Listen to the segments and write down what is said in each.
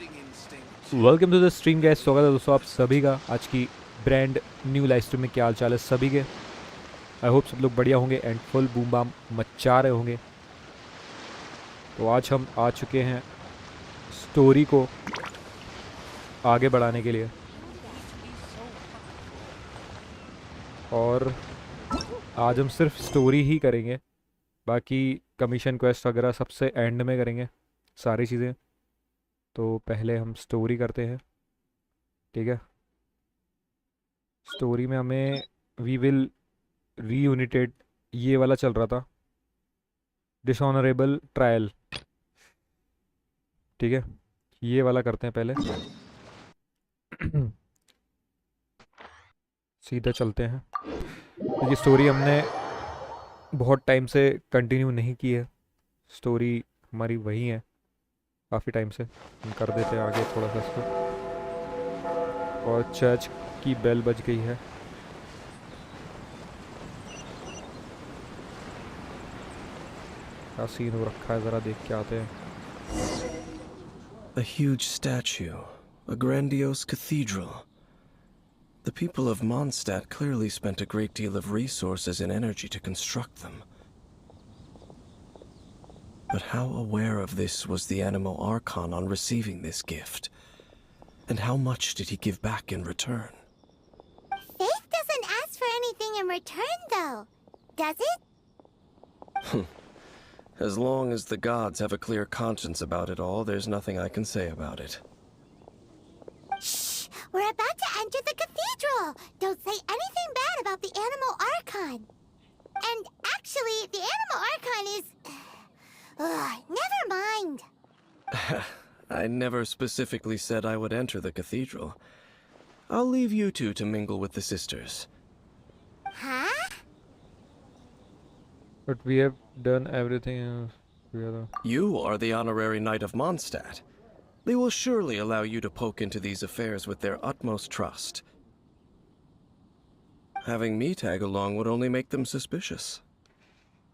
Welcome to the stream guys, स्वागत है दोस्तों आप सभी का आज की ब्रांड न्यू लाइव स्ट्रीम में। क्या हाल चाल है सभी के? आई होप सब लोग बढ़िया होंगे एंड फुल बूम बाम मचा रहे होंगे। तो आज हम आ चुके हैं स्टोरी को आगे बढ़ाने के लिए, और आज हम सिर्फ स्टोरी ही करेंगे। बाकी कमीशन क्वेस्ट वगैरह सबसे एंड में करेंगे सारी चीज़ें। तो पहले हम स्टोरी करते हैं, ठीक है? स्टोरी में हमें वी विल रीयूनिटेड, ये वाला चल रहा था, डिसऑनरेबल ट्रायल, ठीक है? ये वाला करते हैं पहले। सीधा चलते हैं क्योंकि स्टोरी हमने बहुत टाइम से कंटिन्यू नहीं की है। स्टोरी हमारी वही है काफ़ी टाइम से। हम कर देते हैं आगे थोड़ा सा इसको। और चर्च की बेल बज गई है। क्या सीन हो रखा है ज़रा देख के आते हैं। A huge statue, a grandiose cathedral. The people of Mondstadt clearly spent a great deal of resources and energy to construct them. But how aware of this was the Animo Archon on receiving this gift? And how much did he give back in return? Faith doesn't ask for anything in return, though, does it? As long as the gods have a clear conscience about it all, there's nothing I can say about it. Shh! We're about to enter the cathedral! Don't say anything bad about the Animo Archon! And actually, the Animo Archon is... never mind! I never specifically said I would enter the cathedral. I'll leave you two to mingle with the sisters. Huh? But we have done everything together. You are the honorary knight of Mondstadt. They will surely allow you to poke into these affairs with their utmost trust. Having me tag along would only make them suspicious.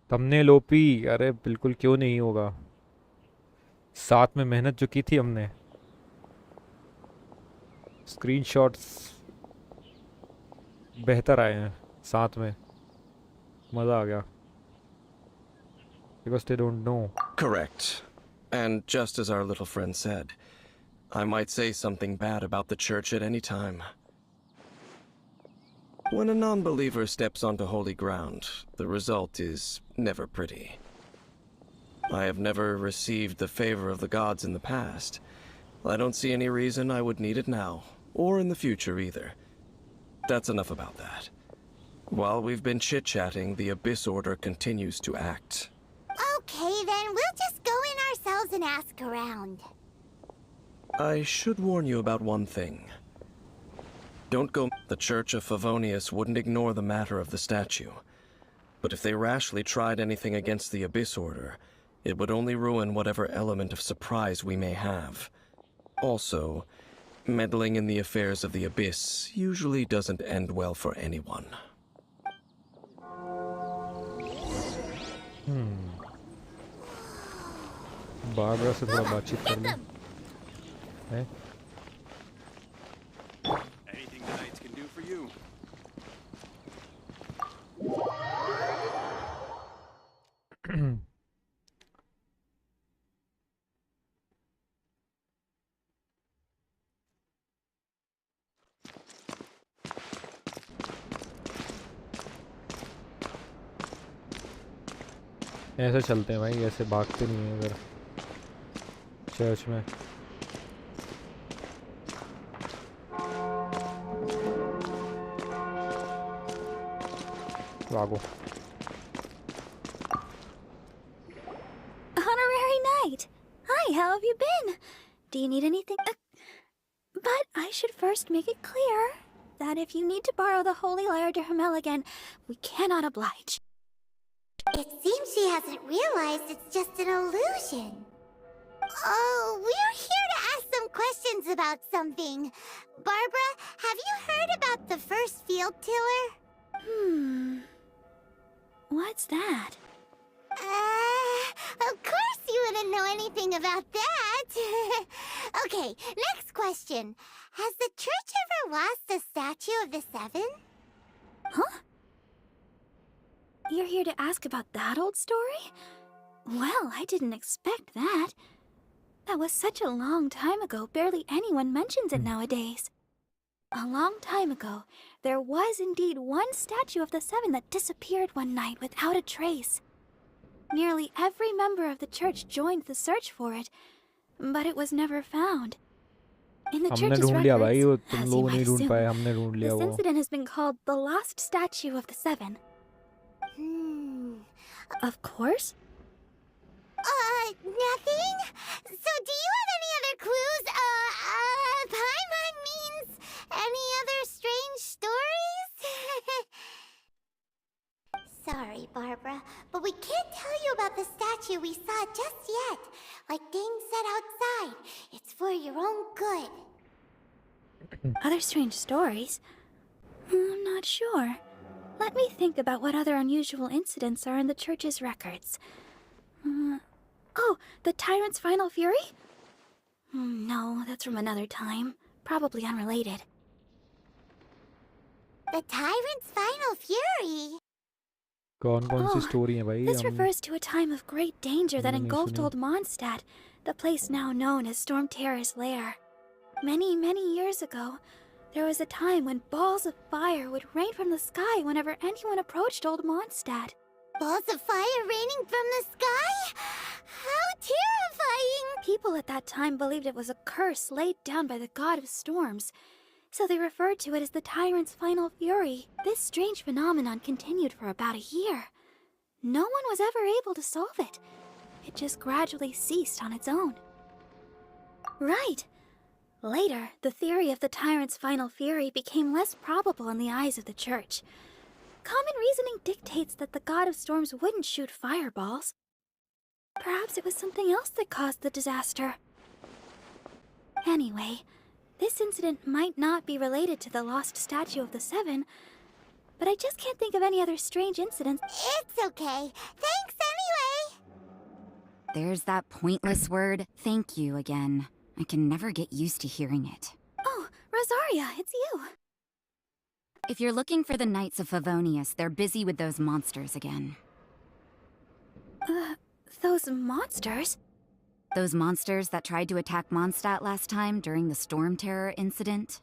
तुमने लोपी, अरे बिल्कुल क्यों नहीं होगा। साथ में मेहनत जो की थी हमने, स्क्रीनशॉट्स बेहतर आए हैं साथ में, मज़ा आ गया। Because they don't know. Correct. And just as our little friend said, I might say something bad about the church at any time. When a non-believer steps onto holy ground, the result is never pretty. I have never received the favor of the gods in the past. I don't see any reason I would need it now, or in the future either. That's enough about that. While we've been chit-chatting, the Abyss Order continues to act. Okay, then we'll just go in ourselves and ask around. I should warn you about one thing. Don't go. The Church of Favonius wouldn't ignore the matter of the statue. But if they rashly tried anything against the Abyss Order, it would only ruin whatever element of surprise we may have. Also, meddling in the affairs of the Abyss usually doesn't end well for anyone. Barbara से थोड़ा बातचीत कर लें। हैं? Anything the knights can do for you. ऐसे चलते हैं भाई, ऐसे भागते नहीं हैं इधर चर्च में। भागो। Honorary Knight! Hi, how have you been? Do you need anything? But I should first make it clear that if you need to borrow the Holy Lyre to Humbly again, we cannot oblige. It seems she hasn't realized it's just an illusion. Oh, we're here to ask some questions about something. Barbara, have you heard about the first field tiller? What's that? Of course you wouldn't know anything about that. Okay, next question. Has the church ever lost a statue of the Seven? Huh? You're here to ask about that old story? Well, I didn't expect that. That was such a long time ago, barely anyone mentions it nowadays. A long time ago, there was indeed one statue of the Seven that disappeared one night without a trace. Nearly every member of the church joined the search for it, but it was never found. In the हमने church's ढूंढ लिया भाई, वो records, तुम as you लोग might नहीं ढूंढ assume, पाए, हमने ढूंढ लिया this वो. incident has been called the Lost Statue of the Seven. Of course. Nothing? So do you have any other clues? Paimon means any other strange stories? Sorry, Barbara, but we can't tell you about the statue we saw just yet. Like Dane said outside, it's for your own good. Other strange stories? I'm not sure. Let me think about what other unusual incidents are in the church's records. Oh, the Tyrant's Final Fury? No, that's from another time. Probably unrelated. The Tyrant's Final Fury? कौन-कौन सी story है भाई? This refers to a time of great danger that हमने नहीं engulfed सुनी. old Mondstadt, the place now known as Storm Terror's lair. Many, many years ago, there was a time when balls of fire would rain from the sky whenever anyone approached old Mondstadt. Balls of fire raining from the sky? How terrifying! People at that time believed it was a curse laid down by the god of storms, so they referred to it as the Tyrant's Final Fury. This strange phenomenon continued for about a year. No one was ever able to solve it. It just gradually ceased on its own. Right. Later, the theory of the Tyrant's Final Fury became less probable in the eyes of the church. Common reasoning dictates that the god of storms wouldn't shoot fireballs. Perhaps it was something else that caused the disaster. Anyway, this incident might not be related to the lost statue of the Seven, but I just can't think of any other strange incidents. It's okay. Thanks anyway! There's that pointless word, thank you, again. I can never get used to hearing it. Oh, Rosaria, it's you. If you're looking for the Knights of Favonius, they're busy with those monsters again. Those monsters? Those monsters that tried to attack Mondstadt last time during the Storm Terror incident?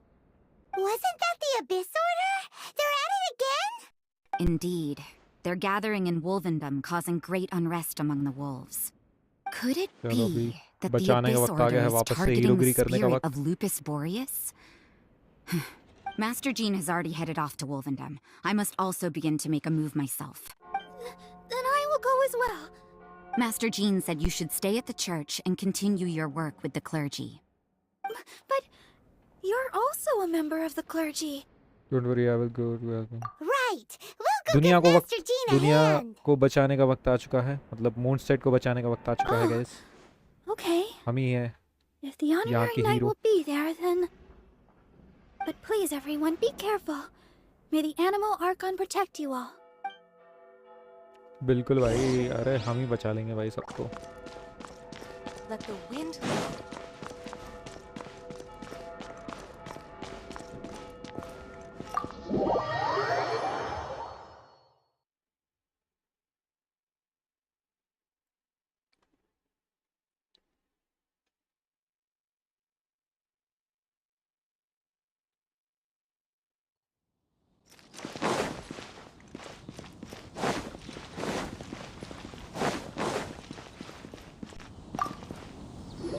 Wasn't that the Abyss Order? They're at it again? Indeed. They're gathering in Wolvendom, causing great unrest among the wolves. Could it चलो अभी be that the बचाने का Abyss वक्त आ Order गया है, is वापस से targeting हीरोगिरी the करने का spirit वक्त. of Lupus Boreas? Master Jean has already headed off to Wolvendom. I must also begin to make a move myself. Then I will go as well. Master Jean said you should stay at the church and continue your work with the clergy. But you're also a member of the clergy. Don't worry, I will go. Right. We'll go दुनिया give को Master Jean a दुनिया hand. को बचाने का वक्त आ चुका है. मतलब मूनस्टेड को बचाने का वक्त आ चुका है, guys. Okay. हम ही हैं. If the honorary के knight hero. will be there, then... But please, everyone, be careful. May the Animal Archon protect you all. बिल्कुल भाई, अरे हम ही बचा लेंगे भाई सबको. Let the wind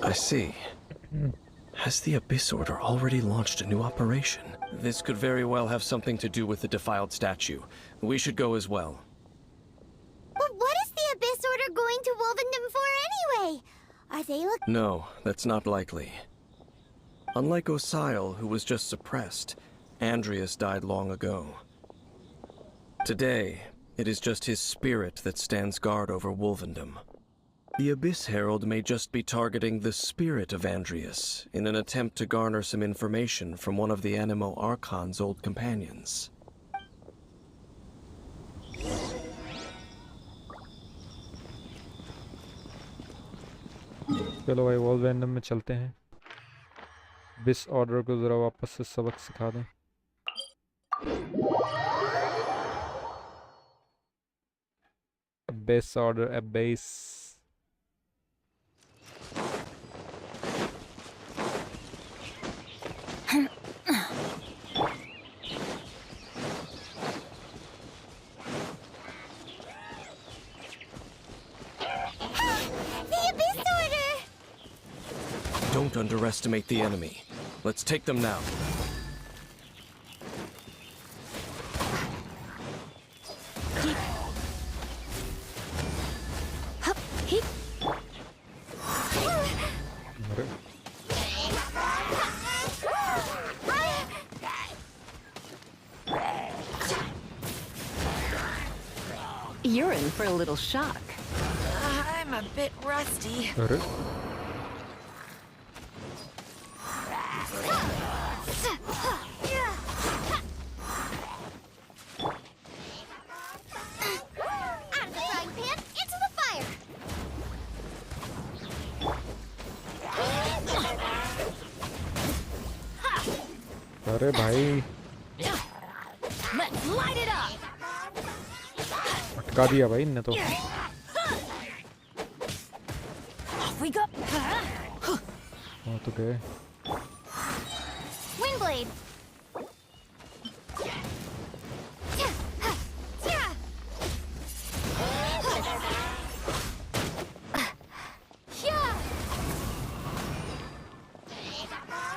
I see. Has the Abyss Order already launched a new operation? This could very well have something to do with the defiled statue. We should go as well. But what is the Abyss Order going to Wolvendom for anyway? Are they looking... No, that's not likely. Unlike Osile, who was just suppressed, Andreas died long ago. Today, it is just his spirit that stands guard over Wolvendom. The Abyss Herald may just be targeting the spirit of Andreas in an attempt to garner some information from one of the Animo Archon's old companions. चलो भाई wall random में चलते हैं। बिस order को ज़रा वापस से सबक सिखा दें। Base order base. The abyss order! Don't underestimate the enemy. Let's take them now. अरे You're in for a little shock. I'm a bit rusty. अरे Out of the frying pan, into the fire! अरे भाई Let's light it up. अटका दिया भाई इनने तो। Off we go. हाँ तो गए। Windblade!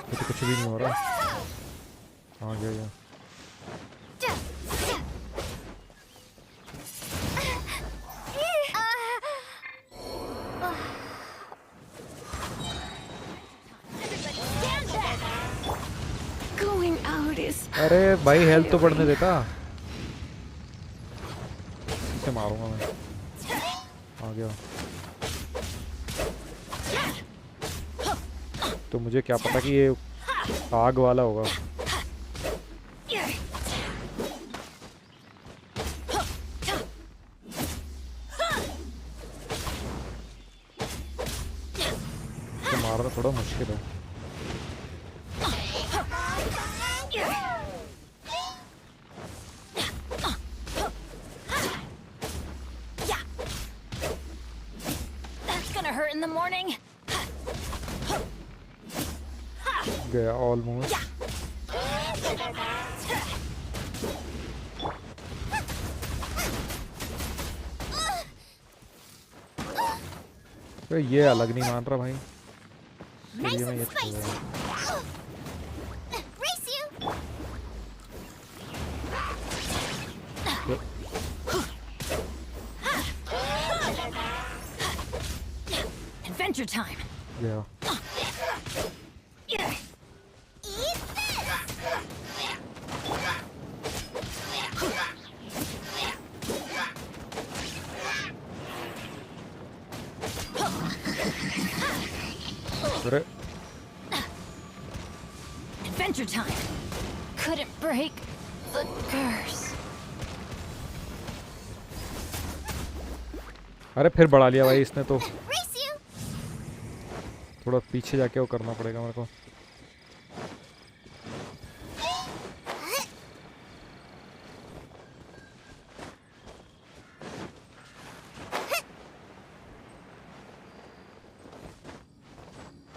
ये तो कुछ भी नहीं हो रहा। हाँ गया। Going out is अरे भाई हेल्थ तो बढ़ने देता। इसे मारूंगा मैं। आ गया। तो मुझे क्या पता कि ये आग वाला होगा। इसे मारना थोड़ा मुश्किल है। that's gonna hurt in the morning. गया ऑलमोस्ट। ये अलग नहीं मान रहा भाई। Nice चलिए मैं and ये छोड़ spicy! रहा Race you! Adventure time. गया। Eat this! अरे Adventure time. Couldn't break the curse. अरे फिर बढ़ा लिया भाई इसने तो। Race you! थोड़ा पीछे जाके वो करना पड़ेगा मेरे को।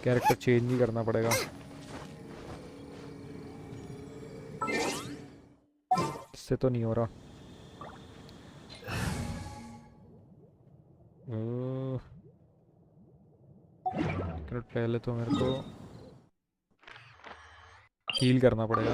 कैरेक्टर चेंज नहीं करना पड़ेगा। इससे तो नहीं हो रहा। पहले तो मेरे को हील करना पड़ेगा।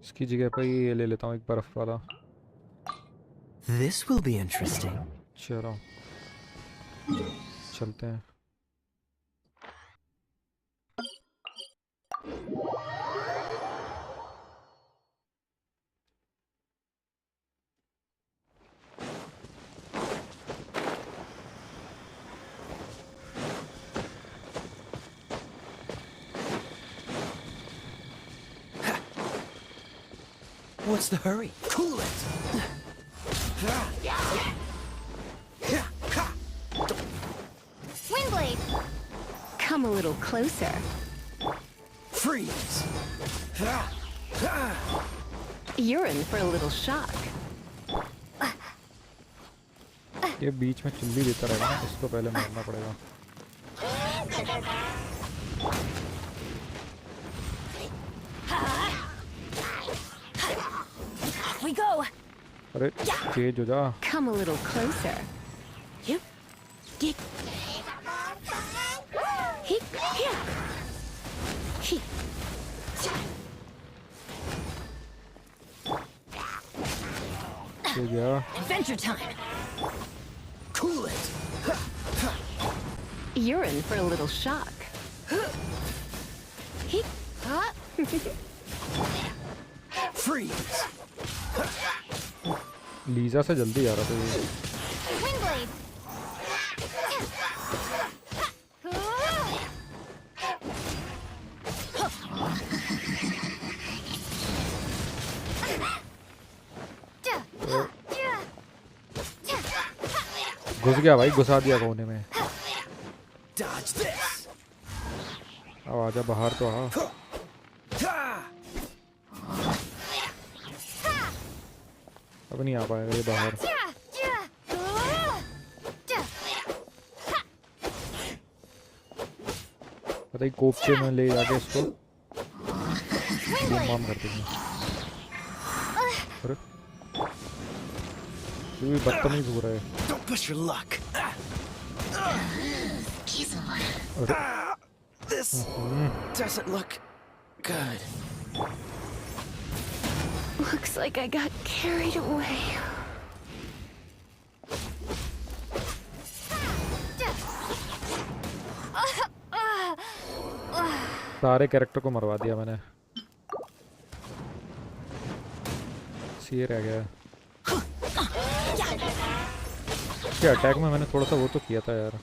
इसकी जगह पर ये ले लेता हूँ एक बर्फ वाला। This will be interesting. चलो चलते हैं। What's the hurry? Cool it! Windblade! Come a little closer. Freeze! You're in for a little shock. ये बीच में चिल्ली देता रहेगा ना, इसको पहले मारना पड़ेगा. Off we go! अरे तेज हो जा. Come a little closer. Yep. Get. Heek, here. He. तेज जा. Adventure time! Cool it! You're in for a little shock. He. Huh? Freeze! Lisa से जल्दी आ रहा था ये. Windblade! घुस गया भाई, घुसा दिया कोने में. Dodge this! अब आजा बाहर तो आ. अब नहीं आ पाएगा ये बाहर. पता ही कोपचे में ले जाके इसको बम कर देंगे. अरे ये भी बदतमीज हो रहा है. Don't push your luck! अरे This doesn't look good. Looks like I got carried away. सारे कैरेक्टर को मरवा दिया मैंने. ये रह गया. इसके अटैक में मैंने थोड़ा सा वो तो किया था यार.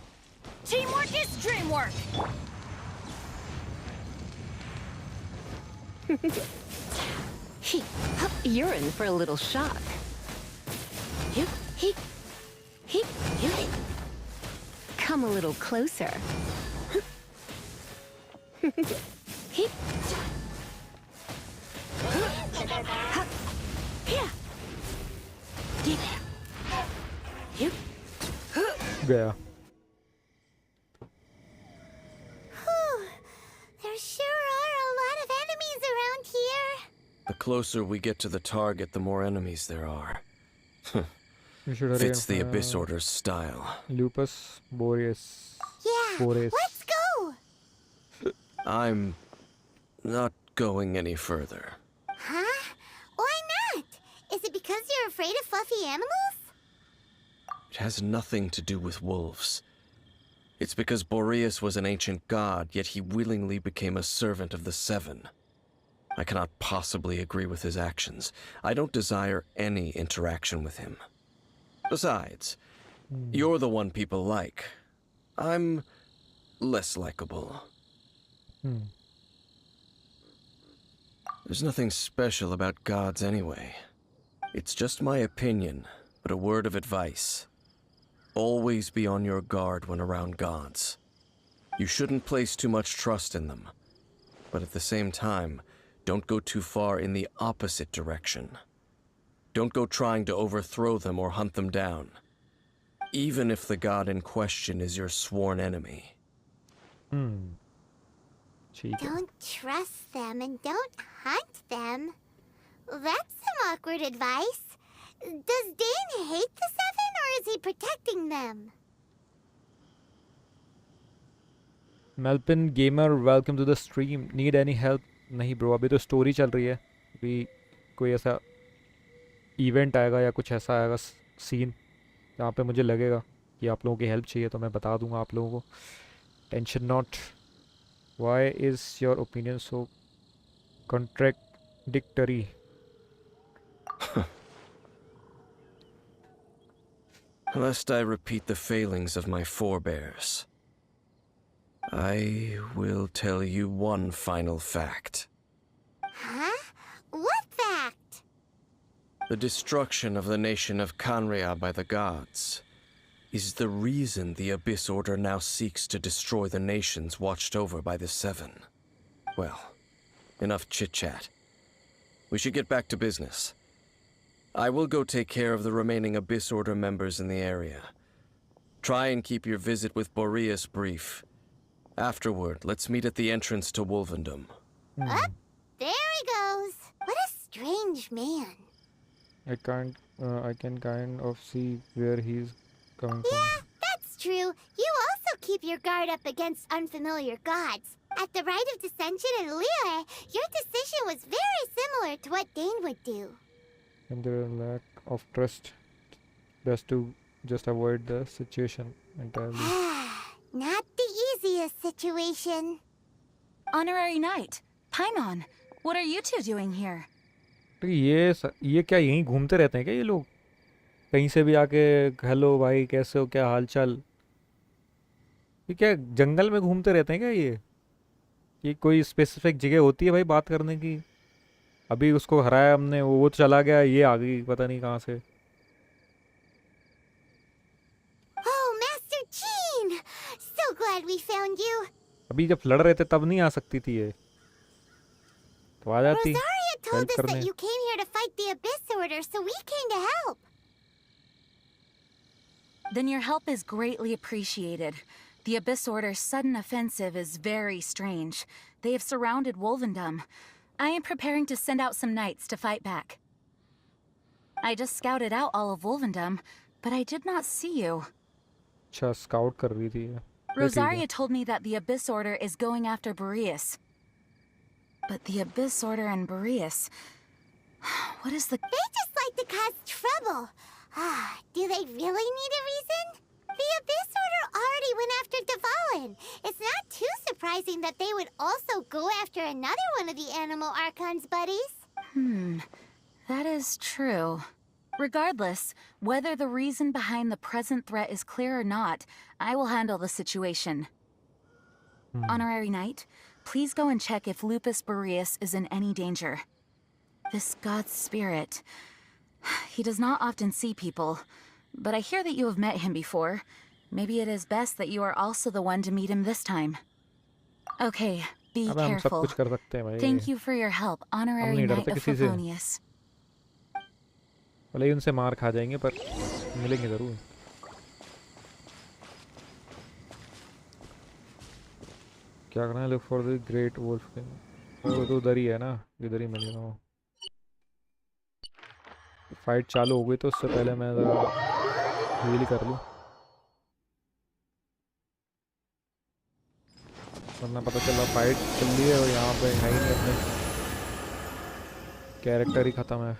Teamwork is dreamwork! You're in for a little shock. Come a little closer. गया. There sure are a lot of enemies around here. The closer we get to the target, the more enemies there are. You should hurry Fits up, the Abyss Order's style. Lupus, Boreas, Yeah, Boreas. let's go! I'm not going any further. Huh? Why not? Is it because you're afraid of fluffy animals? It has nothing to do with wolves. It's because Boreas was an ancient god, yet he willingly became a servant of the Seven. I cannot possibly agree with his actions. I don't desire any interaction with him. Besides, you're the one people like. I'm less likable. There's nothing special about gods anyway. It's just my opinion, but a word of advice. Always be on your guard when around gods. You shouldn't place too much trust in them. But at the same time, don't go too far in the opposite direction. Don't go trying to overthrow them or hunt them down. Even if the god in question is your sworn enemy. ठीक है. Don't trust them and don't hunt them. That's some awkward advice. Does Dane hate the Seven, or is he protecting them? Melpin Gamer, welcome to the stream. Need any help? नहीं bro, अभी तो story चल रही है. अभी कोई ऐसा event आएगा या कुछ ऐसा आएगा सीन जहाँ पे मुझे लगेगा कि आप लोगों की हेल्प चाहिए तो मैं बता दूंगा आप लोगों को. Tension not. Why is your opinion so contradictory? Lest I repeat the failings of my forebears, I will tell you one final fact. Huh? What fact? The destruction of the nation of Kanria by the gods is the reason the Abyss Order now seeks to destroy the nations watched over by the Seven. Well, enough chit-chat. We should get back to business. I will go take care of the remaining Abyss Order members in the area. Try and keep your visit with Boreas brief. Afterward, let's meet at the entrance to Wolvendom. Up, there he goes. What a strange man. I can kind of see where he's coming Yeah, that's true. You also keep your guard up against unfamiliar gods. At the Rite of Dissension in Liyue, your decision was very similar to what Dane would do. from. And their lack of trust best to just avoid the situation entirely. Not the easiest situation. Honorary Knight, Paimon, what are you two doing here? तो ये क्या यहीं घूमते रहते हैं क्या ये लोग? कहीं से भी आके हेलो भाई कैसे हो, क्या हालचाल? ये क्या जंगल में घूमते रहते हैं क्या ये कोई स्पेसिफिक जगह होती है भाई बात करने की? अभी उसको हराया हमने, वो चला गया, ये आ गई पता नहीं कहाँ से. Oh, Master Jean! So glad we found you. अभी जब लड़ रहे थे तब नहीं आ सकती थी ये, तो आ जाती. Rosaria told Help us करने. that you came here to fight the Abyss Order, so we came to help. Then your help is greatly appreciated. The Abyss Order's sudden offensive is very strange. They have surrounded Wolvendom. I am preparing to send out some knights to fight back. I just scouted out all of Wolvendom, but I did not see you. अच्छा scout कर रही थी ये. Rosaria told me that the Abyss Order is going after Boreas. But the Abyss Order and Boreas... What is the... They just like to cause trouble. Do they really need a reason? The Abyss Order already went after Dvalin. It's not too surprising that they would also go after another one of the Animal Archon's buddies. That is true. Regardless, whether the reason behind the present threat is clear or not, I will handle the situation. Honorary Knight, please go and check if Lupus Boreas is in any danger. This god's spirit... He does not often see people, but I hear that you have met him before. Maybe it is best that you are also the one to meet him this time. Okay, be अबे हम सब careful. कुछ कर सकते हैं भाई. Thank you for your help, Honorary नहीं Knight डरते of किसी से. Favonius. भले ही उनसे मार खा जाएंगे पर मिलेंगे जरूर. क्या करना है? Look for the Great Wolf King. वो तो उधर ही है ना, इधर ही मिलेगा वो. फाइट चालू हो गई तो उससे पहले मैं ज़रा हील कर लूँ, वरना पता चला फाइट चल रही है और यहाँ पे है ही नहीं, अपने कैरेक्टर ही ख़त्म है.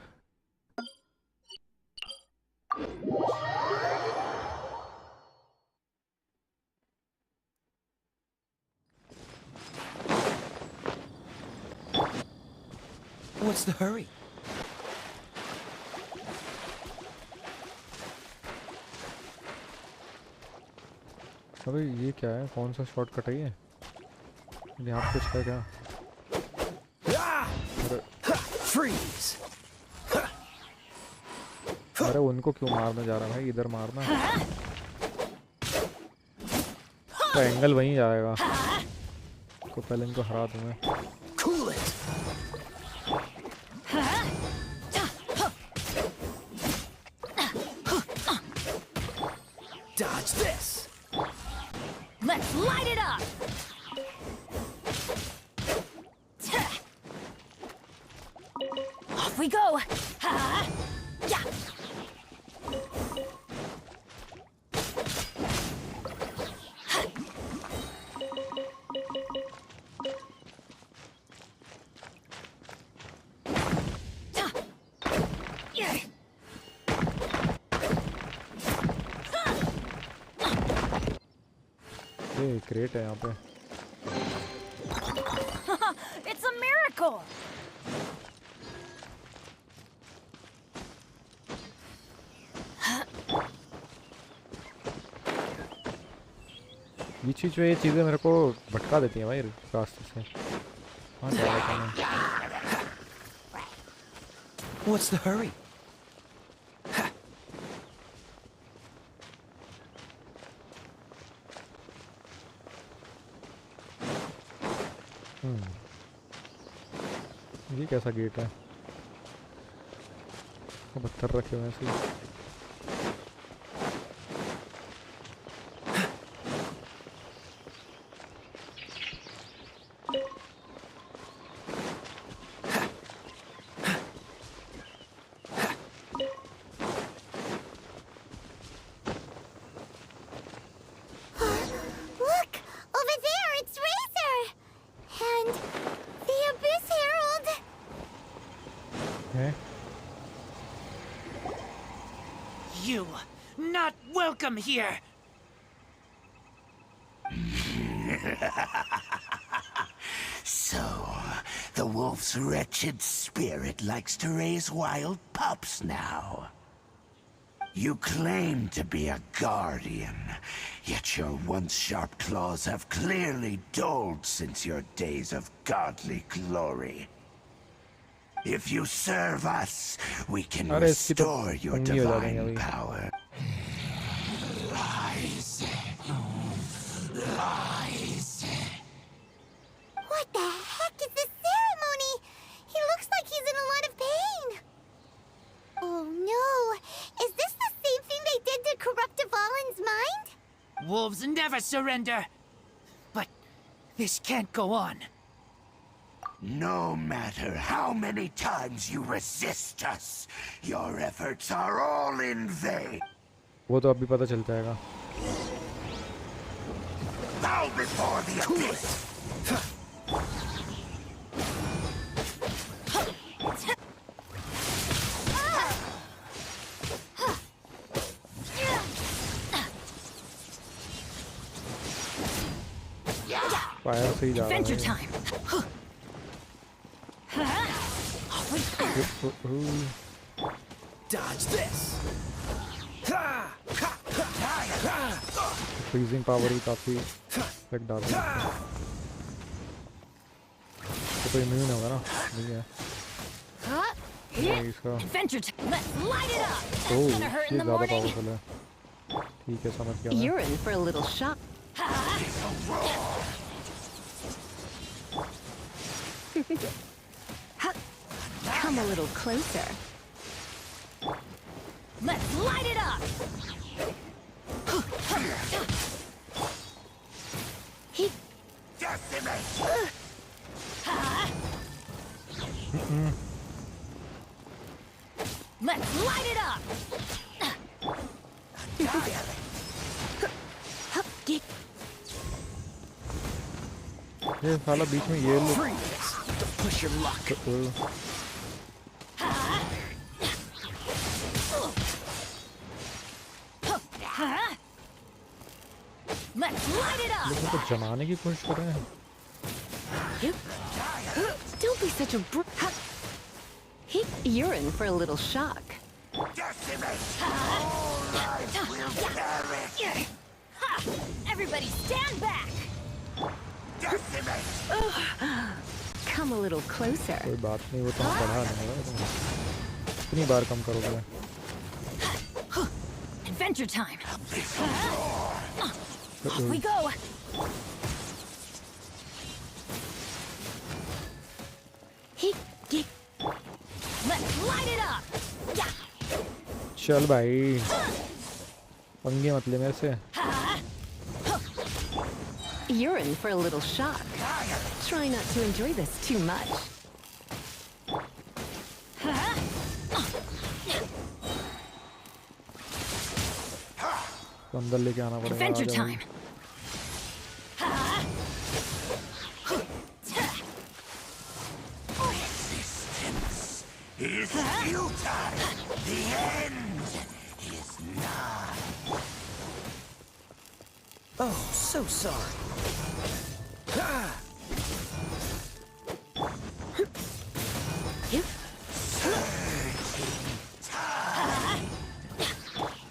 What's the hurry? अबे ये क्या है? कौन सा शॉर्टकट है ये? यहाँ पे कुछ है क्या? Freeze! अरे उनको क्यों मारने जा रहा है भाई? इधर मारना. तो एंगल वहीं जाएगा. तो पहले इनको हरा दूँ मैं. Cool it! Dodge this! Let's light it up! Off we go! Yeah. ये क्रेट है यहाँ पे. It's a miracle! बीच बीच में ये चीज़ें मेरे को भटका देती हैं भाई रास्ते से. कहाँ जा रहा था मैं? What's the hurry? ये कैसा गेट है? वो पत्थर रखे हुए हैं ऐसे ही। Look! Over there, it's Razor! And the Abyss Herald! हैं? You not welcome here. So, the wolf's wretched spirit likes to raise wild pups now. You claim to be a guardian, yet your once sharp claws have clearly dulled since your days of godly glory. If you serve us, we can अरे इसकी तो restore your Pangi हो जाएंगे divine अभी। power. Lies. Lies. What the heck is this ceremony? He looks like he's in a lot of pain. Oh no! Is this the same thing they did to corrupt Dvalin's mind? Wolves never surrender. But this can't go on. No matter how many times you resist us, your efforts are all in vain. वो तो अभी पता चल जाएगा। Bow before the abyss. Fire से ही जा रहा है। Adventure time. Dodge this. Freezing power भी काफी इफेक्ट डाल रहा है। तो इम्यून होगा ना? नहीं है। नहीं इसका। Adventure time. Let's light it up. That's oh gonna hurt ये in the ज़्यादा morning. पावरफुल है। ठीक है समझ गया मैं। You're in for a little shock. Come a little closer. Let's light it up. Decimate. Let's light it up. ये साला बीच में ये लोग। Freeze. Push your luck. Let's light it up. लोगों को जमाने की कोशिश कर रहे हैं। Don't be such a You're in for a little shock. Decimate. All lives will perish. Everybody stand back. Decimate. Come a little closer. कोई बात नहीं वो तो हम बढ़ा देंगे। कितनी बार कम करोगे? Adventure time. Off we go. Let's light it up. चल भाई पंगे मत ले मेरे से। You're in for a little shock. Try not to enjoy this too much. तो अंदर लेके आना पड़ेगा। Adventure आजा भाई। time. Resistance is futile. The end is nigh. Oh, so sorry.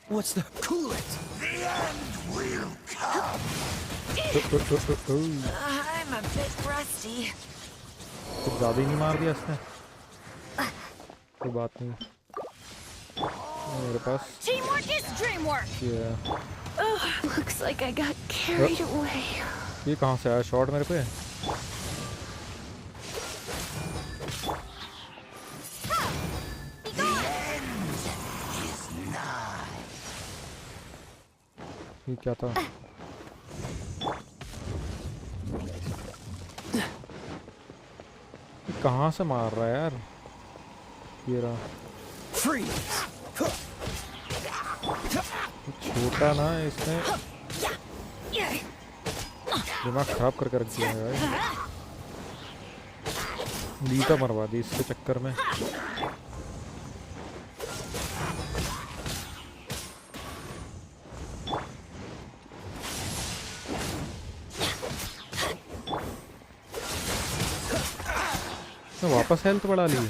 What's the cool it? The end will come. I'm a bit rusty. कुछ ज़्यादा ही नहीं मार दिया इसने। कोई बात नहीं। मेरे पास Teamwork is dreamwork. ये Looks like I got carried away. ये कहाँ से आया शॉट मेरे पे? ये क्या था? कहाँ से मार रहा है यार? ये रहा। छोटा ना इसने दिमाग खराब करके रख दिया है यार। लीटा मरवा दी इसके चक्कर में। तो वापस हेल्थ बढ़ा ली।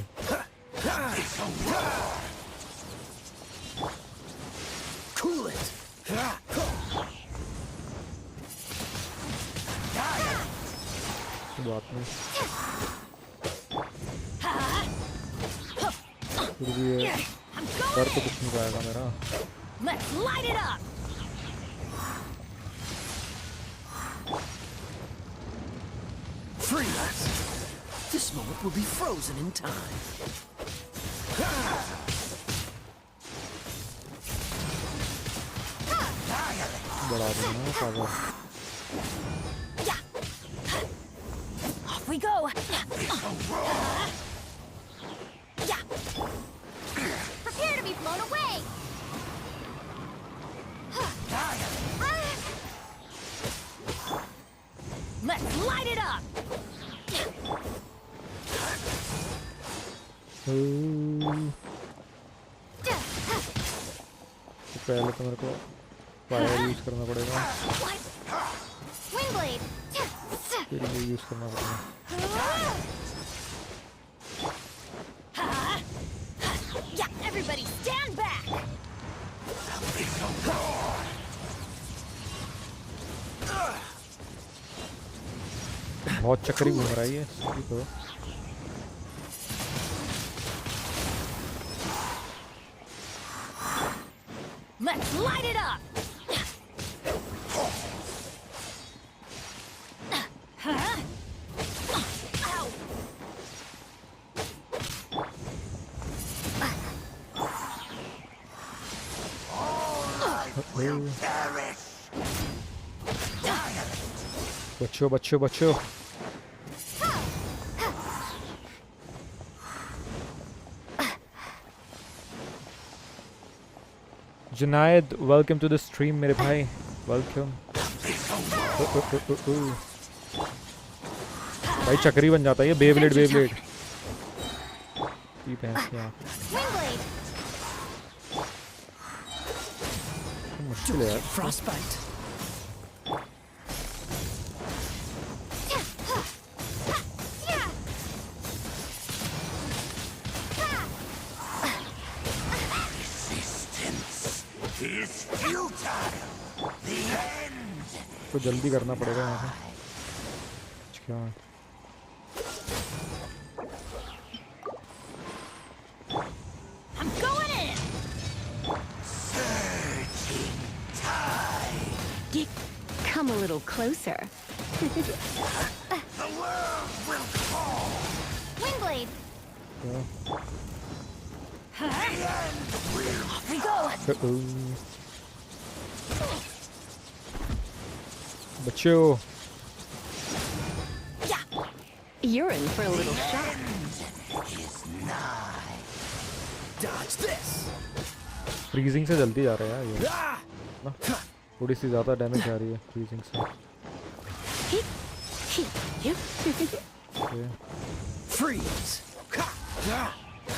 बात नहीं, फिर भी ये सर तो कुछ नहीं पाएगा मेरा। This moment will be frozen in time. बढ़ा देना power. Off we go. Prepare to be blown away! Let's light it up. तो पहले तो मेरे को फायर यूज करना पड़ेगा, Wing blade! फिर ये यूज करना पड़ेगा। Yeah, everybody stand back. बहुत चक्री घूम रहा है ये तो। Let's light it up. Ow. बच्चों बच्चों बच्चों, जुनायद वेलकम टू द स्ट्रीम मेरे भाई, वेलकम। भाई चक्री बन जाता है ये, बेब्लेड बेब्लेड की भैंस यहाँ। Wing blade! मुश्किल है यार। Frostbite. तो जल्दी करना पड़ेगा यहाँ से। क्या I'm going in. Come a little closer. Wing blade! क्या? Off we go. बच्चों You're in for a little shock. Dodge this. Freezing से जल्दी जा रहा है यार ये Ah! ना, थोड़ी सी ज़्यादा डैमेज आ रही है फ्रीजिंग से। Okay. Freeze. Ha! Ah!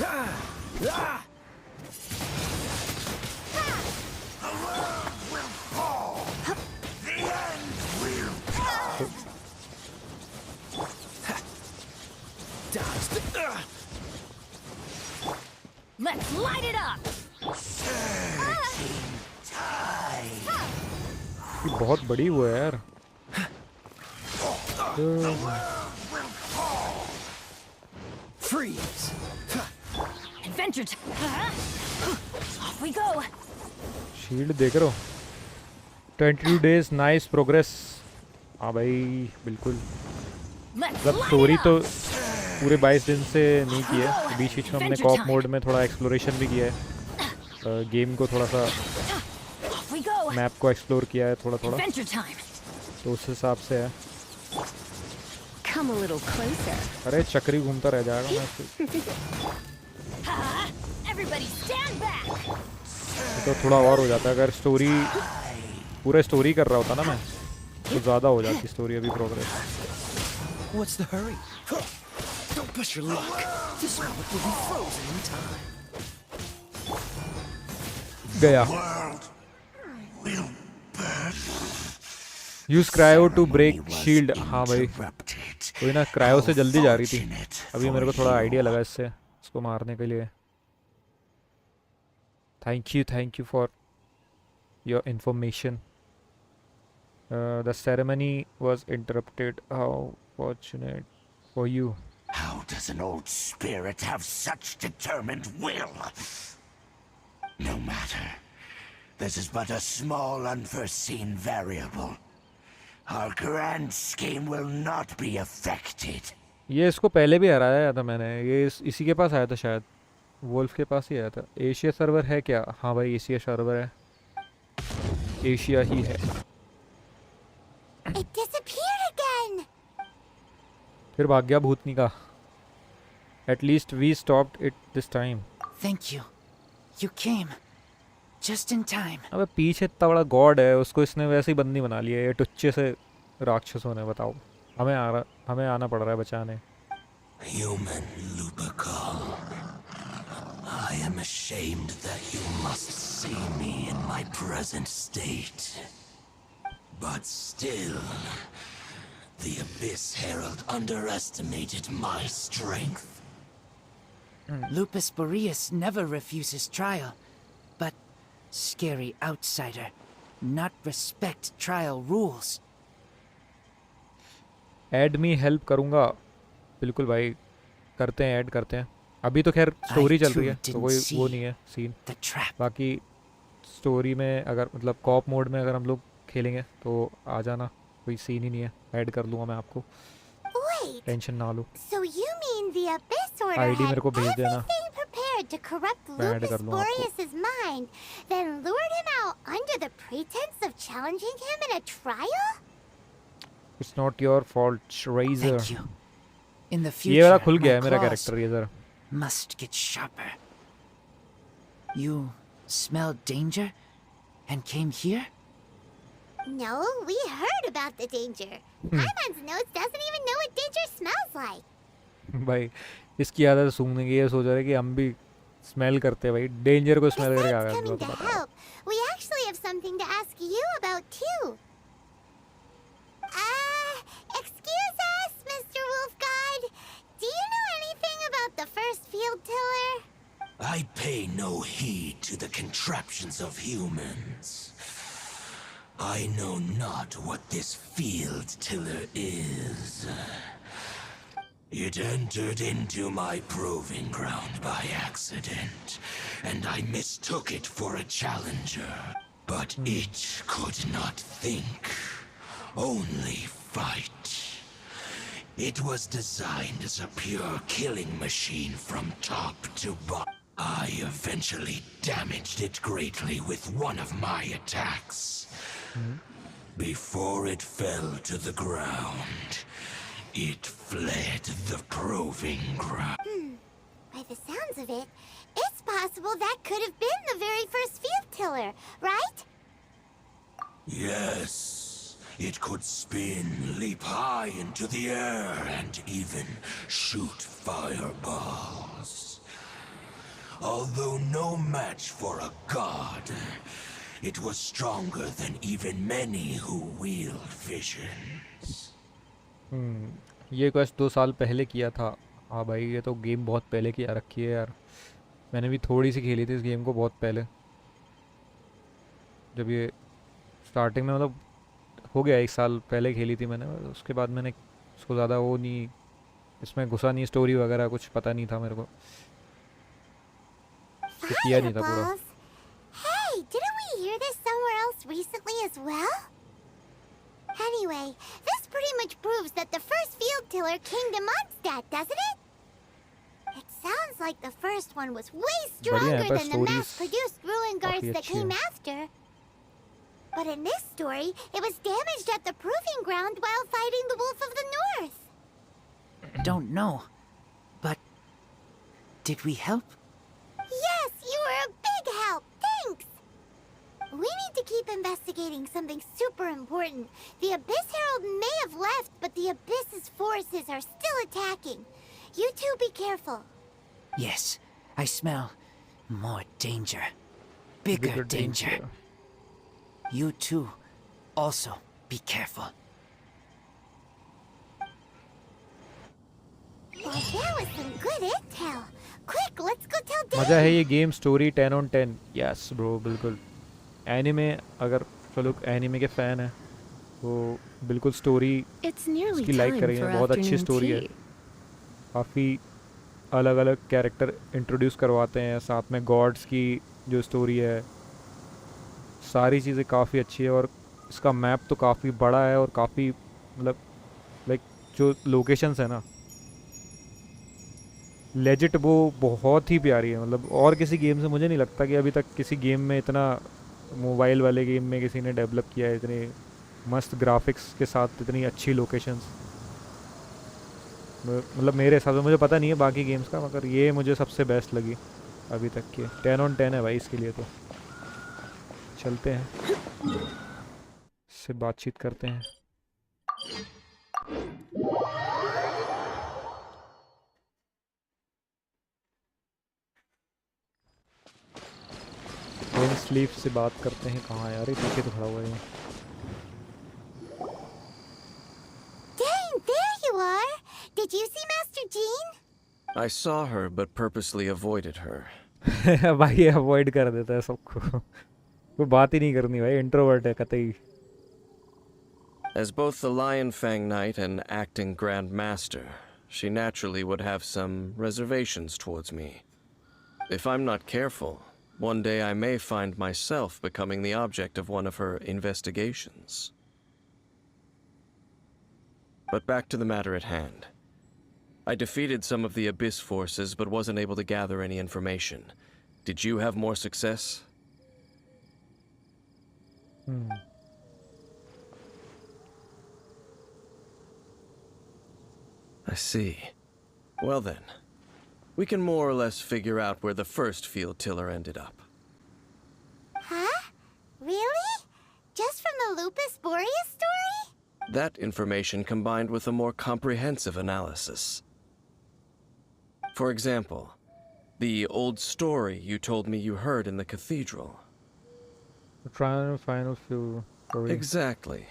Ah! Ah! Dodge the. Let's light it up. ये बहुत बड़ी वो है यार। Freeze. Adventure time. Off we go. Shield देख रहे हो? 22 days नाइस प्रोग्रेस। हाँ भाई बिल्कुल। Let's मतलब light स्टोरी it तो up. पूरे 22 दिन से नहीं की है, बीच बीच में हमने कॉप मोड में थोड़ा एक्सप्लोरेशन भी किया है, गेम को थोड़ा सा Off we go. मैप को एक्सप्लोर किया है थोड़ा थोड़ा, Adventure time. तो उस हिसाब से है। Come a little closer. अरे चक्री घूमता रह जाएगा मैं Everybody stand back. तो थोड़ा और हो जाता है। अगर स्टोरी पूरा स्टोरी कर रहा होता ना मैं, तो ज़्यादा हो जाती स्टोरी अभी progress. What's the hurry? Don't push your luck. This relic will be frozen in time. गया। Use cryo to break shield. हाँ भाई, कोई ना क्रायो से जल्दी जा रही थी, अभी मेरे को थोड़ा आइडिया लगा इससे उसको मारने के लिए। Thank you for your information. The ceremony was interrupted, how fortunate for you. How does an old spirit have such determined will? No matter. This is but a small unforeseen variable. Our grand scheme will not be affected. ये इसको पहले भी हराया था मैंने, ये इसी के पास आया था शायद, वोल्फ के पास ही आया था। एशिया सर्वर है क्या? हाँ भाई एशिया सर्वर है, एशिया ही है। It disappeared again. फिर भाग गया भूतनी का। At least we stopped it this time. Thank you. You came. Just in time. अबे पीछे इतना बड़ा गॉड है, उसको इसने वैसे ही बंदी बना लिया है ये टुच्चे से राक्षसों ने। बताओ, हमें आना पड़ रहा है बचाने। Human Lupercal, I am ashamed that you must see me in my present state. But still, the Abyss Herald underestimated my strength. Lupus Boreas never refuses trial, but scary outsider not respect trial rules. Add me help करूँगा, बिल्कुल भाई करते हैं, add करते हैं। अभी तो खैर स्टोरी चल रही है तो कोई वो नहीं है सीन। The trap. बाकी स्टोरी में अगर मतलब कॉप मोड में अगर हम लोग खेलेंगे तो आ जाना, कोई सीन ही नहीं है, ऐड कर लूँगा मैं आपको, Wait. टेंशन ना लो। So you mean the Abyss Order ID had मेरे को भेज देना, everything prepared to corrupt मैं ऐड Lupus कर लूँगा आपको। Boreas's mind, then lured him out under the pretense of challenging him in a trial? It's not your fault Razor. Thank you. In the ये वाला future, खुल गया है my मेरा claws character Razor. must get sharper. You smelled danger and came here? No, we heard about the danger. Paimon's nose doesn't even know what danger smells like. भाई इसकी आदत सूंघने की, ये सोच रहे कि हम भी स्मेल करते हैं भाई, डेंजर को स्मेल करके आ Besides गए coming तो to बताओ। help, we actually have something to ask you about too. Excuse us, Mr. Wolf God. Do you know anything about the first field tiller? I pay no heed to the contraptions of humans. I know not what this field tiller is. It entered into my proving ground by accident, and I mistook it for a challenger. But it could not think, only fight. It was designed as a pure killing machine from top to bottom. I eventually damaged it greatly with one of my attacks. Before it fell to the ground, it fled the proving ground. By the sounds of it, it's possible that could have been the very first field tiller, right? Yes, it could spin, leap high into the air, and even shoot fireballs. Although no match for a god, it was stronger than even many who wield visions. ये quest 2 साल पहले किया था। हाँ भाई ये तो game बहुत पहले की आ रखी है यार, मैंने भी थोड़ी सी खेली थी इस गेम को बहुत पहले, जब ये स्टार्टिंग में मतलब हो गया 1 साल पहले खेली थी मैंने। उसके बाद मैंने उसको ज़्यादा वो नहीं, इसमें घुसा नहीं, स्टोरी वगैरह कुछ पता नहीं था मेरे को, तो किया नहीं था पूरा। Fireballs? Hey, didn't we hear this somewhere else recently as well? Anyway, this pretty much proves that the first field tiller came to Mondstadt, doesn't it? It sounds like the first one was way बढ़िया है, stronger पर than the stories mass-produced ruin guards काफी that अच्छी came है। after. But in this story, it was damaged at the proving ground while fighting the Wolf of the North. Don't know. But did we help? Yes, you were a big help. Thanks. We need to keep investigating something super important. The Abyss Herald may have left, but the Abyss's forces are still attacking. You two be careful. Yes, I smell more danger. Bigger danger. You too, also be careful. Well, that was some good intel. Quick, let's go tell Dad. मज़ा है ये game, story 10 on 10. Yes bro, बिल्कुल. Anime, अगर चलो anime के fan हैं तो बिल्कुल स्टोरी It's nearly इसकी लाइक time करेंगे. for बहुत अच्छी afternoon स्टोरी है. tea. काफ़ी अलग अलग कैरेक्टर इंट्रोड्यूस करवाते हैं, साथ में गॉड्स की जो स्टोरी है, सारी चीज़ें काफ़ी अच्छी है. और इसका मैप तो काफ़ी बड़ा है और काफ़ी मतलब लाइक जो लोकेशंस है ना, लेजिट वो बहुत ही प्यारी है. मतलब और किसी गेम से मुझे नहीं लगता कि अभी तक किसी गेम में इतना, मोबाइल वाले गेम में किसी ने डेवलप किया है इतने मस्त ग्राफिक्स के साथ इतनी अच्छी लोकेशंस. मतलब मेरे हिसाब से, मुझे पता नहीं है बाकी गेम्स का, मगर ये मुझे सबसे बेस्ट लगी अभी तक की. 10 on 10 है भाई इसके लिए. तो चलते हैं, इससे बातचीत करते हैं. स्लीप से बात करते हैं. कहाँ यार, ये पीछे तो खड़ा हुआ है. Dang, there you are. Did you see Master Jean? I saw her, but purposely avoided her. भाई ये अवॉइड कर देता है सबको. कोई बात ही नहीं करनी भाई, इंट्रोवर्ट है कतई. As both the Lion Fang Knight and acting Grand Master, she naturally would have some reservations towards me. If I'm not careful, one day I may find myself becoming the object of one of her investigations. But back to the matter at hand. I defeated some of the Abyss forces, but wasn't able to gather any information. Did you have more success? I see. Well then, we can more or less figure out where the first field tiller ended up. Huh? Really? Just from the Lupus Boreas story? That information combined with a more comprehensive analysis. For example, the old story you told me you heard in the cathedral. Final few. Exactly.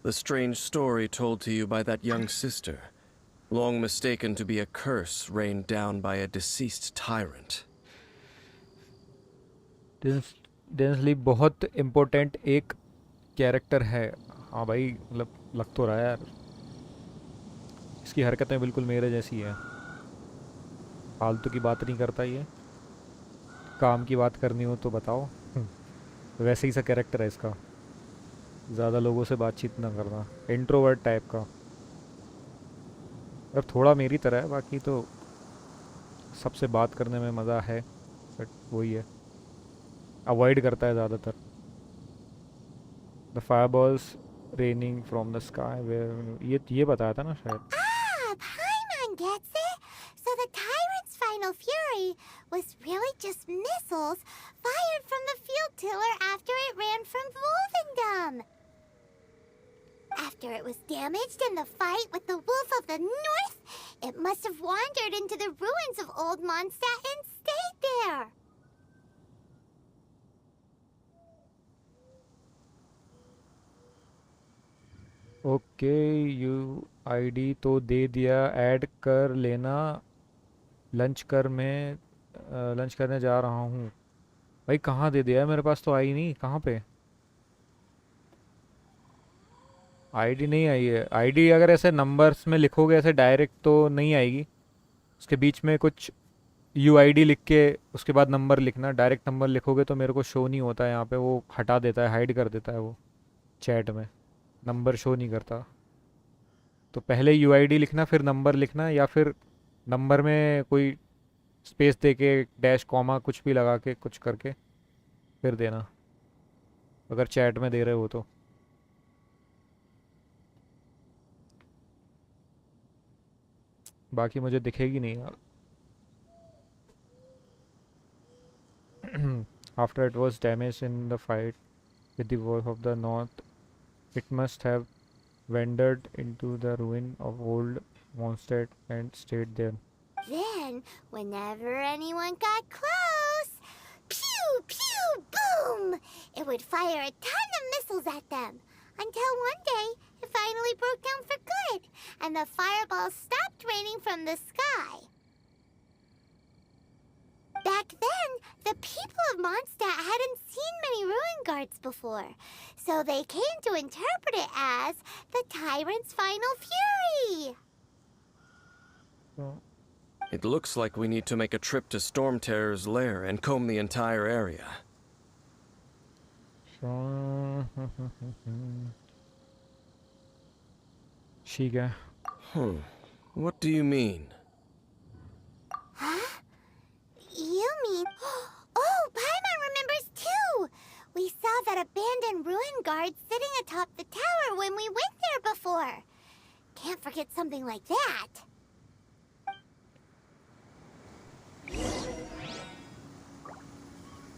The strange story told to you by that young sister, long mistaken to be a curse rained down by a deceased tyrant. Densely बहुत important एक character है. हाँ भाई, मतलब लग तो रहा है यार. इसकी हरकतें बिल्कुल मेरे जैसी है. फालतू की बात नहीं करता ये. काम की बात करनी हो तो बताओ. वैसे ही सा कैरेक्टर है इसका. ज़्यादा लोगों से बातचीत ना करना, इंट्रोवर्ट टाइप का. और थोड़ा मेरी तरह है, बाकी तो सबसे बात करने में मज़ा है, बट वही है, अवॉइड करता है ज़्यादातर. The fireballs raining from the sky, where ये बताया था ना शायद. Ah, Paimon gets it. So the tyrant's final fury was really just missiles fired from the field tiller after it ran from Wolvendom. After it was damaged in the fight with the Wolf of the North, it must have wandered into the ruins of Old Mondstadt and stayed there. Okay, UID तो दे दिया, add कर लेना. Lunch करने जा रहा हूँ. भाई कहाँ दे दिया है, मेरे पास तो आई नहीं. कहाँ पे आईडी नहीं आई है. आईडी अगर ऐसे नंबर्स में लिखोगे ऐसे डायरेक्ट तो नहीं आएगी. उसके बीच में कुछ UID लिख के उसके बाद नंबर लिखना. डायरेक्ट नंबर लिखोगे तो मेरे को शो नहीं होता है यहाँ पे, वो हटा देता है, हाइड कर देता है वो चैट में. नंबर शो नहीं करता. तो पहले UID लिखना, फिर नंबर लिखना, या फिर नंबर में कोई स्पेस दे के डैश कॉमा कुछ भी लगा के कुछ करके फिर देना. अगर चैट में दे रहे हो तो। बाकी मुझे दिखेगी नहीं यार। After it was damaged in the fight with the wolf of the north, it must have wandered into the ruin of old Mondstadt and stayed there. Then, whenever anyone got close, pew, pew, boom! It would fire a ton of missiles at them. Until one day, it finally broke down for good, and the fireballs stopped raining from the sky. Back then, the people of Mondstadt hadn't seen many ruin guards before, so they came to interpret it as the tyrant's final fury. So, It looks like we need to make a trip to Storm Terror's lair and comb the entire area. ठीक है। What do you mean? Huh? You mean... Oh, Paimon remembers too! We saw that abandoned ruin guard sitting atop the tower when we went there before. Can't forget something like that.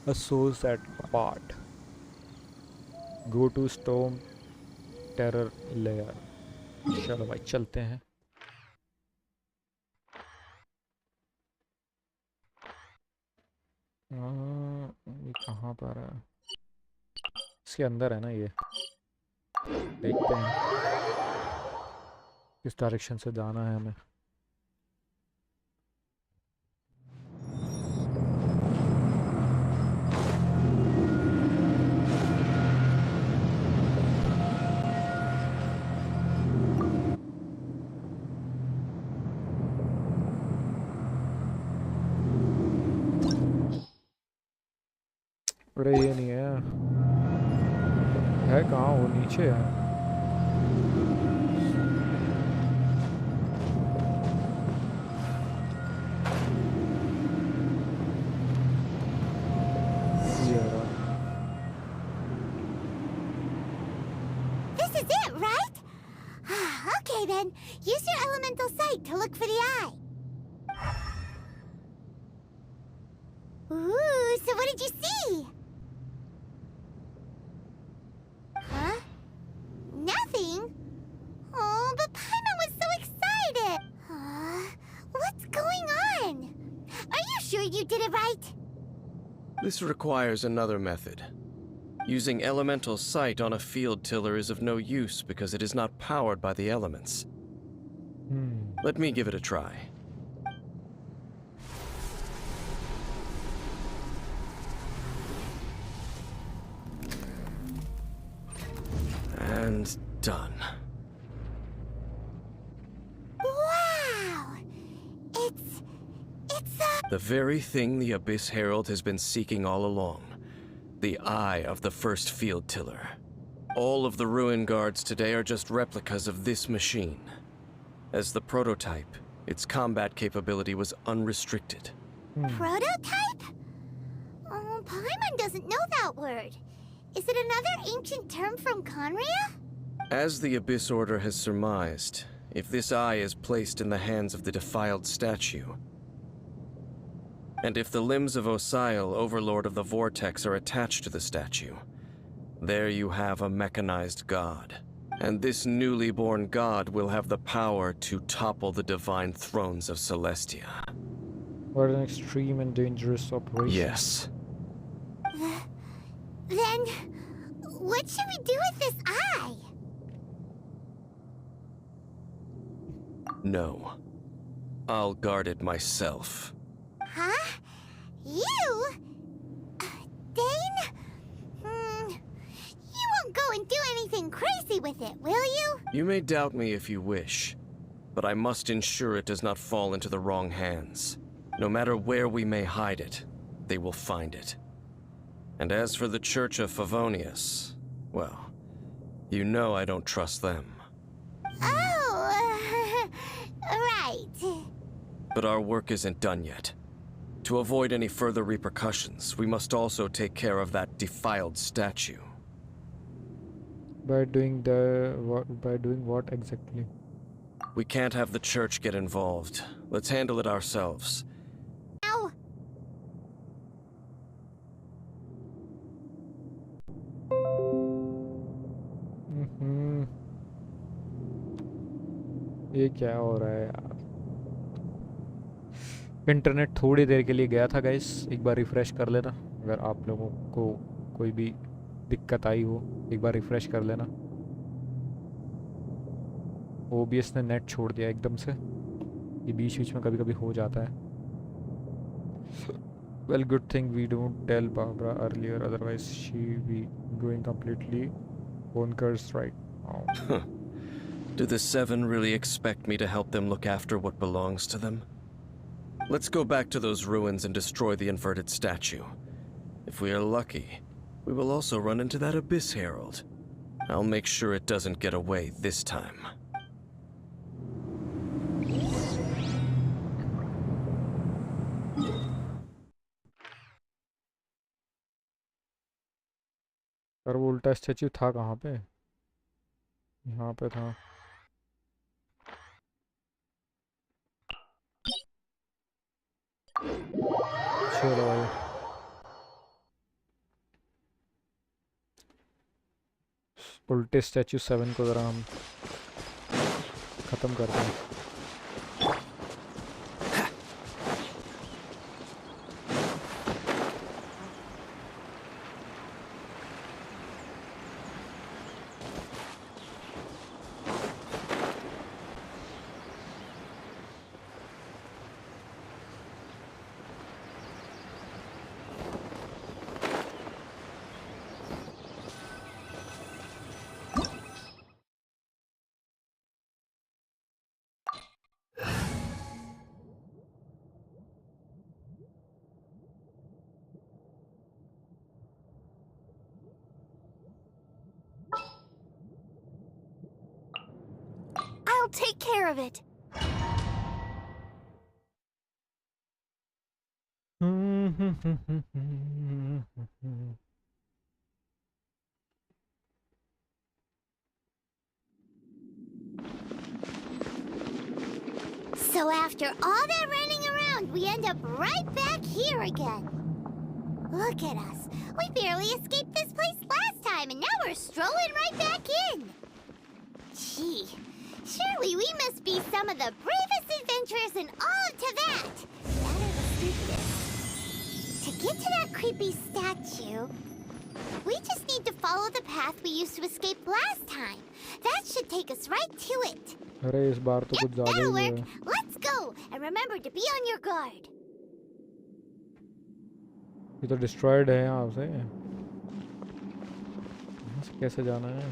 A source at part. Go to Storm Terror lair. चलो भाई चलते हैं। ये कहाँ पर है? इसके अंदर है ना ये। देखते हैं किस डायरेक्शन से जाना है हमें। अरे ये नहीं है कहाँ? वो नीचे है। ये रहा। This is it, right? Okay then, use your elemental sight to look for the eye. Ooh, so what did you see? Huh? Nothing? Oh, but Paimon was so excited! What's going on? Are you sure you did it right? This requires another method. Using elemental sight on a field tiller is of no use because it is not powered by the elements. Let me give it a try. And done. Wow! It's The very thing the Abyss Herald has been seeking all along. The eye of the first field tiller. All of the ruin guards today are just replicas of this machine. As the prototype, its combat capability was unrestricted. Prototype? Oh, Paimon doesn't know that word. Is it another ancient term from Conria? As the Abyss Order has surmised, if this eye is placed in the hands of the defiled statue, and if the limbs of Osiel, Overlord of the Vortex, are attached to the statue, there you have a mechanized god. And this newly born god will have the power to topple the divine thrones of Celestia. What an extreme and dangerous operation. Yes. Then, what should we do with this eye? No. I'll guard it myself. Huh? You? Dane? You won't go and do anything crazy with it, will you? You may doubt me if you wish, but I must ensure it does not fall into the wrong hands. No matter where we may hide it, they will find it. And as for the Church of Favonius, well, you know I don't trust them. Oh, right. But our work isn't done yet. To avoid any further repercussions, we must also take care of that defiled statue. By doing the what? By doing what exactly? We can't have the church get involved. Let's handle it ourselves. Ow! ये क्या हो रहा है यार? Internet थोड़ी देर के लिए गया था गाइस, एक बार रिफ़्रेश कर लेना अगर आप लोगों को कोई भी दिक्कत आई हो, एक बार रिफ़्रेश कर लेना। ओबीएस ने नेट छोड़ दिया एकदम से, ये बीच बीच में कभी कभी हो जाता है। Well good thing we don't tell Barbara earlier, otherwise she be going completely bonkers right now. Do the Seven really expect me to help them look after what belongs to them? Let's go back to those ruins and destroy the inverted statue. If we are lucky, we will also run into that Abyss Herald. I'll make sure it doesn't get away this time. पर वो उल्टा statue था कहाँ पे? यहाँ पे था। चलो भाई, उल्टे स्टैचू 7 को ज़रा हम ख़त्म करते हैं। I'll take care of it. So after all that running around, we end up right back here again. Look at us. We barely escaped this place last time, and now we're strolling right back in. Gee, surely we must be some of the bravest adventurers in all of Teyvat. That or the stupidest. To get to that creepy statue, we just need to follow the path we used to escape last time. That should take us right to it. अरे इस बार तो कुछ ज़्यादा That'll ही work. है। Let's go, and remember to be on your guard. ये तो destroyed है यहाँ से। यहाँ से कैसे जाना है?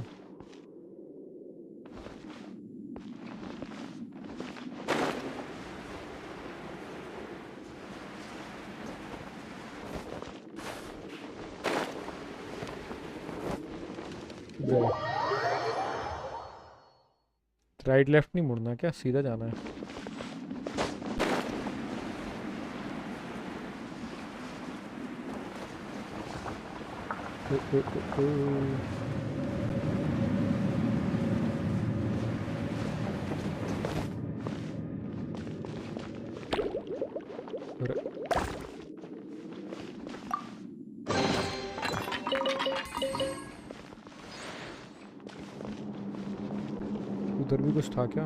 राइट लेफ्ट नहीं मुड़ना क्या, सीधा जाना है? उधर भी कुछ था क्या?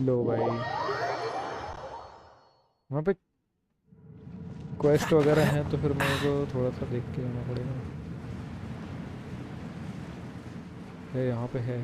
लो भाई, वहाँ पे क्वेस्ट वगैरह हैं तो फिर मेरे को थोड़ा सा देख के जाना पड़ेगा। है यहाँ पे है।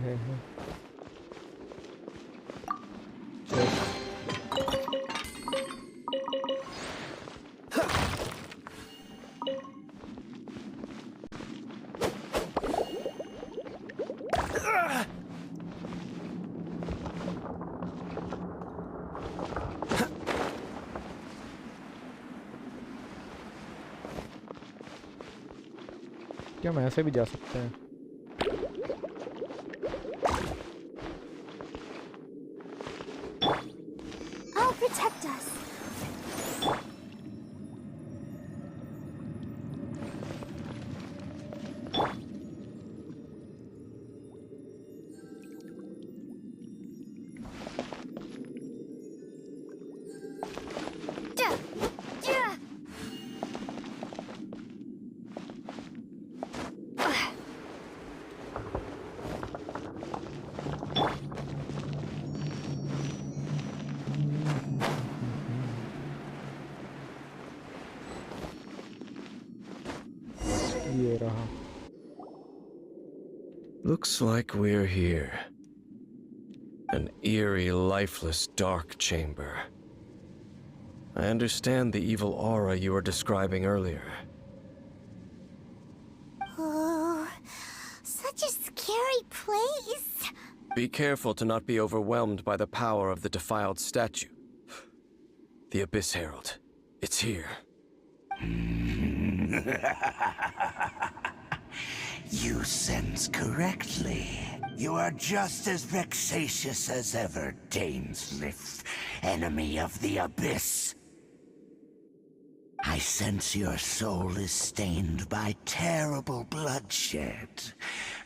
क्या हम ऐसे भी जा सकते हैं? ये रहा. Looks like we're here. An eerie, lifeless, dark chamber. I understand the evil aura you were describing earlier. Oh, such a scary place. Be careful to not be overwhelmed by the power of the defiled statue. The Abyss Herald. It's here. You sense correctly. You are just as vexatious as ever, Dainsleif, enemy of the Abyss. I sense your soul is stained by terrible bloodshed,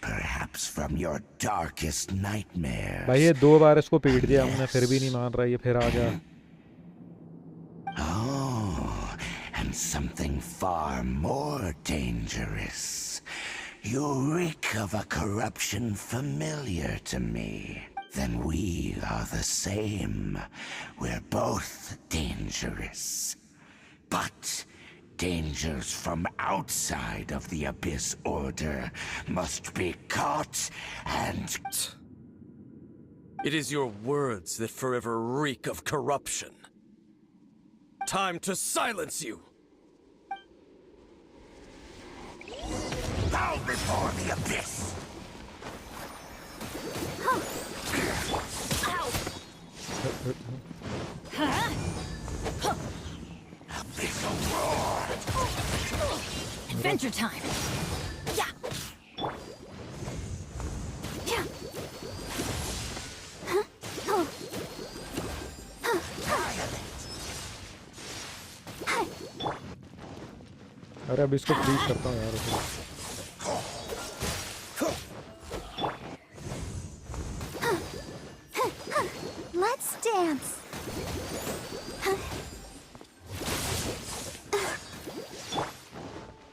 perhaps from your darkest nightmares. भाई ये 2 बार इसको पीट दिया हमने फिर भी नहीं मान रहा ये फिर आ गया. Oh, and something far more dangerous. You reek of a corruption familiar to me. Then we are the same. We're both dangerous. But dangers from outside of the Abyss Order must be caught and... It is your words that forever reek of corruption. Time to silence you! Bow before the Abyss! Abyssal roar! Adventure time! Yeah! Yeah! अरे अब इसको freeze करता हूँ यार उसको. Let's dance.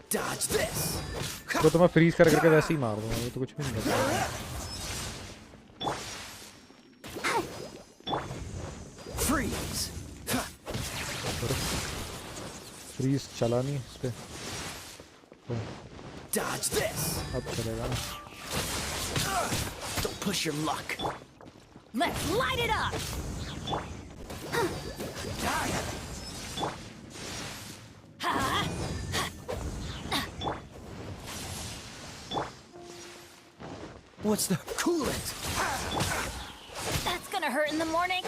Dodge this. तो मैं freeze कर करके वैसे ही मार दूँगा ये तो कुछ भी नहीं करता. Freeze. फ्रीज चला नहीं इस पे. Dodge this. अब चलेगा ना. Don't push your luck. Let's light it up! What's the coolant? That's gonna hurt in the morning.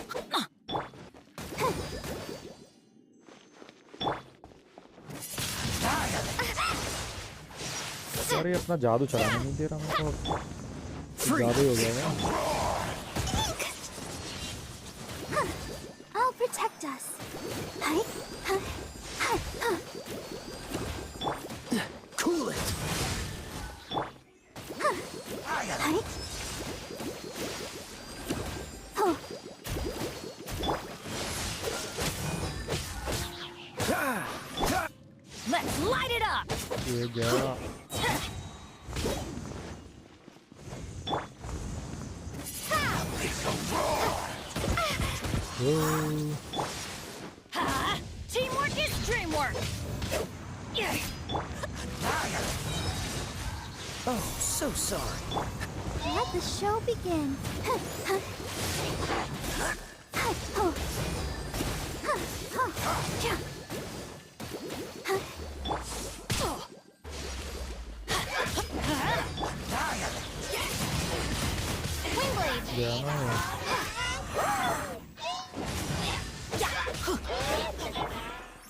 अरे अपना जादू चलाने नहीं दे रहा मैं तो. जादू हो गया क्या? I'll protect us. Cool it. Let's light it up! ये गया. Teamwork is dreamwork! Oh, so sorry. Let the show begin. गया ना ये.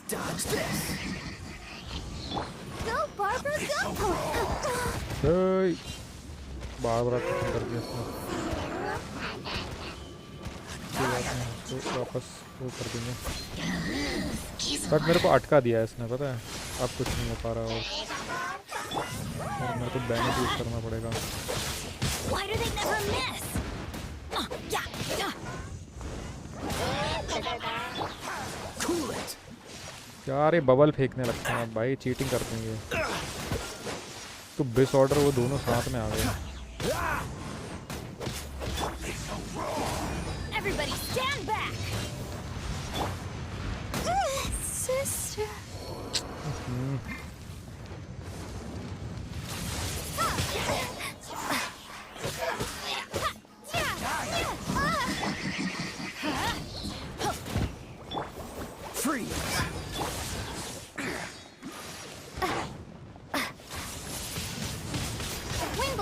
Dodge this. Go, Barbara, go! Hey. बार-बार खत्म कर दिया इसने. तो वापस वो कर देंगे. बट मेरे को अटका दिया है इसने पता है. अब कुछ नहीं हो पा रहा और मेरे को बैनर यूज करना पड़ेगा. Why do they never miss? Cool it. यार ये बबल फेंकने लगते हैं भाई. चीटिंग करते हैं ये. तो बिस ऑर्डर वो दोनों साथ में आ गए. Everybody stand back! Sister.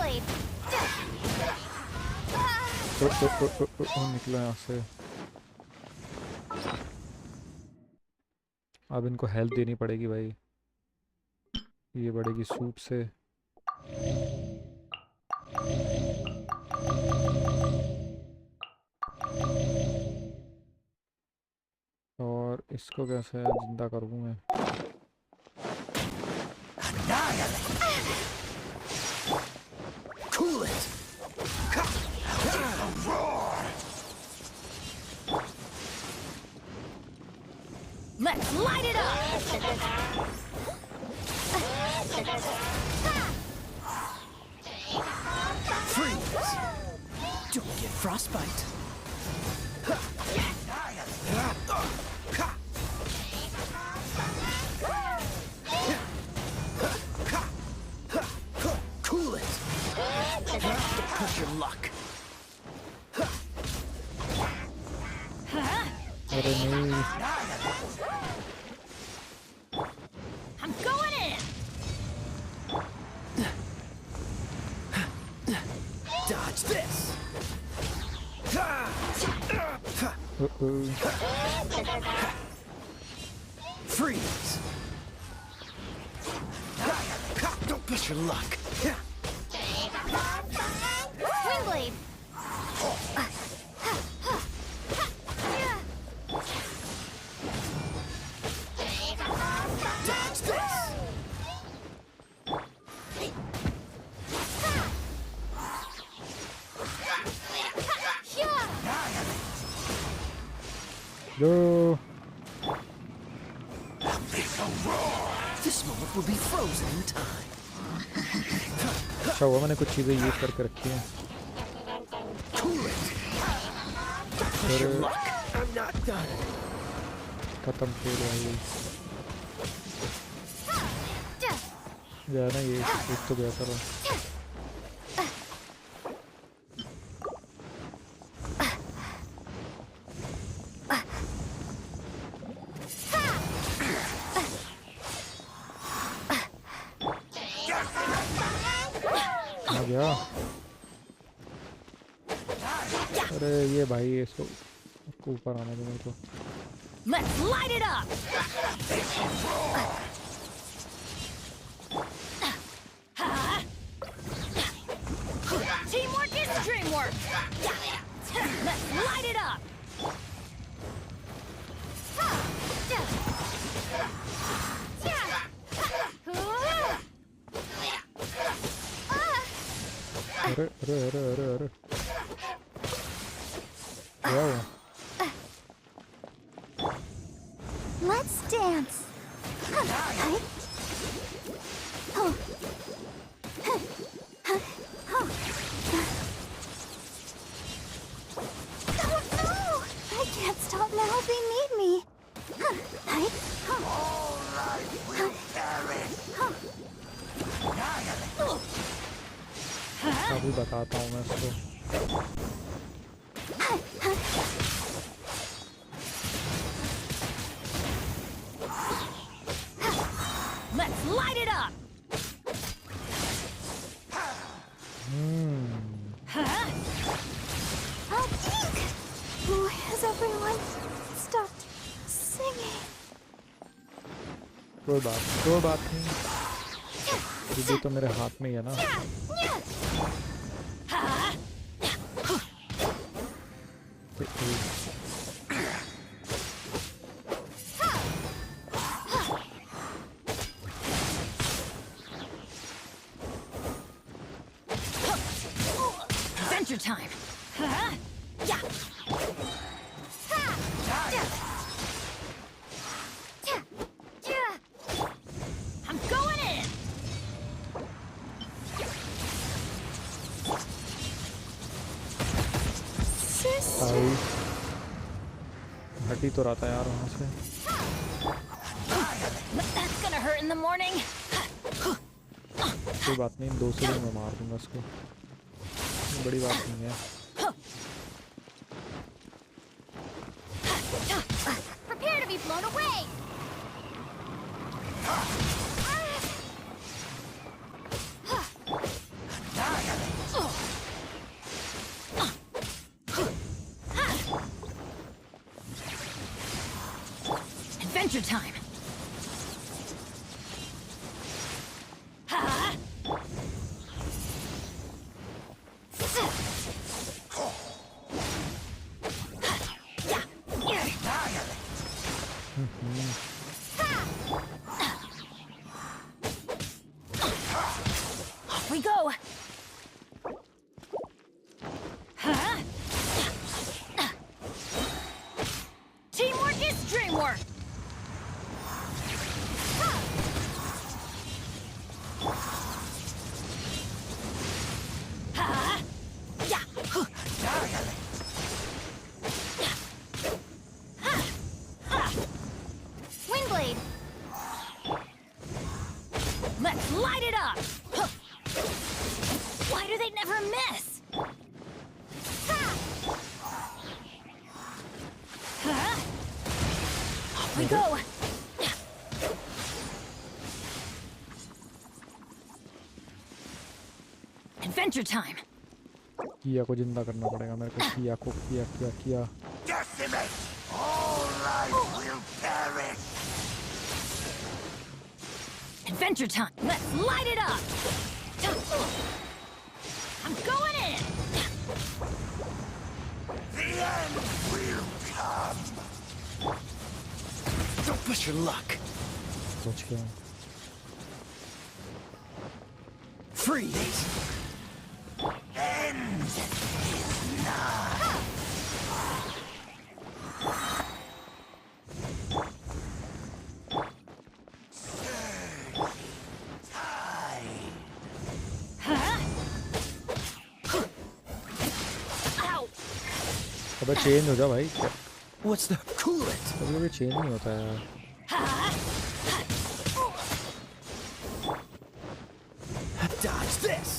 blade. निकलो यहाँ से। अब इनको हेल्प देनी पड़ेगी भाई, ये बढ़ेगी सूप से। और इसको कैसे जिंदा करूँ मैं? Cool it. Let's light it up! Freeze. Don't get frostbite. Cool it. Don't push your luck. अरे नहीं, I'm going in! Dodge this. Freeze. Don't push your luck. Swing blade. Dodge this. जो This moment will be frozen in time. अच्छा हुआ मैंने कुछ चीज़ें use करके रखी हैं। Cool it. Don't push your luck. I'm not done. खत्म खेल भाई, जाना ये एक तो बेहतर है। आ गया। अरे ये भाई इसको ऊपर आने दो मेरे को। Let's light it up! Teamwork is dreamwork! Let's light it up! अरे अरे अरे अरे अरे क्या हुआ? Let's dance. Oh no! I can't stop now. They need me. अभी बताता हूँ मैं इसको। Let's light it up! Oh, Deke! Why has everyone stopped singing? कोई बात नहीं, ये तो मेरे हाथ में ही है ना। Adventure time! Yeah! I'm going in! भाई हटी तो रहा था यार वहाँ से। That's gonna hurt in the morning! कोई बात नहीं, 2 से मैं मार दूंगा इसको, बड़ी बात नहीं है। Prepare to be blown away. Adventure time. Ha! Off we go. Huh? Teamwork is dreamwork. Ha! Yeah. Windblade. Let's light it up. Why do they never miss? Off we go. Adventure time. किया को जिंदा करना पड़ेगा मेरे को। किया को किया। Decimate! All life will perish! Adventure time. Let's light it up. I'm going in. The end will come! Don't push your luck. सोच के Freeze! End is nigh! Ow. अबे चेंज हो जा भाई। What's the cool it? कभी change नहीं होता यार। Dodge this.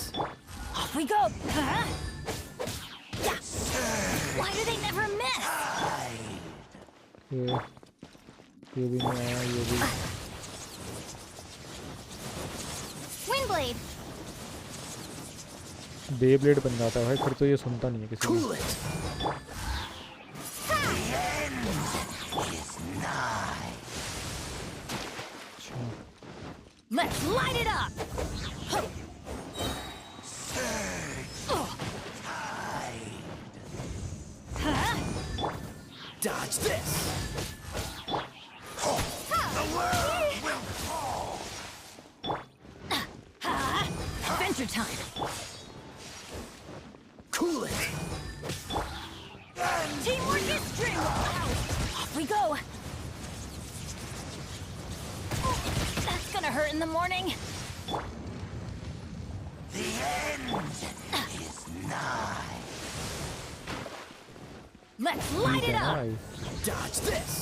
Off we go. Huh? Yeah. Why do they never miss? ये भी नहीं आया, ये भी। Windblade. बेब्लेड बन जाता है भाई, फिर तो ये सुनता नहीं है किसी Cool को। it. अच्छा। Let's light it up. Huh? Dodge this. The world will fall! Adventure time. Cool it. Teamwork is dreamwork. Off we go. That's gonna hurt in the morning. The end is nigh! Let's light it up. Nice। Dodge this.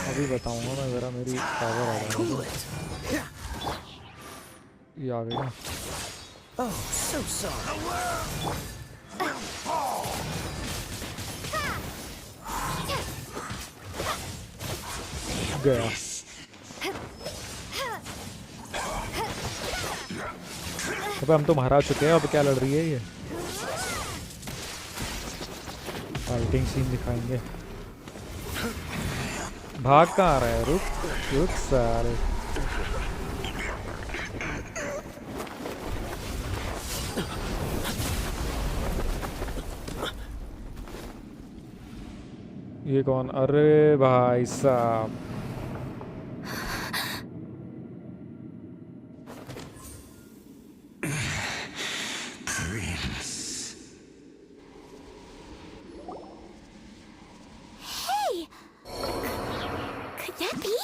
अभी बताऊंगा मैं जरा, मेरी power आ Cool रहा it. है। ये आ गई ना। Oh, so sorry. गया। अबे हम तो हरा चुके हैं, अब क्या लड़ रही है ये? फाइटिंग सीन दिखाएंगे। भाग कहाँ आ रहा है? रुक सारे। ये कौन? अरे भाई साहब, Hey! Could that be?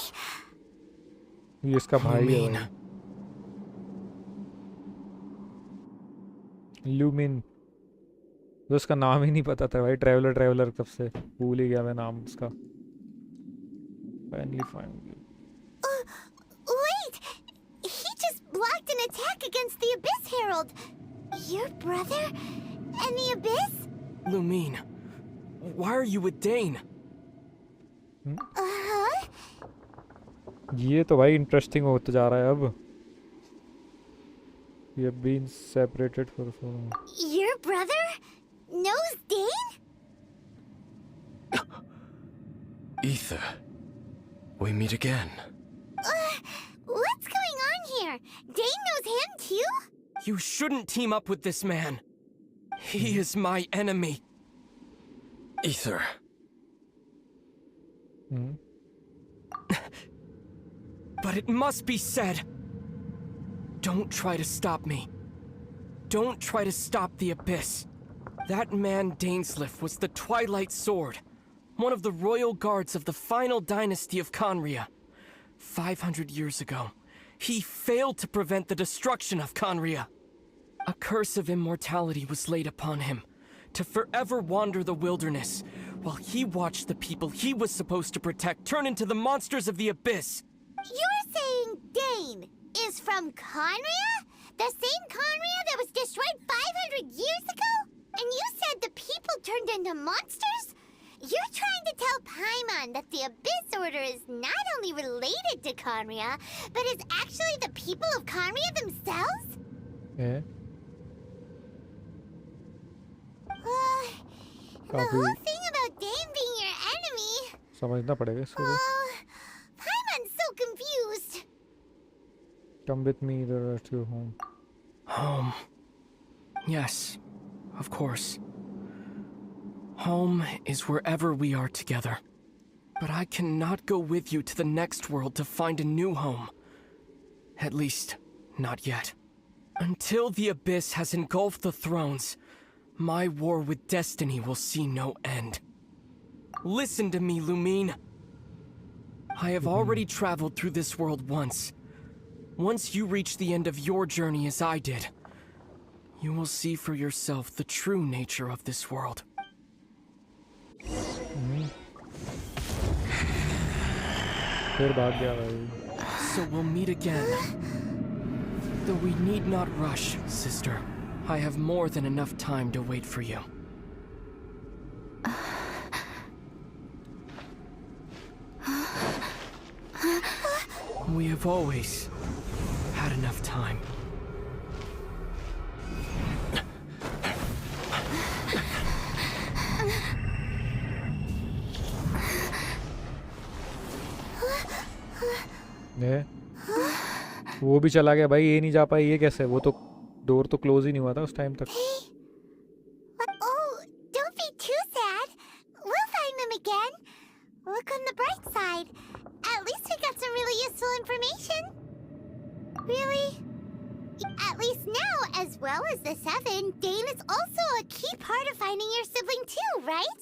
ये इसका भाई है भाई। लूमिन, तो उसका नाम ही नहीं पता था भाई। ट्रैवलर कब से भूल ही गया मैं नाम उसका। Finally found you. Wait! He just blocked an attack against the Abyss Herald. Your brother and the Abyss? Lumine, why are you with Dane? Uh-huh. ये तो भाई इंटरेस्टिंग होता जा रहा है अब। We have been separated for so long. Your brother knows Dane? Ether, we meet again. What's going on here? Dane knows him too? You shouldn't team up with this man. He is my enemy. Ether. But it must be said. Don't try to stop me. Don't try to stop the Abyss. That man Dainsleif was the Twilight Sword, one of the royal guards of the final dynasty of Conria. 500 years ago, he failed to prevent the destruction of Conria. A curse of immortality was laid upon him, to forever wander the wilderness, while he watched the people he was supposed to protect turn into the monsters of the Abyss. You're saying Dane is from Conria? The same Conria that was destroyed 500 years ago? And you said the people turned into monsters? You're trying to tell Paimon that the Abyss Order is not only related to Conria, but is actually the people of Conria themselves? Yeah. The whole thing about Dane being your enemy... समझना पड़ेगा इसको. Paimon's so confused. Come with me to your home. Home. Yes, of course. Home is wherever we are together. But I cannot go with you to the next world to find a new home. At least, not yet. Until the Abyss has engulfed the thrones, my war with destiny will see no end. Listen to me, Lumine. I have already traveled through this world once. Once you reach the end of your journey as I did, you will see for yourself the true nature of this world. फिर भाग गया भाई. So we'll meet again. Though we need not rush, sister. I have more than enough time to wait for you. We have always had enough time. ने वो भी चला गया भाई. ये नहीं जा पाई. ये कैसे? वो तो डोर तो क्लोज ही नहीं हुआ था उस टाइम तक. Oh, don't be too sad. We'll find them again. Look on the bright side. At least we got some really useful information. Really? At least now, as well as the Seven, Dane is also a key part of finding your sibling too, right?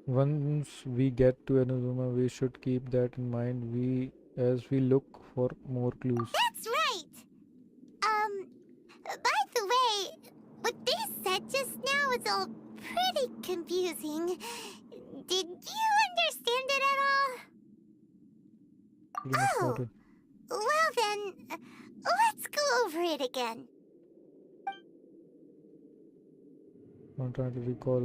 Once we get to Inazuma, we should keep that in mind. As we look for more clues. That's right. By the way, what they said just now is all pretty confusing. Did you understand it at all? Oh, well then, let's go over it again. I'm trying to recall.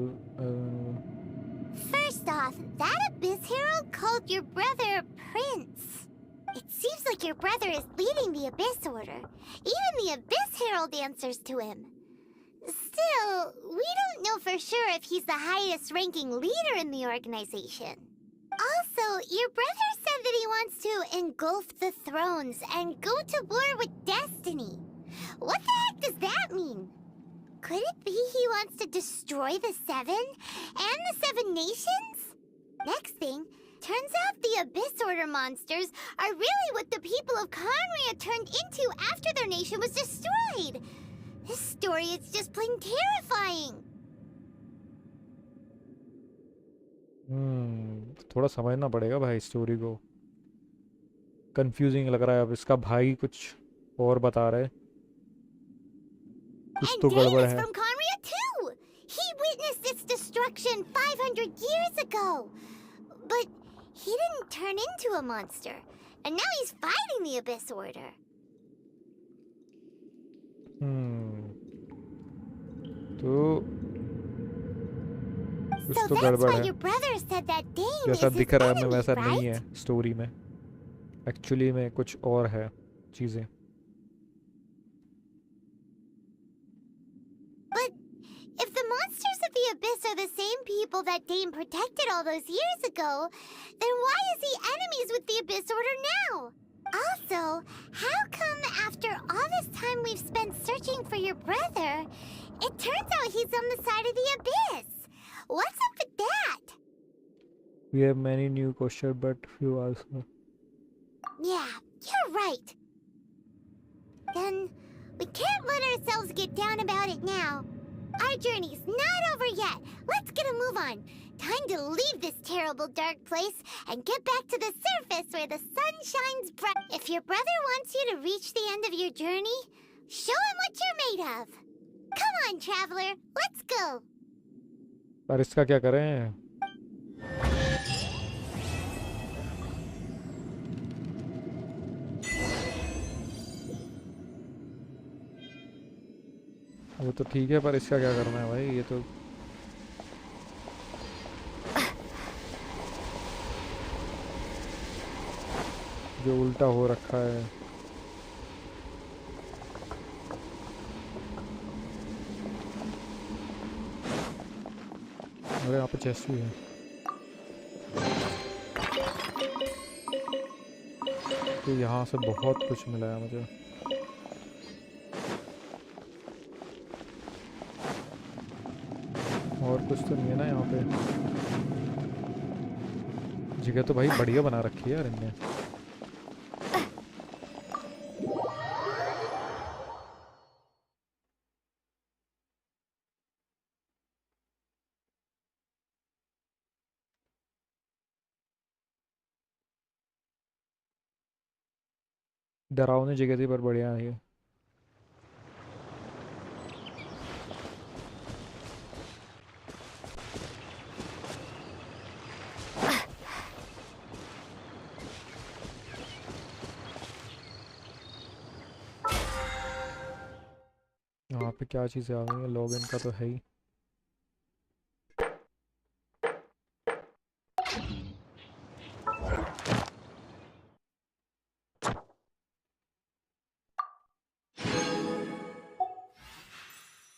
First off, that Abyss Herald called your brother Prince. It seems like your brother is leading the Abyss Order. Even the Abyss Herald answers to him. Still, we don't know for sure if he's the highest ranking leader in the organization. Also, your brother said that he wants to engulf the thrones and go to war with destiny. What the heck does that mean? Could it be he wants to destroy the Seven and the Seven Nations? Next thing, turns out the Abyss Order monsters are really what the people of Conria turned into after their nation was destroyed. This story is just plain terrifying. थोड़ा समझना पड़ेगा भाई story को. Confusing लग रहा है. अब इसका भाई कुछ और बता रहा है. कुछ तो गड़बड़ है. From Conria too. He witnessed its destruction 500 years ago. But he didn't turn into a monster. And now he's fighting the Abyss Order. तो कुछ So तो that's गड़बड़ why है. your brother said that Dane is जैसा his दिख रहा है हमें enemy, वैसा नहीं right? है स्टोरी में. एक्चुअली में कुछ और है चीजें. But if the monsters of the Abyss are the same people soul that Dane protected all those years ago, then why is he enemies with the Abyss Order now? Also, how come after all this time we've spent searching for your brother, it turns out he's on the side of the Abyss? What's up with that? We have many new questions, but few answers. Yeah, you're right. Then we can't let ourselves get down about it now. Our journey's not over yet. Let's get a move on. Time to leave this terrible dark place and get back to the surface where the sun shines bright. If your brother wants you to reach the end of your journey, show him what you're made of. Come on, traveler. Let's go. पर इसका क्या करें? वो तो ठीक है, पर इसका क्या करना है भाई? ये तो जो उल्टा हो रखा है। अरे यहाँ पे चेस्ट भी है। तो यहाँ से बहुत कुछ मिला है मुझे। और कुछ तो नहीं है ना यहाँ पे? जगह तो भाई बढ़िया बना रखी है यार इनने। डरावनी जगह थी पर बढ़िया है ये। यहाँ पे क्या चीज़ें आ गई हैं? लॉगिन का तो है ही।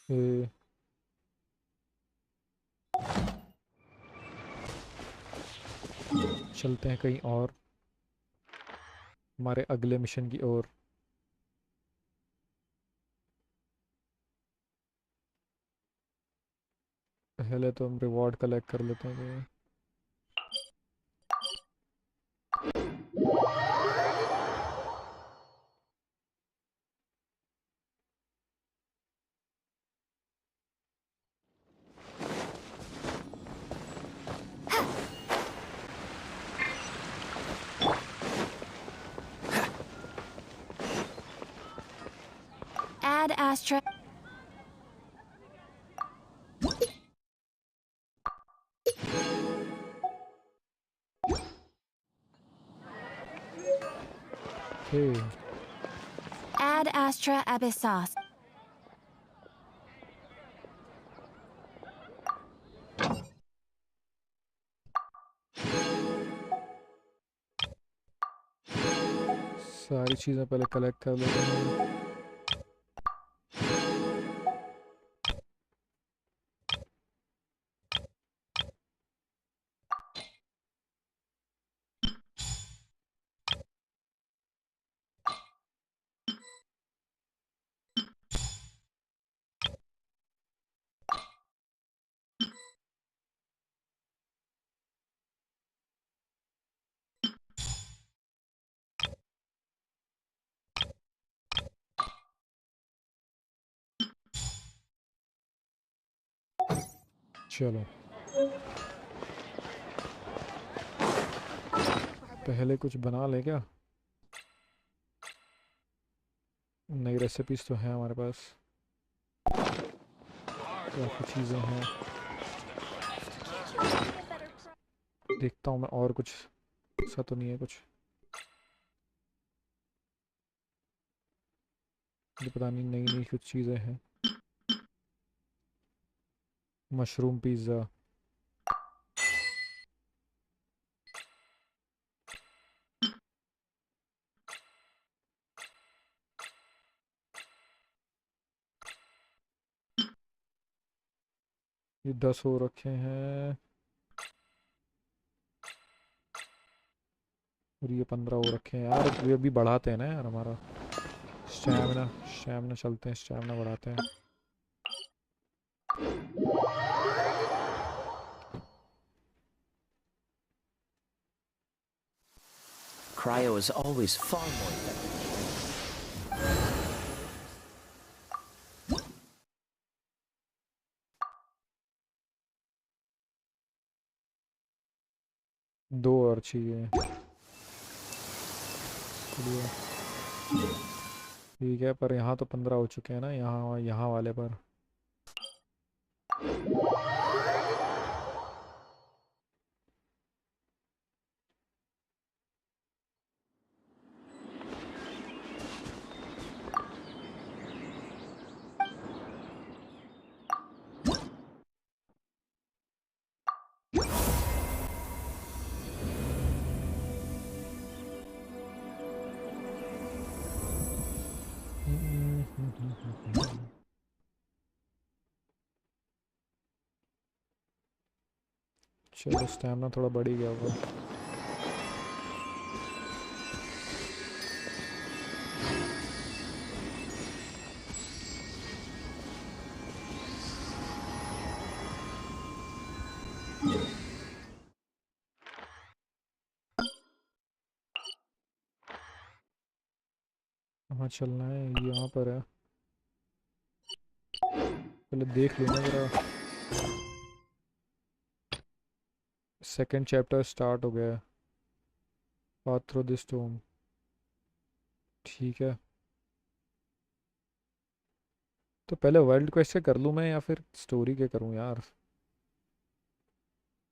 ये चलते हैं कहीं और, हमारे अगले मिशन की ओर। पहले तो हम रिवॉर्ड कलेक्ट कर लेते हैं। Add Astra. Okay. Add Astra Abyssos. सारी चीज़ें पहले कलेक्ट कर लेते हैं। चलो पहले कुछ बना ले क्या? नई रेसिपीज तो हैं हमारे पास, काफ़ी चीज़ें हैं। देखता हूँ मैं, और कुछ ऐसा तो नहीं है कुछ। ये पता नहीं, नई नई कुछ चीज़ें हैं। मशरूम पिज़्ज़ा, ये 10 हो रखे हैं। और ये 15 हो रखे हैं यार, ये अभी बढ़ाते हैं ना यार हमारा स्टैमिना। स्टैमिना चलते हैं, स्टैमिना बढ़ाते हैं। Cryo is always far more effective. 2 और चाहिए। बढ़िया। ठीक है, पर यहाँ तो 15 हो चुके हैं ना, यहाँ वाले पर। चलो स्टैमिना थोड़ा बढ़ ही गया होगा। कहाँ चलना है? यहाँ पर है। पहले देख लेना जरा। सेकंड चैप्टर स्टार्ट हो गया है। Path through this stone. ठीक है, तो पहले वर्ल्ड क्वेस्ट से कर लूँ मैं या फिर स्टोरी के करूँ यार?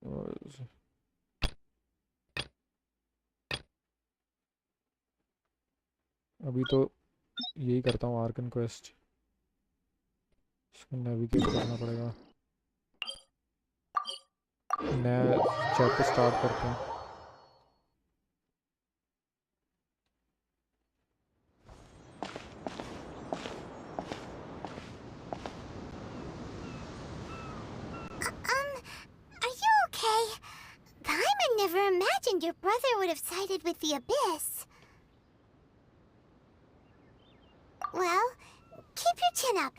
और- अभी तो यही करता हूँ, आर्कन क्वेस्ट। इसको नेविगेट करना पड़ेगा। नया चैप्टर स्टार्ट करते हैं। Are you okay? Paimon never imagined your brother would have sided with the Abyss. Well, keep your chin up.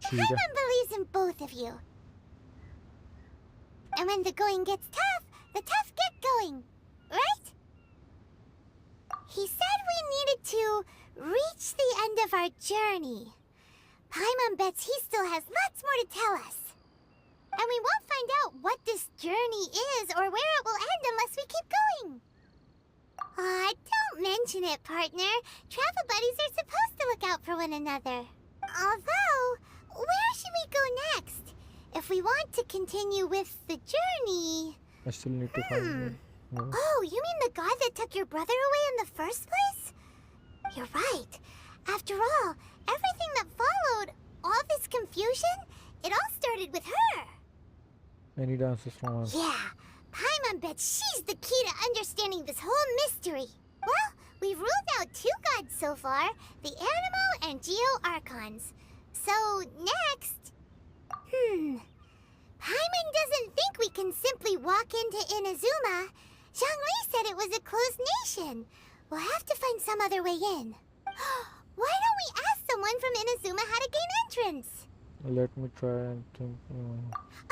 ठीक है। Paimon believes in both of you. And when the going gets tough, the tough get going, right? He said we needed to reach the end of our journey. Paimon bets he still has lots more to tell us. And we won't find out what this journey is or where it will end unless we keep going. Aw, don't mention it, partner. Travel buddies are supposed to look out for one another. Although, where should we go next? If we want to continue with the journey... I still need to find Oh, you mean the guy that took your brother away in the first place? You're right. After all, everything that followed, all this confusion, it all started with her. Any dances from us? Yeah, Paimon bets she's the key to understanding this whole mystery. Well, we've ruled out 2 gods so far, the Animo and Geo Archons. So, next... Paimon doesn't think we can simply walk into Inazuma. Zhongli said it was a closed nation. We'll have to find some other way in. Why don't we ask someone from Inazuma how to gain entrance? Let me try and think.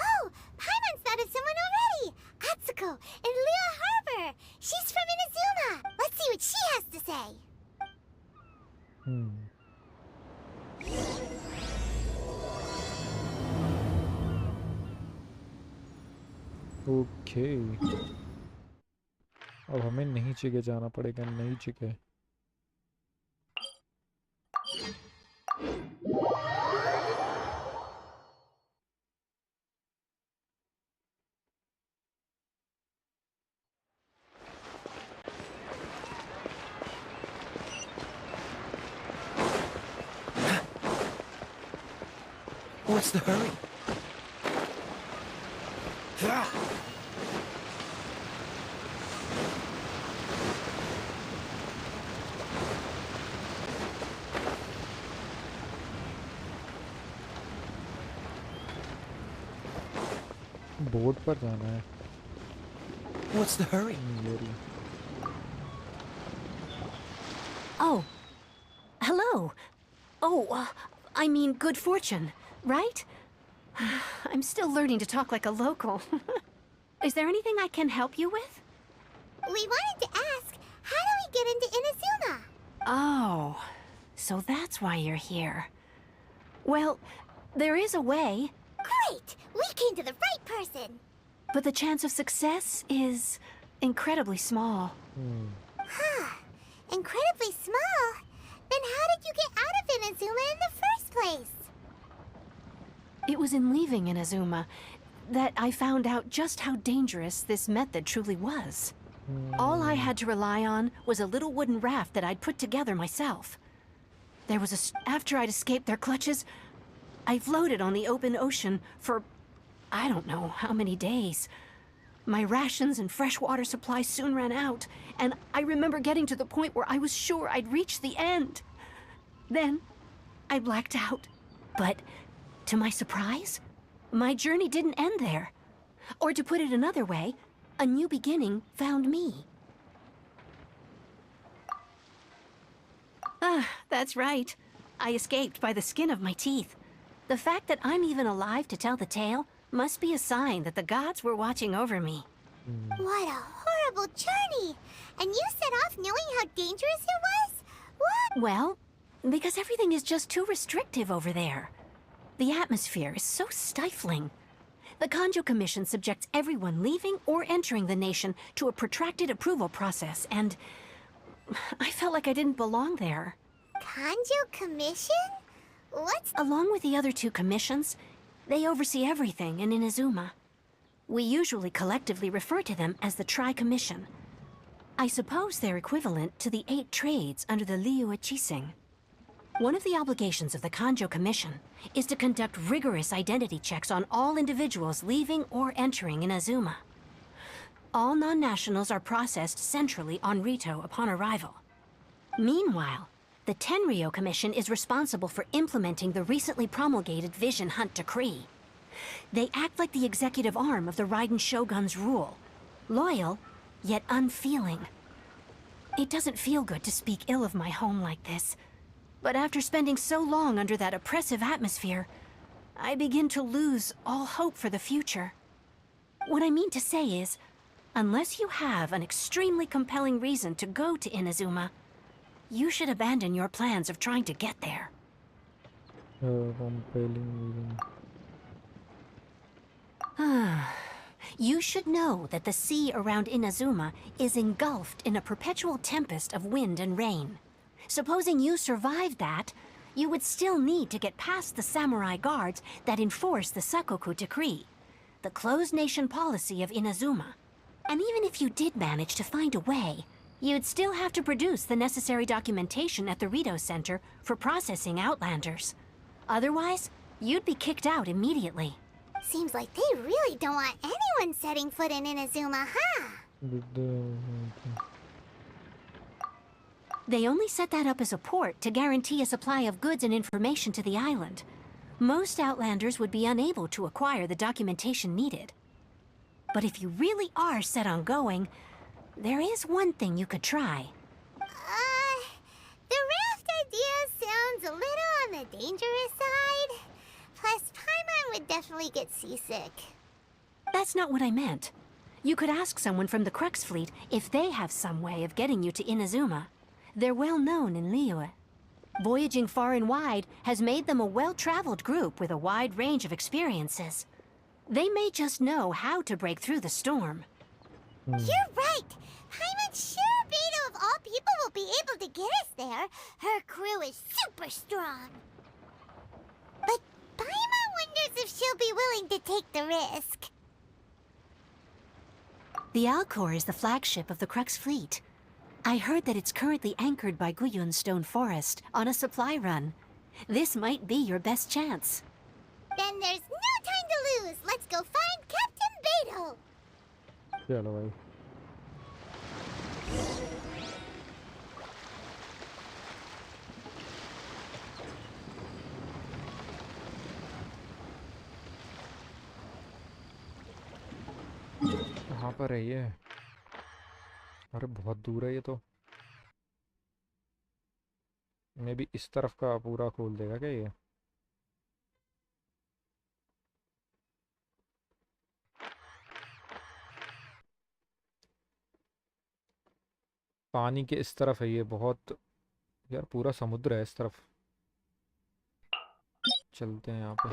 Oh, Paimon's thought of someone already! Atsuko, in Lua Harbor! She's from Inazuma! Let's see what she has to say! Okay, अब हमें नहीं चिके जाना पड़ेगा, नहीं चिके। What's the hurry? Board पर जाना है। What's the hurry? Oh, I mean good fortune, right? I'm still learning to talk like a local. Is there anything I can help you with? We wanted to ask, how do we get into Inazuma? Oh, so that's why you're here. Well, there is a way, Great! We came to the right person! but the chance of success is incredibly small. Huh. Incredibly small? Then how did you get out of Inazuma in the first place? It was in leaving Inazuma that I found out just how dangerous this method truly was. All I had to rely on was a little wooden raft that I'd put together myself. There was after I'd escaped their clutches, I floated on the open ocean for I don't know how many days. My rations and fresh water supply soon ran out, and I remember getting to the point where I was sure I'd reached the end. Then I blacked out. But to my surprise, my journey didn't end there. Or to put it another way, a new beginning found me. Ah, that's right. I escaped by the skin of my teeth. The fact that I'm even alive to tell the tale must be a sign that the gods were watching over me. What a horrible journey! And you set off knowing how dangerous it was? What? Well, because everything is just too restrictive over there. The atmosphere is so stifling. The Kanjo Commission subjects everyone leaving or entering the nation to a protracted approval process, and I felt like I didn't belong there. Kanjo Commission? What's... Along with the other two commissions, they oversee everything in Inazuma. We usually collectively refer to them as the Tri-Commission. I suppose they're equivalent to the 8 trades under the Liyue Chising. One of the obligations of the Kanjo Commission is to conduct rigorous identity checks on all individuals leaving or entering Inazuma. All non-nationals are processed centrally on Rito upon arrival. Meanwhile, the Tenryo Commission is responsible for implementing the recently promulgated Vision Hunt Decree. They act like the executive arm of the Raiden Shogun's rule. Loyal, yet unfeeling. It doesn't feel good to speak ill of my home like this. But after spending so long under that oppressive atmosphere, I begin to lose all hope for the future. What I mean to say is, unless you have an extremely compelling reason to go to Inazuma, you should abandon your plans of trying to get there. Compelling You should know that the sea around Inazuma is engulfed in a perpetual tempest of wind and rain. Supposing you survived that, you would still need to get past the samurai guards that enforce the Sakoku Decree, the closed nation policy of Inazuma. And even if you did manage to find a way, you'd still have to produce the necessary documentation at the Rito Center for processing Outlanders. Otherwise, you'd be kicked out immediately. Seems like they really don't want anyone setting foot in Inazuma, huh? They only set that up as a port to guarantee a supply of goods and information to the island. Most Outlanders would be unable to acquire the documentation needed. But if you really are set on going, there is one thing you could try. The raft idea sounds a little on the dangerous side. Plus, Paimon would definitely get seasick. That's not what I meant. You could ask someone from the Crux Fleet if they have some way of getting you to Inazuma. They're well known in Liyue. Voyaging far and wide has made them a well-traveled group with a wide range of experiences. They may just know how to break through the storm. You're right! Paimon sure Beto of all people will be able to get us there. Her crew is super strong. But Paimon wonders if she'll be willing to take the risk. The Alcor is the flagship of the Crux Fleet. I heard that it's currently anchored by Guyun Stone Forest on a supply run. This might be your best chance. Then there's no time to lose. Let's go find Captain Beto. चलो भाई कहाँ पर है ये? अरे बहुत दूर है ये तो। मे बी इस तरफ का पूरा खोल देगा क्या ये? पानी के इस तरफ है ये, बहुत यार पूरा समुद्र है इस तरफ। चलते हैं यहाँ पे।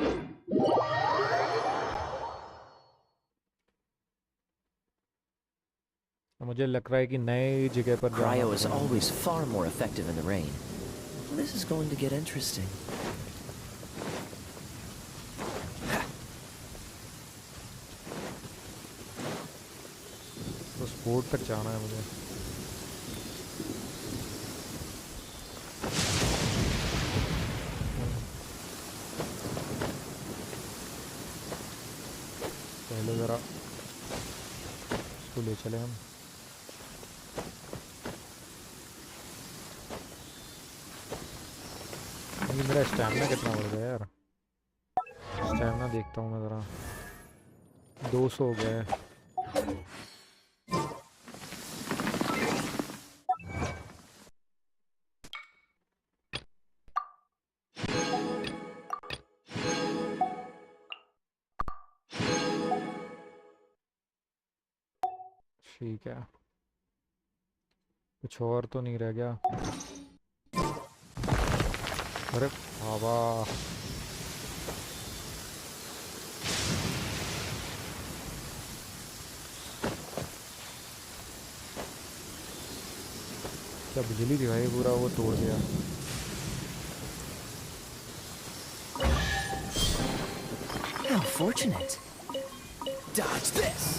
मुझे लग रहा है कि नए जगह पर जाना Cryo is पड़ेगा मुझे। always far more effective in the rain. This is going to get interesting. तो स्पोर्ट तक जाना है मुझे। पहले ज़रा इसको ले चले हम। ये मेरा स्टैमिना कितना बढ़ गया यार? स्टैमिना देखता हूँ मैं ज़रा। 200 हो गया है। ठीक है, कुछ और तो नहीं रह गया। अरे बाबा, क्या बिजली थी भाई, पूरा वो तोड़ दिया। How fortunate. Dodge this.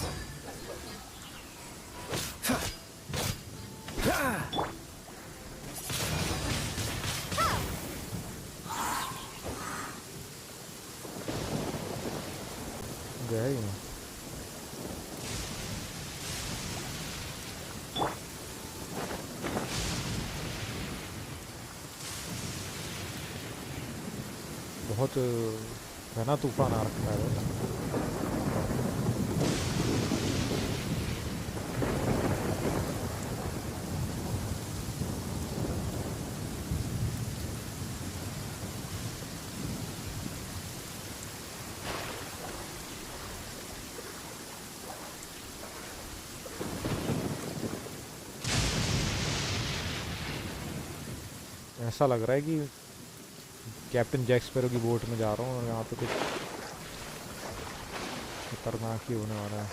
गया ही नहीं। बहुत घना तूफान आ रखा है बस। ऐसा लग रहा है कि कैप्टन जैक स्पैरो की बोट में जा रहा हूँ और यहाँ पे कुछ खतरनाक ही होने वाला है।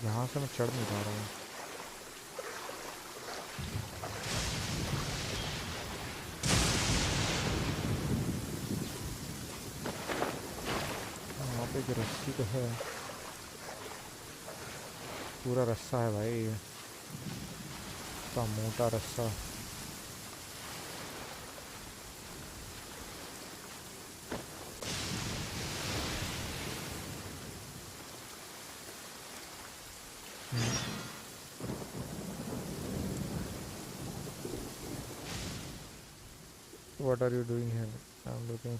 यहाँ से मैं चढ़ नहीं पा रहा हूँ। यहाँ पे एक रस्सी तो है, पूरा रस्सा है भाई, इतना मोटा रस्सा। What are you doing here? I'm looking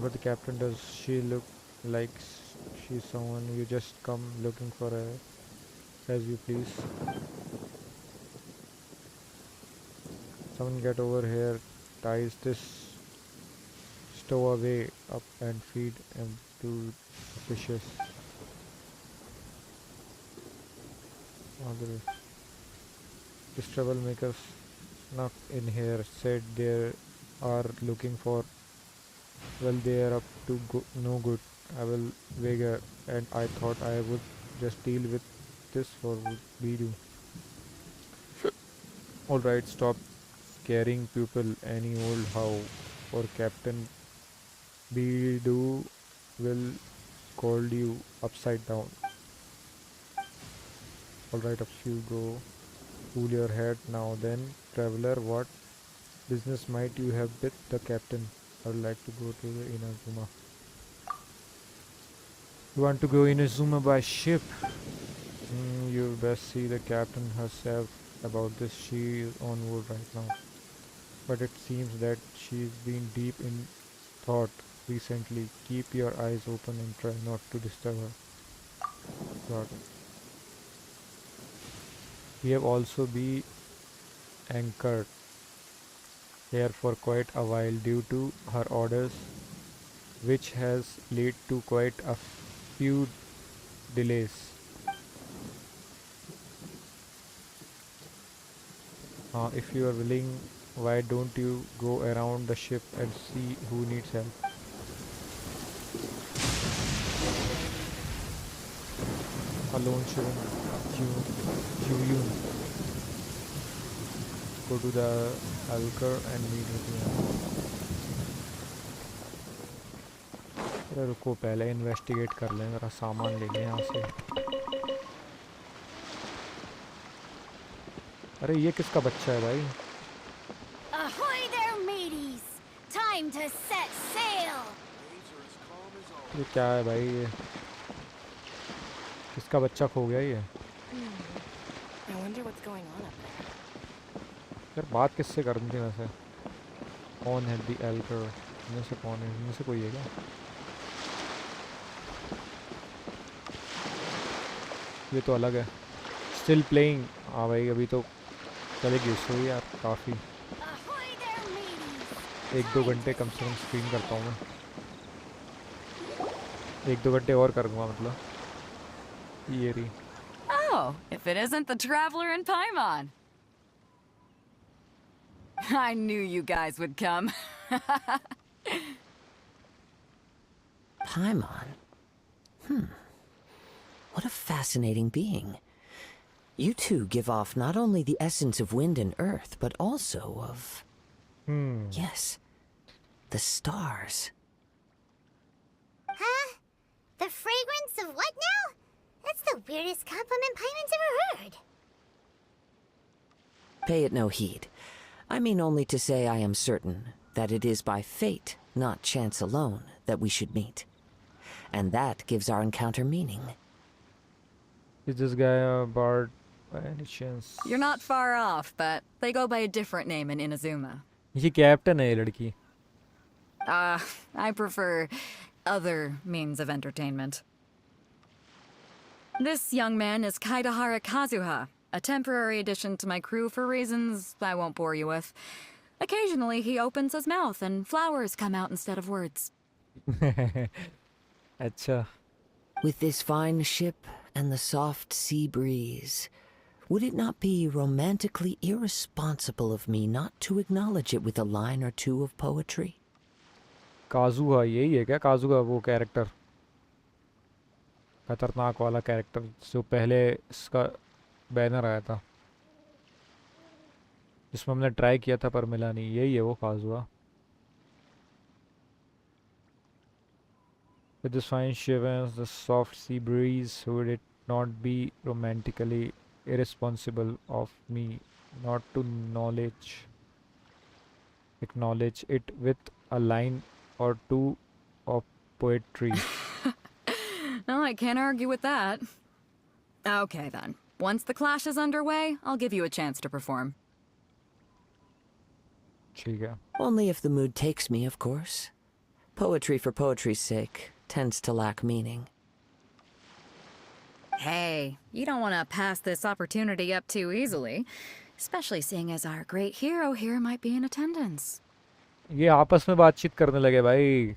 for the captain. Does she look like she's someone you just come looking for her as you please? Someone get over here, ties this stowaway up and feed him to fishes. Other These troublemakers not in here said they are looking for, well, they are up to no good. I will wager, and I thought I would just deal with this for we do. Alright, stop scaring people. Any old how or Captain Beedoo will call you upside down. Alright, up you go. Cool your head now then, traveler. What business might you have with the captain? I would like to go to the Inazuma. You want to go Inazuma by ship? You best see the captain herself about this. She is on board right now. But it seems that she's been deep in thought recently. Keep your eyes open and try not to disturb her. God. We have also anchored here for quite a while due to her orders, which has led to quite a few delays. If you are willing, why don't you go around the ship and see who needs help? Alone shouldn't you go to the alcar and meet with me. अरे रुको, पहले investigate कर लें, ज़रा सामान ले लें यहाँ से. अरे ये किसका बच्चा है भाई? Ahoy there, mateys! Time to set sail! ये क्या है भाई? ये किसका बच्चा खो गया ये? I wonder what's going on up there. यार बात किससे करनी थी वैसे? कौन है दी एल्कर? इनमें से कौन है? इनमें से कोई है क्या? ये तो अलग है. Still playing. हाँ भाई अभी तो चलेगी उसको यार काफ़ी. Ahoy there, mateys! 1-2 घंटे कम से कम स्ट्रीम करता हूँ मैं. 1-2 घंटे और करूँगा मतलब. ये रही. Oh, if it isn't the traveler in Paimon. I knew you guys would come. Paimon? What a fascinating being. You two give off not only the essence of wind and earth, but also of... Yes, the stars. Huh? The fragrance of what now? That's the weirdest compliment Paimon's ever heard. Pay it no heed. I mean only to say I am certain that it is by fate, not chance alone, that we should meet. And that gives our encounter meaning. Is this guy a bard by any chance? You're not far off, but they go by a different name in Inazuma. ये captain है ये लड़की. I prefer other means of entertainment. This young man is Kaidahara Kazuha, a temporary addition to my crew for reasons I won't bore you with. Occasionally he opens his mouth and flowers come out instead of words. अच्छा. With this fine ship and the soft sea breeze, would it not be romantically irresponsible of me not to acknowledge it with a line or two of poetry? काजुहा यही है क्या? काजुहा वो character, खतरनाक वाला character जो पहले इसका बैनर आया था, जिसमें हमने ट्राई किया था पर मिला नहीं. यही है वो काजुहा. With this fine ship and the soft sea breeze, would it not be romantically irresponsible of me not to acknowledge it with a line or two of poetry? No, I can't argue with that. Okay then. Once the clash is underway, I'll give you a chance to perform. ठीक है. Only if the mood takes me, of course. Poetry for poetry's sake tends to lack meaning. Hey, you don't want to pass this opportunity up too easily, especially seeing as our great hero here might be in attendance. ये आपस में बातचीत करने लगे भाई.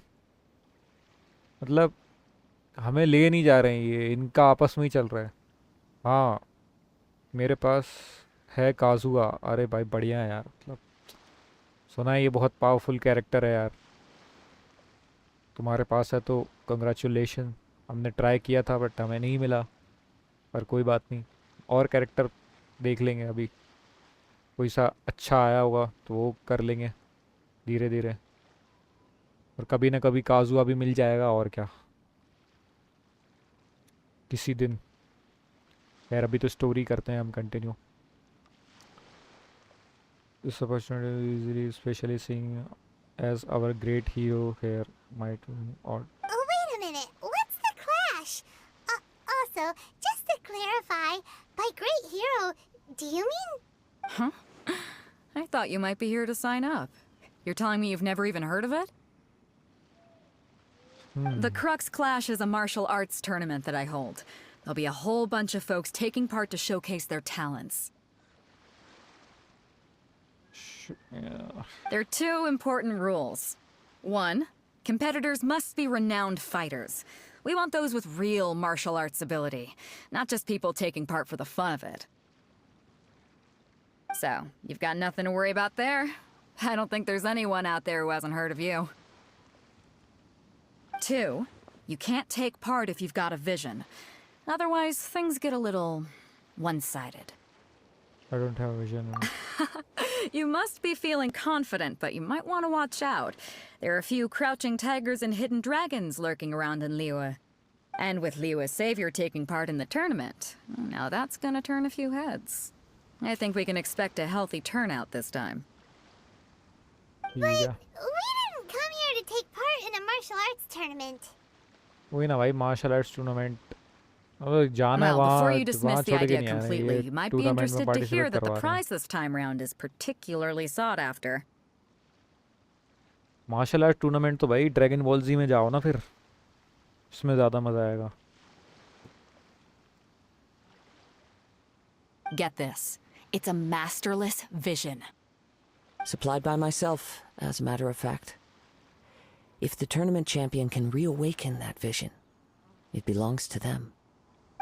मतलब हमें ले नहीं जा रहे हैं, ये इनका आपस में ही चल रहा है. हाँ मेरे पास है काजुआ. अरे भाई बढ़िया है यार. मतलब सुना है ये बहुत पावरफुल कैरेक्टर है यार. तुम्हारे पास है तो कंग्रेचुलेशन. हमने ट्राई किया था बट हमें नहीं मिला, पर कोई बात नहीं. और कैरेक्टर देख लेंगे अभी. कोई सा अच्छा आया होगा तो वो कर लेंगे धीरे धीरे. और कभी ना कभी काजुआ भी मिल जाएगा और क्या, किसी दिन. यार अभी तो स्टोरी करते हैं हम continue. This opportunity is easily, especially seeing as our great hero here might or. Oh, wait a minute. What's the clash? Also, just to clarify, by great hero, do you mean? Huh? I thought you might be here to sign up. You're telling me you've never even heard of it? The Crux Clash is a martial arts tournament that I hold. There'll be a whole bunch of folks taking part to showcase their talents. Yeah. There are two important rules. One, competitors must be renowned fighters. We want those with real martial arts ability, not just people taking part for the fun of it. So, you've got nothing to worry about there. I don't think there's anyone out there who hasn't heard of you. Two, you can't take part if you've got a vision. Otherwise, things get a little one-sided. I don't have vision. You must be feeling confident, but you might want to watch out. There are a few crouching tigers and hidden dragons lurking around in Liyue. And with Liyue's savior taking part in the tournament, now that's gonna turn a few heads. I think we can expect a healthy turnout this time. But we didn't come here to take part in a martial arts tournament. वही ना भाई martial arts tournament अब जाना है Well, before वहाँ you dismiss वहाँ the छोड़ के idea नहीं आना completely, ये you might be टूर्नामेंट में interested to hear participate that the करवा रहे हैं prize this time round is particularly sought after. Martial art tournament तो भाई ड्रैगन बॉल जी में जाओ ना फिर उसमें ज़्यादा मज़ा आएगा Get this. It's a masterless vision. Supplied by myself, as a matter of fact. If the tournament champion can reawaken that vision, it belongs to them.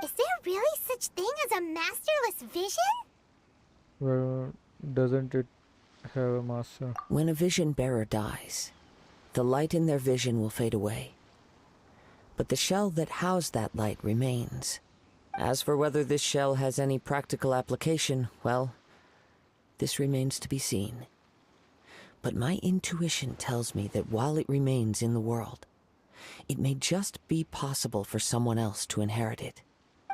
Is there really such thing as a masterless vision? Well, doesn't it have a master? When a vision bearer dies, the light in their vision will fade away. But the shell that housed that light remains. As for whether this shell has any practical application, well, this remains to be seen. But my intuition tells me that while it remains in the world, it may just be possible for someone else to inherit it.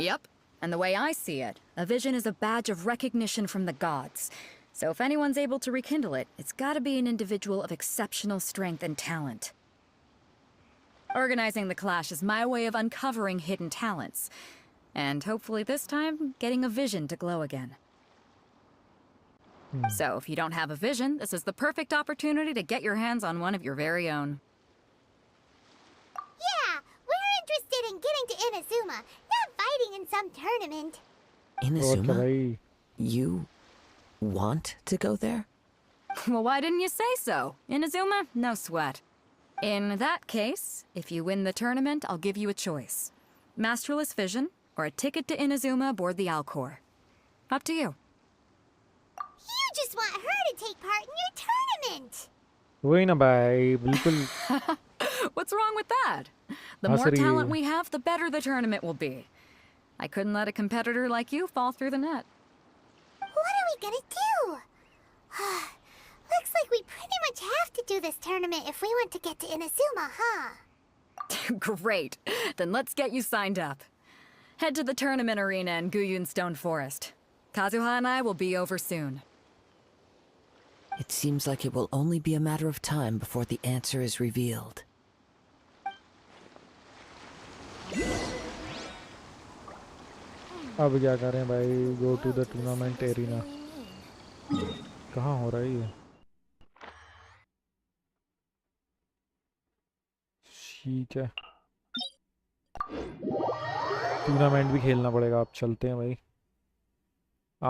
Yep. And the way I see it, a vision is a badge of recognition from the gods. So if anyone's able to rekindle it, it's gotta be an individual of exceptional strength and talent. Organizing the clash is my way of uncovering hidden talents. And hopefully this time, getting a vision to glow again. So if you don't have a vision, this is the perfect opportunity to get your hands on one of your very own. Yeah, we're interested in getting to Inazuma, not fighting in some tournament. और क्या Inazuma, भाई you want to go there? Well, why didn't you say so? Inazuma? No sweat. In that case, if you win the tournament, I'll give you a choice. Masterless vision, or a ticket to Inazuma aboard the Alcor. Up to you. You just want her to take part in your tournament. वही ना भाई बिल्कुल What's wrong with that? The हाँ more sir ये talent we have, the better the tournament will be. I couldn't let a competitor like you fall through the net. What are we gonna do? Looks like we pretty much have to do this tournament if we want to get to Inazuma, huh? Great. Then let's get you signed up. Head to the tournament arena in Guyun Stone Forest. Kazuha and I will be over soon. It seems like it will only be a matter of time before the answer is revealed. अब क्या करें भाई go to the tournament arena कहाँ हो रहा है ये ठीक है टूर्नामेंट भी खेलना पड़ेगा अब चलते हैं भाई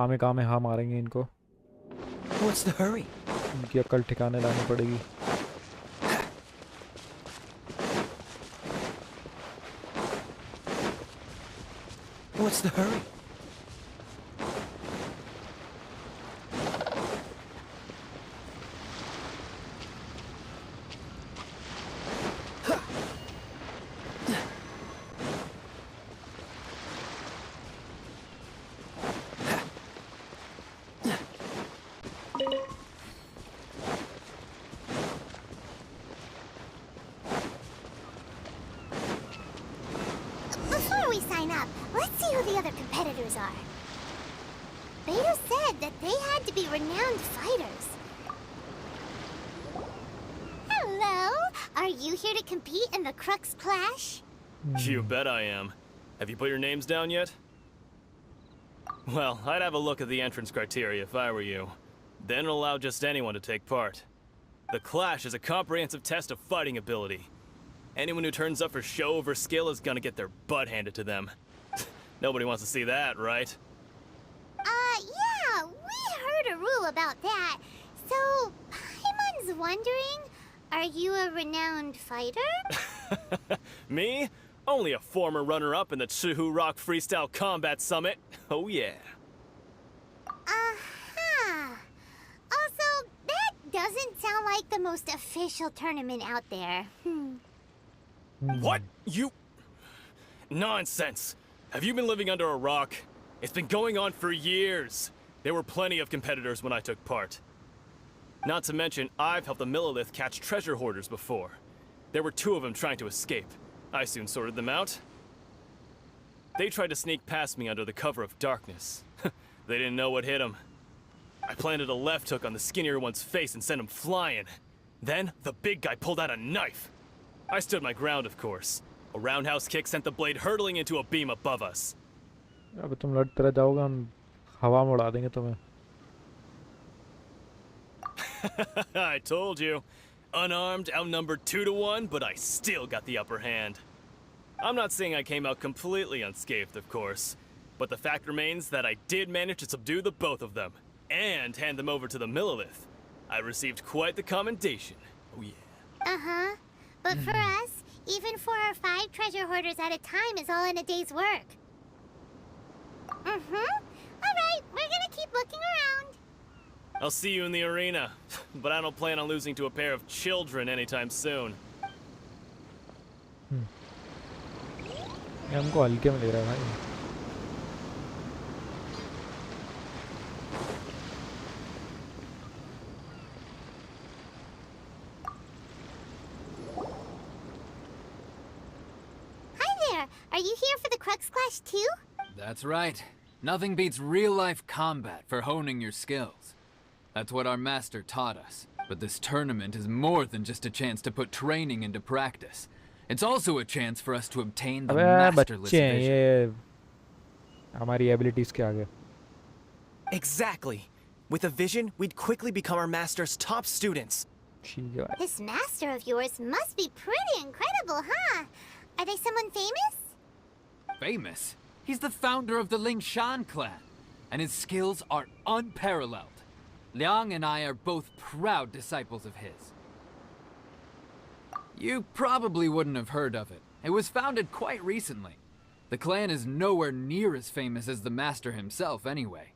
आमे काम में हाँ मारेंगे इनको What's the hurry? इनकी अक्ल ठिकाने लानी पड़ेगी What's the hurry? Before we sign up, let's see who the other competitors are. Beto said that they had to be renowned fighters. Hello! Are you here to compete in the Crux Clash? You bet I am. Have you put your names down yet? Well, I'd have a look at the entrance criteria if I were you. Then allow just anyone to take part. The Clash is a comprehensive test of fighting ability. Anyone who turns up for show over skill is gonna get their butt handed to them. Nobody wants to see that, right? Yeah, we heard a rule about that. So, Paimon's wondering, are you a renowned fighter? Me? Only a former runner-up in the Chihu Rock Freestyle Combat Summit. Oh yeah. Aha! Also, that doesn't sound like the most official tournament out there. What? You... Nonsense. Have you been living under a rock? It's been going on for years. There were plenty of competitors when I took part. Not to mention, I've helped the Millilith catch treasure hoarders before. There were 2 of them trying to escape. I soon sorted them out. They tried to sneak past me under the cover of darkness. They didn't know what hit them. I planted a left hook on the skinnier one's face and sent him flying. Then, the big guy pulled out a knife. I stood my ground, of course. A roundhouse kick sent the blade hurtling into a beam above us. अब तुम लड़ते रह जाओगे, हम हवा में उड़ा देंगे तुम्हें. I told you. Unarmed, outnumbered 2 to 1, but I still got the upper hand. I'm not saying I came out completely unscathed, of course, but the fact remains that I did manage to subdue the both of them, and hand them over to the Millilith. I received quite the commendation. Oh yeah. Uh-huh. But for us, even 4 or 5 treasure hoarders at a time is all in a day's work. Alright, we're gonna keep looking around. I'll see you in the arena, but I don't plan on losing to a pair of children anytime soon. ये हमको हल्के में ले रहा है भाई. Hi there! Are you here for the Crux Clash too? That's right. Nothing beats real-life combat for honing your skills. That's what our master taught us. But this tournament is more than just a chance to put training into practice. It's also a chance for us to obtain the अबे masterless बच्चे हैं vision. ये हमारी abilities के आगे. Exactly. With a vision, we'd quickly become our master's top students. ठीक है. This master of yours must be pretty incredible, huh? Are they someone famous? Famous? He's the founder of the Lingshan clan, and his skills are unparalleled. Liang and I are both proud disciples of his. You probably wouldn't have heard of it. It was founded quite recently. The clan is nowhere near as famous as the master himself anyway.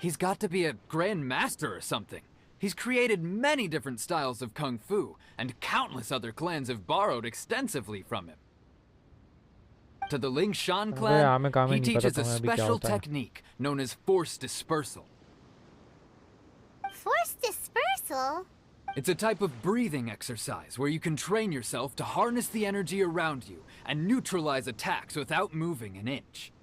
He's got to be a grand master or something. He's created many different styles of kung fu, and countless other clans have borrowed extensively from him. To the Lingshan clan, he teaches a special technique known as force dispersal. Force dispersal? It's a type of breathing exercise where you can train yourself to harness the energy around you and neutralize attacks without moving an inch.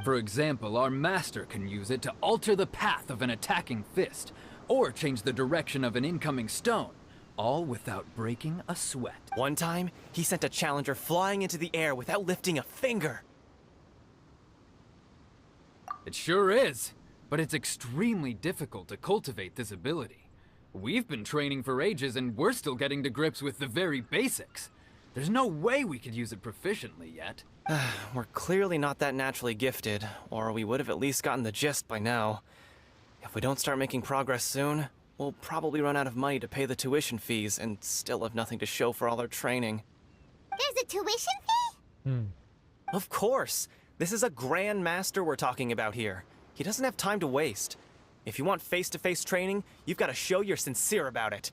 For example, our master can use it to alter the path of an attacking fist, or change the direction of an incoming stone, all without breaking a sweat. One time, he sent a challenger flying into the air without lifting a finger. It sure is, but it's extremely difficult to cultivate this ability. We've been training for ages and we're still getting to grips with the very basics. There's no way we could use it proficiently yet. We're clearly not that naturally gifted, or we would have at least gotten the gist by now. If we don't start making progress soon, we'll probably run out of money to pay the tuition fees and still have nothing to show for all our training. There's a tuition fee? Of course! This is a Grand Master we're talking about here. He doesn't have time to waste. If you want face-to-face training, you've got to show you're sincere about it.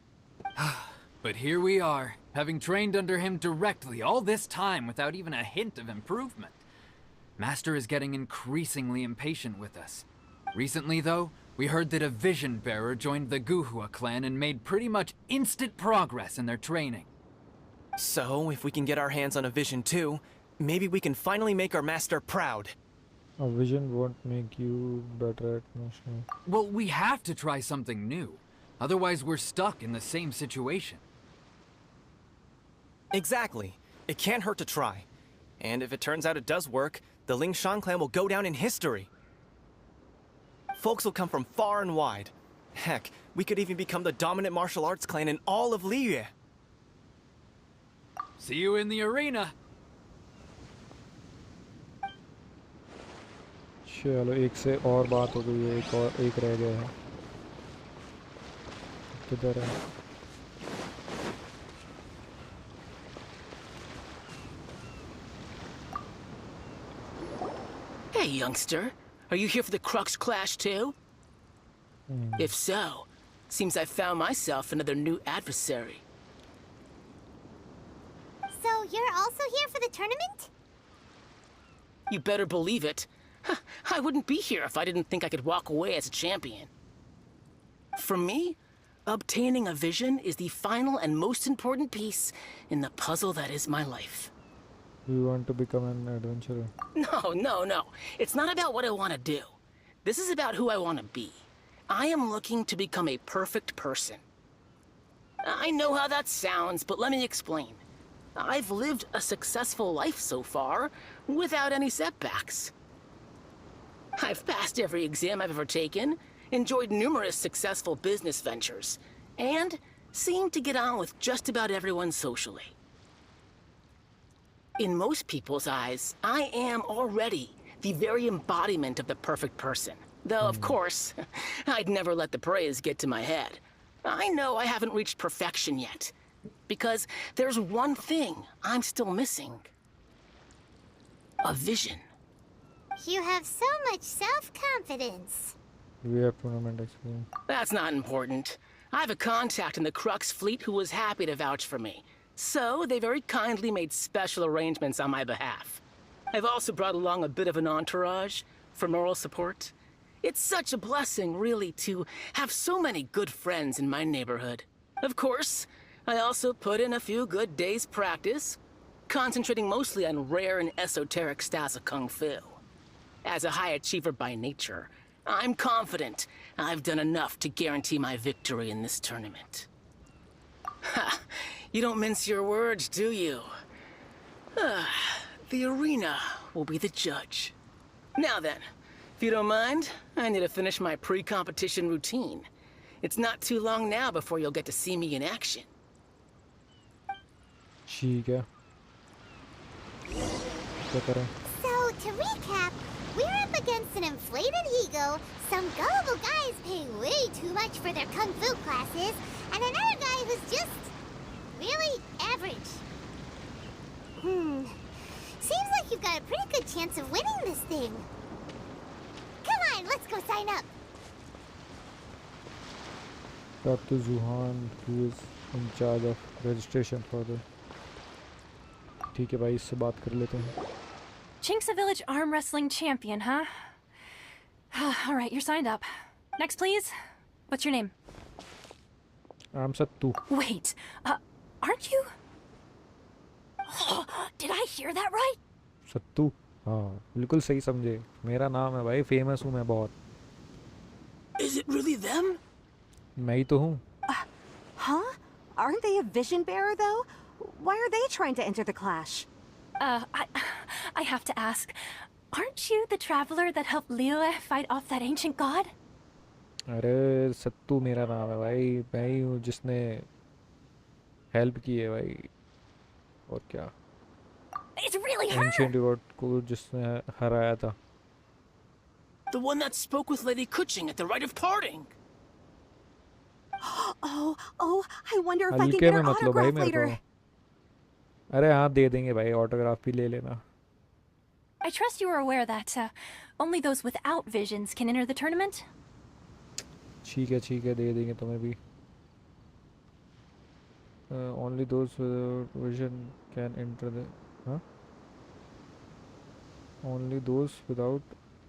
But here we are, having trained under him directly all this time without even a hint of improvement. Master is getting increasingly impatient with us. Recently, though, we heard that a vision bearer joined the Guhua clan and made pretty much instant progress in their training. So, if we can get our hands on a vision too, maybe we can finally make our master proud. A vision won't make you better at motion. Well, we have to try something new. Otherwise, we're stuck in the same situation. Exactly. It can't hurt to try. And if it turns out it does work, the Lingshan clan will go down in history. Folks will come from far and wide. Heck, we could even become the dominant martial arts clan in all of Liyue. See you in the arena. चलो एक से और बात हो गई है, एक रह गया है. किधर है? Hey, youngster. Are you here for the Crux Clash too? If so, seems I found myself another new adversary. So you're also here for the tournament? You better believe it. I wouldn't be here if I didn't think I could walk away as a champion. For me, obtaining a vision is the final and most important piece in the puzzle that is my life. You want to become an adventurer? No. It's not about what I want to do. This is about who I want to be. I am looking to become a perfect person. I know how that sounds, but let me explain. I've lived a successful life so far, without any setbacks. I've passed every exam I've ever taken, enjoyed numerous successful business ventures, and seemed to get on with just about everyone socially. In most people's eyes, I am already the very embodiment of the perfect person. Though, of course, I'd never let the praise get to my head. I know I haven't reached perfection yet, because there's one thing I'm still missing. A vision. You have so much self-confidence. We have tournament experience. That's not important. I have a contact in the Crux fleet who was happy to vouch for me. So, they very kindly made special arrangements on my behalf. I've also brought along a bit of an entourage for moral support. It's such a blessing, really, to have so many good friends in my neighborhood. Of course, I also put in a few good days' practice, concentrating mostly on rare and esoteric styles of Kung Fu. As a high achiever by nature, I'm confident I've done enough to guarantee my victory in this tournament. Ha! You don't mince your words, do you? The arena will be the judge. Now then, if you don't mind, I need to finish my pre-competition routine. It's not too long now before you'll get to see me in action. ठीक है. क्या करें? So, to recap, we're up against an inflated ego, some gullible guys paying way too much for their kung fu classes, and another guy who's just really average. Seems like you've got a pretty good chance of winning this thing. Come on, let's go sign up. Talk to Zuhan, who is in charge of registration for the. ठीक है भाई, इससे बात कर लेते हैं. Chinksa Village arm wrestling champion, huh? All right, you're signed up. Next, please. What's your name? I'm Sattu. Wait, aren't you? Did I hear that right? सत्तू. हाँ, बिल्कुल सही समझे. मेरा नाम है भाई, फेमस हूँ मैं बहुत. Is it really them? मैं ही तो हूँ. Huh? Aren't they a vision bearer though? Why are they trying to enter the clash? I have to ask, aren't you the traveler that helped Liyue fight off that ancient god? अरे सत्तू मेरा नाम है भाई. मैं ही हूँ जिसने help की है भाई. और क्या? It's really her. Ancient god को जिसने हराया था. The one that spoke with Lady Kuching at the rite of parting. Oh, I wonder if I can हल्के get में her मतलब भाई autograph मेरे later. को. अरे हाँ दे देंगे भाई, ऑटोग्राफ भी ले लेना. I trust you are aware that only those without visions can enter the tournament. ठीक है दे देंगे तुम्हें भी. Only those without vision can enter the. Huh? Only those without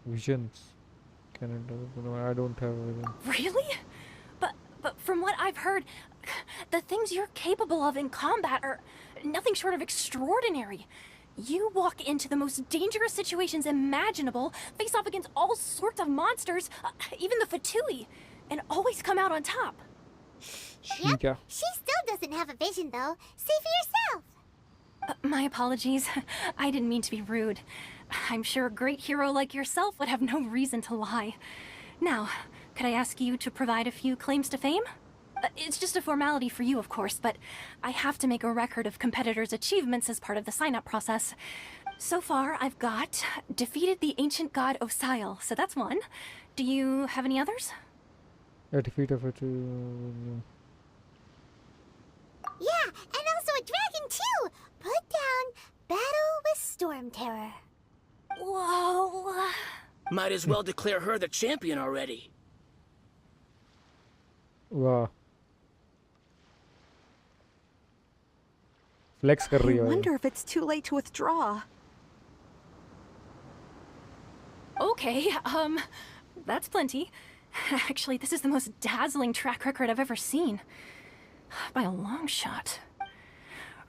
visions can enter the tournament. I don't have vision. Really? But from what I've heard, the things you're capable of in combat are nothing short of extraordinary. You walk into the most dangerous situations imaginable, face off against all sorts of monsters, even the Fatui, and always come out on top. Yep, she still doesn't have a vision though. See for yourself. My apologies. I didn't mean to be rude. I'm sure a great hero like yourself would have no reason to lie. Now, could I ask you to provide a few claims to fame? It's just a formality for you, of course, but I have to make a record of competitors' achievements as part of the sign-up process. So far, I've got defeated the ancient god Osial, so that's one. Do you have any others? Defeat of it. Storm Terror. Whoa. Might as well declare her the champion already. वाह flex कर रही I है भाई wonder if it's too late to withdraw. Okay, that's plenty. Actually, this is the most dazzling track record I've ever seen. By a long shot.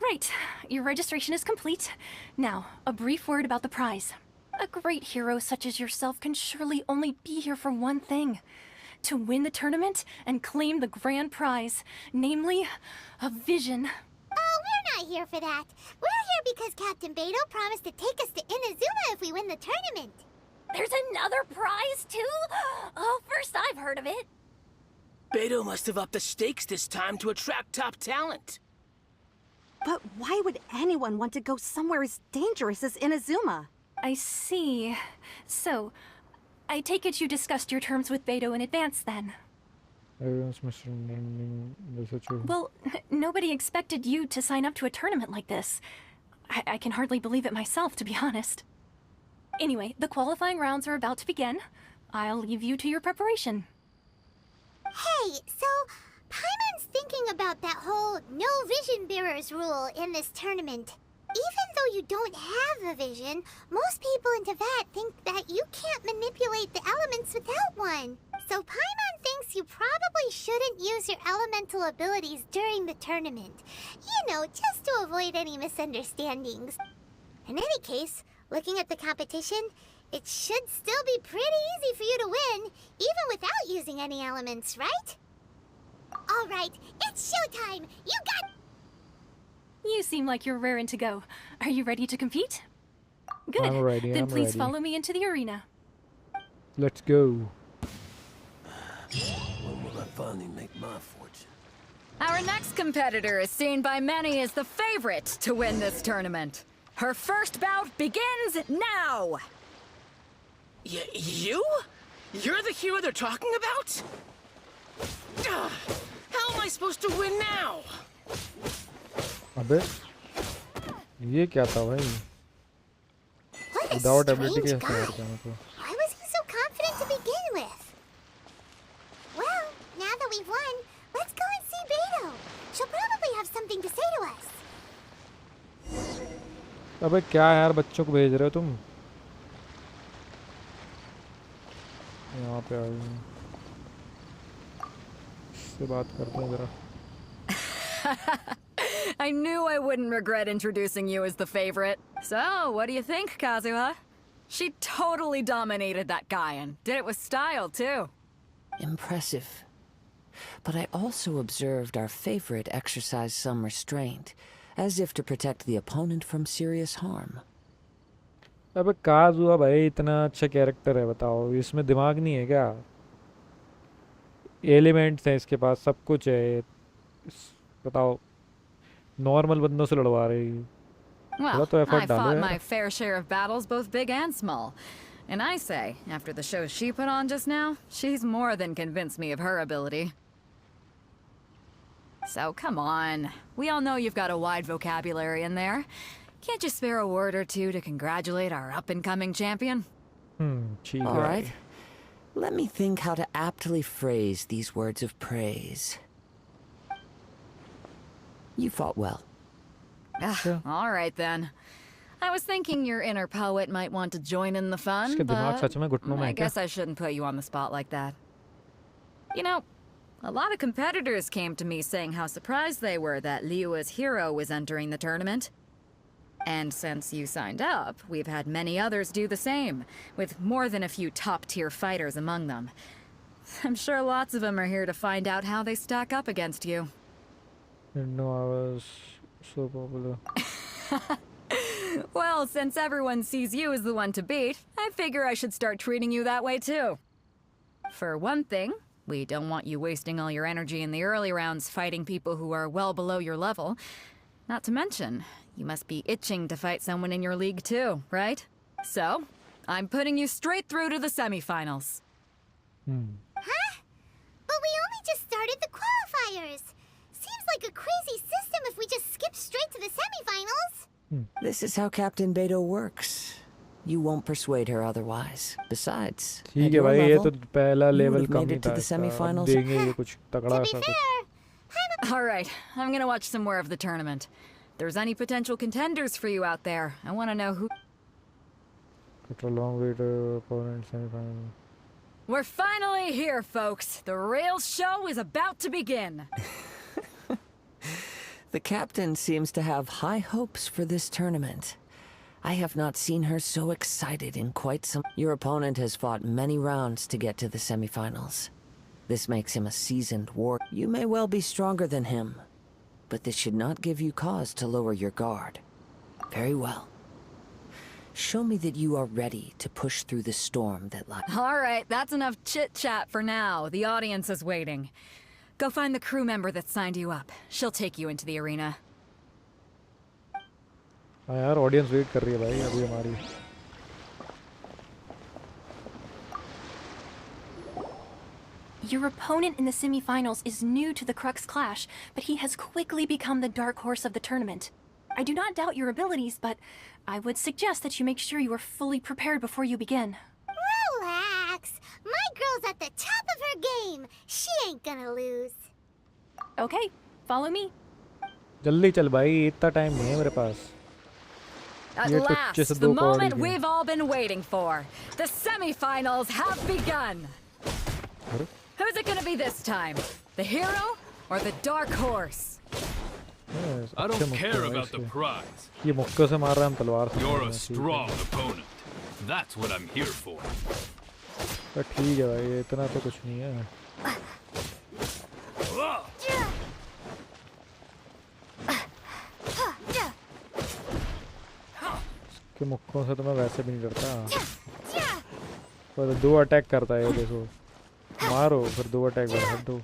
Right, your registration is complete. Now, a brief word about the prize. A great hero such as yourself can surely only be here for one thing. To win the tournament and claim the grand prize, namely, a vision. Oh, we're not here for that. We're here because Captain Beto promised to take us to Inazuma if we win the tournament. There's another prize, too? Oh, first I've heard of it. Beto must have upped the stakes this time to attract top talent. But why would anyone want to go somewhere as dangerous as Inazuma? I see. So, I take it you discussed your terms with Beto in advance, then? Well, nobody expected you to sign up to a tournament like this. I can hardly believe it myself, to be honest. Anyway, the qualifying rounds are about to begin. I'll leave you to your preparation. Hey, so Paimon's thinking about that whole no vision bearers rule in this tournament. Even though you don't have a vision, most people in Teyvat think that you can't manipulate the elements without one. So Paimon thinks you probably shouldn't use your elemental abilities during the tournament. You know, just to avoid any misunderstandings. In any case, looking at the competition, it should still be pretty easy for you to win, even without using any elements, right? Alright, it's showtime! You got... You seem like you're raring to go. Are you ready to compete? Good. I'm ready, Then I'm please ready. follow me into the arena. Let's go. When will I finally make my fortune? Our next competitor is seen by many as the favorite to win this tournament. Her first bout begins now! You? You're the hero they're talking about? How am I supposed to win now? अबे ये क्या था भाई without ability कैसे मार गया मैं तो Why was he so confident to begin with? Well, now that we've won, let's go and see Beto. She'll probably have something to say to us. अबे क्या यार बच्चों को भेज रहे हो तुम यहाँ पे आ गए इससे बात करते हैं जरा I knew I wouldn't regret introducing you as the favorite. So, what do you think, Kazuha? She totally dominated that guy and did it with style, too. Impressive. But I also observed our favorite exercise some restraint, as if to protect the opponent from serious harm. अबे काजुआ भाई इतना अच्छा character है बताओ इसमें दिमाग नहीं है क्या एलिमेंट्स हैं इसके पास सब कुछ है बताओ नॉर्मल बंदों से लड़वा रही Well, तो एफर्ट I डालो fought यार my fair share of battles, both big and small. And I say, after the show she put on just now, she's more than convinced me of her ability. So come on. We all know you've got a wide vocabulary in there. Can't you spare a word or two to congratulate our up-and-coming champion? All right. Let me think how to aptly phrase these words of praise. You fought well. All right then. I was thinking your inner poet might want to join in the fun, but I guess I shouldn't put you on the spot like that. You know, a lot of competitors came to me saying how surprised they were that Liyue's hero was entering the tournament. And since you signed up, we've had many others do the same, with more than a few top-tier fighters among them. I'm sure lots of them are here to find out how they stack up against you. Didn't know I was so popular. Well, since everyone sees you as the one to beat, I figure I should start treating you that way too. For one thing, we don't want you wasting all your energy in the early rounds fighting people who are well below your level. Not to mention, you must be itching to fight someone in your league too, right? So, I'm putting you straight through to the semifinals. Huh? But we only just started the qualifiers. Seems like a crazy system if we just skip straight to the semifinals. This is how Captain Beto works. You won't persuade her otherwise. Besides, ठीक at है your भाई, ये level, तो पहला you would level have come made he it to था the इसका। अब semifinals. देंगे ये कुछ तगड़ा सा कुछ। All right, I'm gonna watch some more of the tournament. If there's any potential contenders for you out there, I want to know who. After a long wait, opponent semi-final. We're finally here, folks. The real show is about to begin. The captain seems to have high hopes for this tournament. I have not seen her so excited in quite some... Your opponent has fought many rounds to get to the semifinals. This makes him a seasoned warrior. You may well be stronger than him, but this should not give you cause to lower your guard. Very well. Show me that you are ready to push through the storm that lies. All right, that's enough chit-chat for now. The audience is waiting. Go find the crew member that signed you up. She'll take you into the arena. हाँ यार, audience wait कर रही है भाई अभी हमारी। Your opponent in the semifinals is new to the Crux Clash, but he has quickly become the dark horse of the tournament. I do not doubt your abilities, but I would suggest that you make sure you are fully prepared before you begin. Relax. My girl's at the top of her game. She ain't gonna lose. Okay, follow me. जल्दी चल भाई, इतना time नहीं है मेरे पास। At last, the moment we've all been waiting for. The semifinals have begun. Who's it gonna be this time? The hero or the dark horse? Yes, I don't care about the prize. ये मुक्के से मार रहा है, हम तलवार से। You're a strong opponent. That's what I'm here for. पर ठीक है भाई, इतना तो कुछ नहीं है। के मुक्कों से तो मैं वैसे भी नहीं डरता। पर दो अटैक करता है ये, देखो। मारो फिर दो अटैक बढ़ा दो,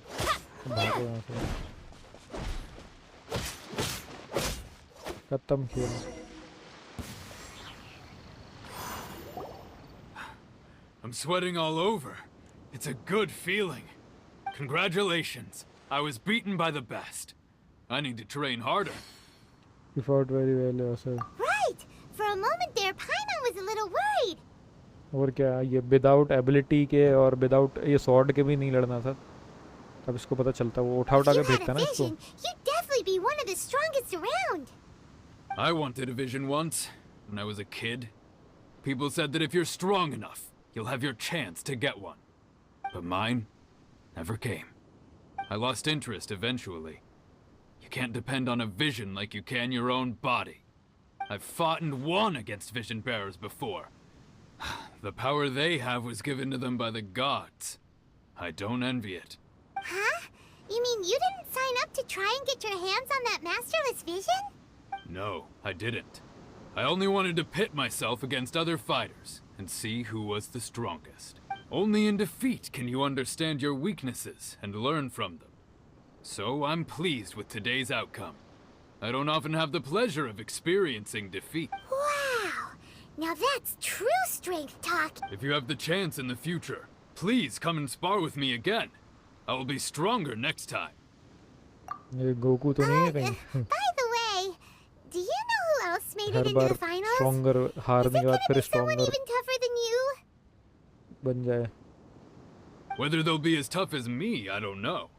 भागो यहाँ से। खत्म खेल। I'm sweating all over. It's a good feeling. Congratulations. I was beaten by the best. I need to train harder. You fought very well yourself. Right. For a moment there, Paimon was a little worried. और क्या, ये without ability के और without ये sword के भी नहीं लड़ना था। तब इसको पता चलता, वो उठा उठा के फेंकता ना इसको। You'd definitely be one of the strongest around. I wanted a vision once, when I was a kid. People said that if you're strong enough, you'll have your chance to get one. But mine never came. I lost interest eventually. You can't depend on a vision like you can your own body. I've fought and won against vision bearers before. The power they have was given to them by the gods. I don't envy it. Huh? You mean you didn't sign up to try and get your hands on that masterless vision? No, I didn't. I only wanted to pit myself against other fighters and see who was the strongest. Only in defeat can you understand your weaknesses and learn from them. So I'm pleased with today's outcome. I don't often have the pleasure of experiencing defeat. Wow! Now that's true strength talk. If you have the chance in the future, please come and spar with me again. I will be stronger next time. ये Goku तो नहीं है कहीं। By the way, do you know who else made it her into bar the finals? Stronger हारने के बाद फिर Someone stronger even tougher than you? बन जाए। Whether they'll be as tough as me, I don't know.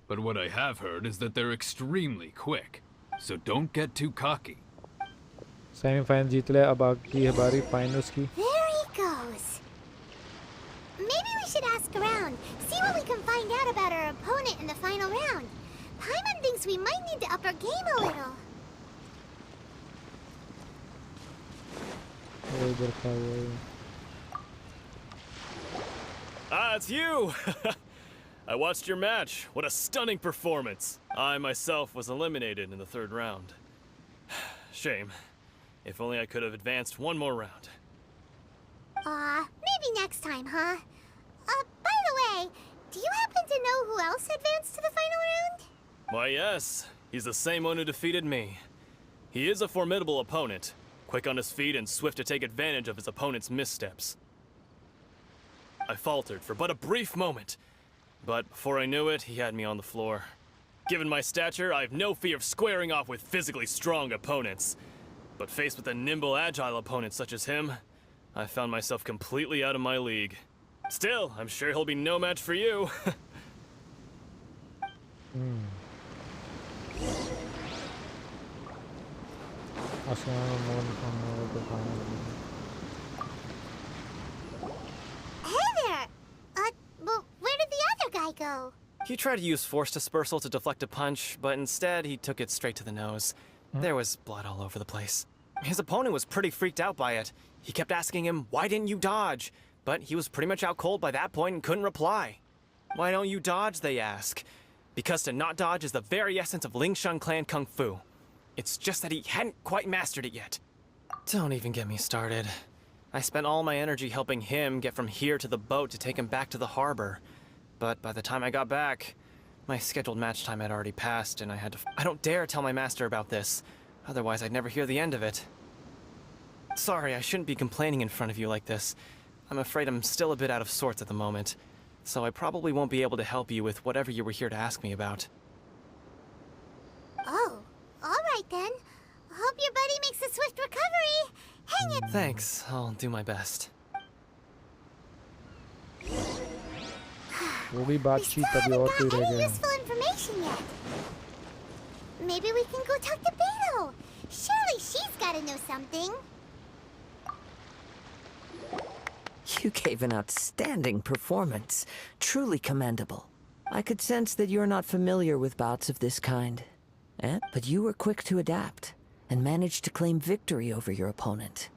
But what I have heard is that they're extremely quick. So don't get too cocky. Semifinal जीत ले, अब बाकी है बारी finals की। There he goes. Maybe we should ask around, see what we can find out about our opponent in the final round. Paimon thinks we might need to up our game a little. इधर का वो। Ah, it's you! I watched your match. What a stunning performance. I myself was eliminated in the third round. Shame. If only I could have advanced one more round. Maybe next time, huh? By the way, do you happen to know who else advanced to the final round? Why, yes. He's the same one who defeated me. He is a formidable opponent, quick on his feet and swift to take advantage of his opponent's missteps. I faltered for but a brief moment, but before I knew it, he had me on the floor. Given my stature, I have no fear of squaring off with physically strong opponents. But faced with a nimble, agile opponent such as him, I found myself completely out of my league. Still, I'm sure he'll be no match for you. Hey there! Well, where did the other guy go? He tried to use force dispersal to deflect a punch, but instead he took it straight to the nose. There was blood all over the place. His opponent was pretty freaked out by it. He kept asking him, "Why didn't you dodge?" But he was pretty much out cold by that point and couldn't reply. "Why don't you dodge?" they ask. Because to not dodge is the very essence of Lingshan clan kung fu. It's just that he hadn't quite mastered it yet. Don't even get me started. I spent all my energy helping him get from here to the boat to take him back to the harbor. But by the time I got back, my scheduled match time had already passed and I had to... I don't dare tell my master about this. Otherwise, I'd never hear the end of it. Sorry, I shouldn't be complaining in front of you like this. I'm afraid I'm still a bit out of sorts at the moment, so I probably won't be able to help you with whatever you were here to ask me about. Oh, alright then. Hope your buddy makes a swift recovery. Hang it! Thanks, I'll do my best. वो भी बातचीत अभी और कोई रह गया. Useful information yet. Maybe we can go talk to Beto. Surely she's gotta know something. You gave an outstanding performance. Truly commendable. I could sense that you're not familiar with bouts of this kind. But you were quick to adapt, and managed to claim victory over your opponent.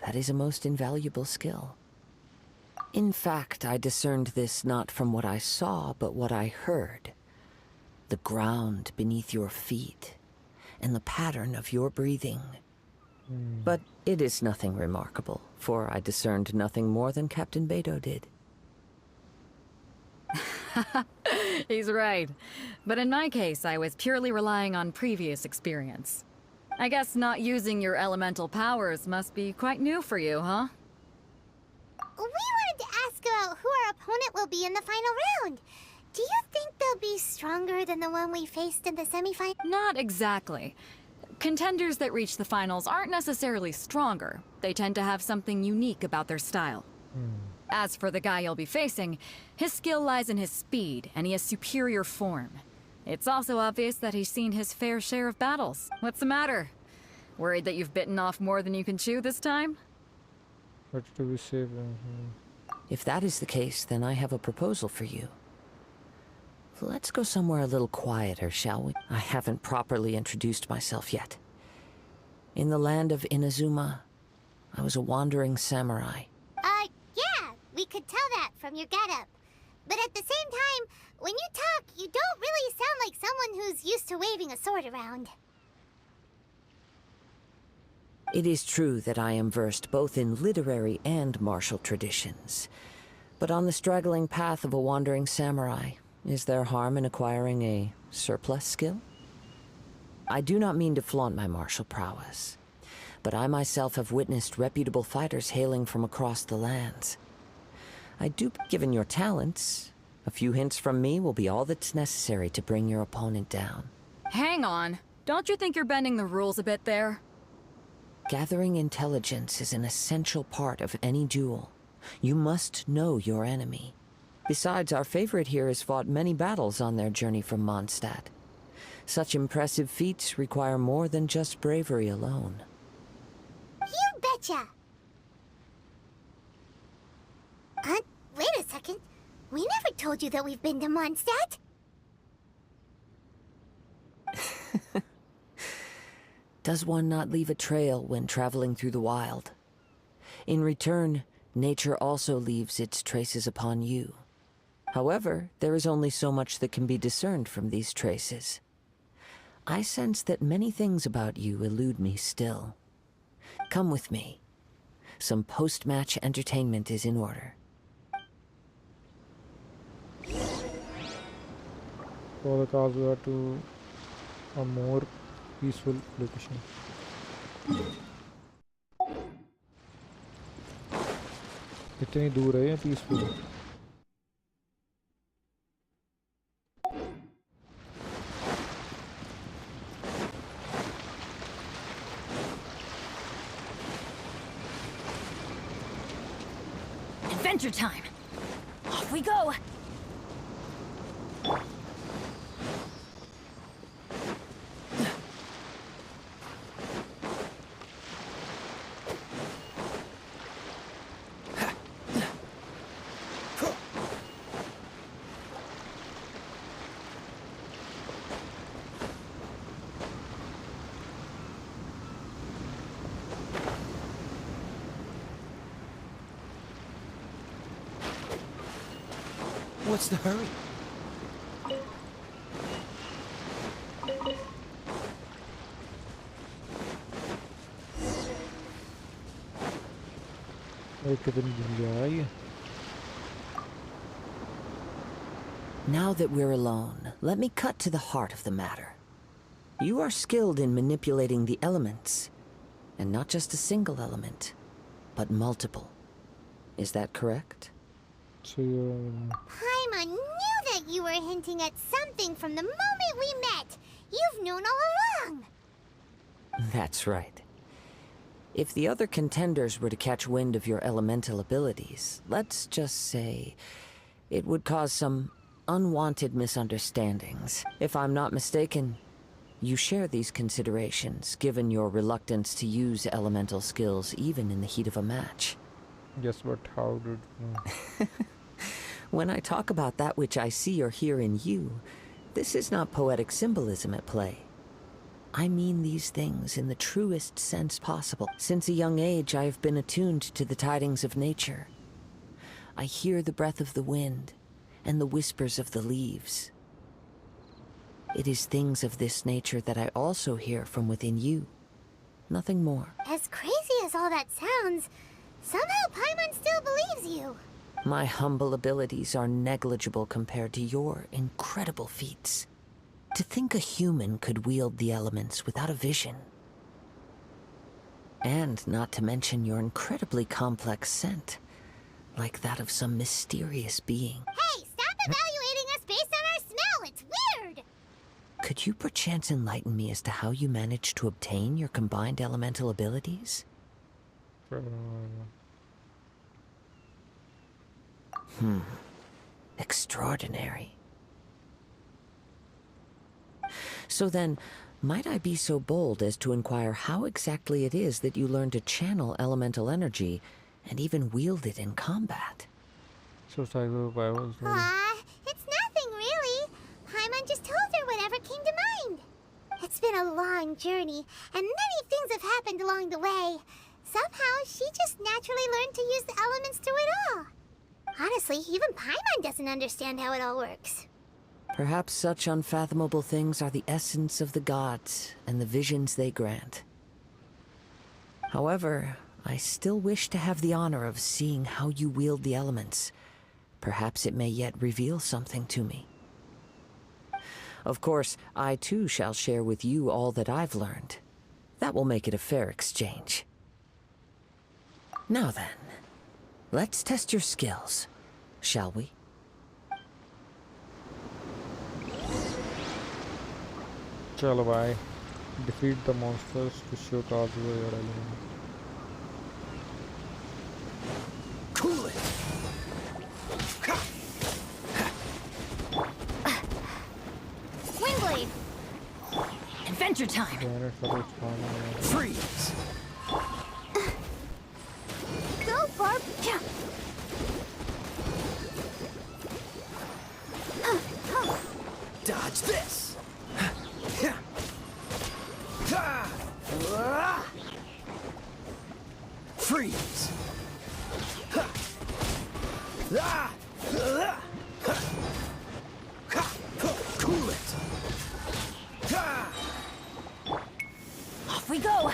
That is a most invaluable skill. In fact, I discerned this not from what I saw, but what I heard. The ground beneath your feet, and the pattern of your breathing. But it is nothing remarkable, for I discerned nothing more than Captain Beto did. He's right. But in my case, I was purely relying on previous experience. I guess not using your elemental powers must be quite new for you, huh? We wanted to ask about who our opponent will be in the final round. Do you think they'll be stronger than the one we faced in the semifinal? Not exactly. Contenders that reach the finals aren't necessarily stronger. They tend to have something unique about their style. As for the guy you'll be facing, his skill lies in his speed, and he has superior form. It's also obvious that he's seen his fair share of battles. What's the matter? Worried that you've bitten off more than you can chew this time? What do we say? If that is the case, then I have a proposal for you. Let's go somewhere a little quieter, shall we? I haven't properly introduced myself yet. In the land of Inazuma, I was a wandering samurai. Yeah, we could tell that from your getup. But at the same time, when you talk, you don't really sound like someone who's used to waving a sword around. It is true that I am versed both in literary and martial traditions. But on the straggling path of a wandering samurai, is there harm in acquiring a surplus skill? I do not mean to flaunt my martial prowess, but I myself have witnessed reputable fighters hailing from across the lands. Given your talents, a few hints from me will be all that's necessary to bring your opponent down. Hang on. Don't you think you're bending the rules a bit there? Gathering intelligence is an essential part of any duel. You must know your enemy. Besides, our favorite here has fought many battles on their journey from Mondstadt. Such impressive feats require more than just bravery alone. You betcha! Wait a second. We never told you that we've been to Mondstadt. Does one not leave a trail when traveling through the wild? In return, nature also leaves its traces upon you. However, there is only so much that can be discerned from these traces. I sense that many things about you elude me still. Come with me. Some post-match entertainment is in order. For the cause we are to a more peaceful location. कितनी दूर है ये peaceful? Adventure time! Off we go! What's the hurry? Now that we're alone, let me cut to the heart of the matter. You are skilled in manipulating the elements, and not just a single element, but multiple. Is that correct? Paimon knew that you were hinting at something from the moment we met. You've known all along. That's right. If the other contenders were to catch wind of your elemental abilities, let's just say it would cause some unwanted misunderstandings. If I'm not mistaken, you share these considerations, given your reluctance to use elemental skills even in the heat of a match. Yes, but how did... When I talk about that which I see or hear in you, this is not poetic symbolism at play. I mean these things in the truest sense possible. Since a young age, I have been attuned to the tidings of nature. I hear the breath of the wind and the whispers of the leaves. It is things of this nature that I also hear from within you. Nothing more. As crazy as all that sounds, somehow Paimon still believes you. My humble abilities are negligible compared to your incredible feats. To think a human could wield the elements without a vision. And not to mention your incredibly complex scent, like that of some mysterious being. Hey, stop evaluating us based on our smell! It's weird! Could you perchance enlighten me as to how you managed to obtain your combined elemental abilities? Extraordinary. So then, might I be so bold as to inquire how exactly it is that you learned to channel elemental energy and even wield it in combat? Aw, it's nothing really. Paimon just told her whatever came to mind. It's been a long journey, and many things have happened along the way. Somehow, she just naturally learned to use the elements through it all. Honestly, even Paimon doesn't understand how it all works. Perhaps such unfathomable things are the essence of the gods and the visions they grant. However, I still wish to have the honor of seeing how you wield the elements. Perhaps it may yet reveal something to me. Of course, I too shall share with you all that I've learned. That will make it a fair exchange. Now then, let's test your skills, shall we? चलो भाई, defeat the monsters to show Kazuya your element. Cool it. Windblade! Adventure time! Freeze! Go, Barb! Dodge this! Freeze! Cool it! Off we go!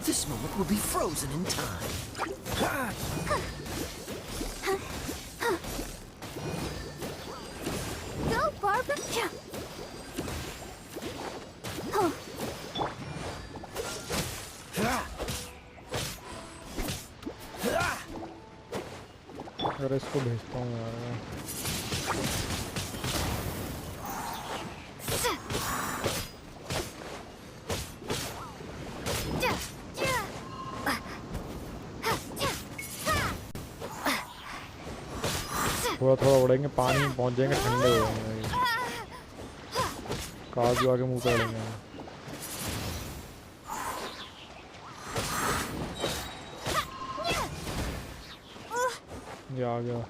This moment will be frozen in time. Go, Barbara! अरे इसको भेजता हूँ यार मैं। थोड़ा थोड़ा उड़ेंगे, पानी में पहुंच जाएंगे, ठंडे हो जाएंगे। काजू आके मुंह पे उड़ेंगे। ये आ गया।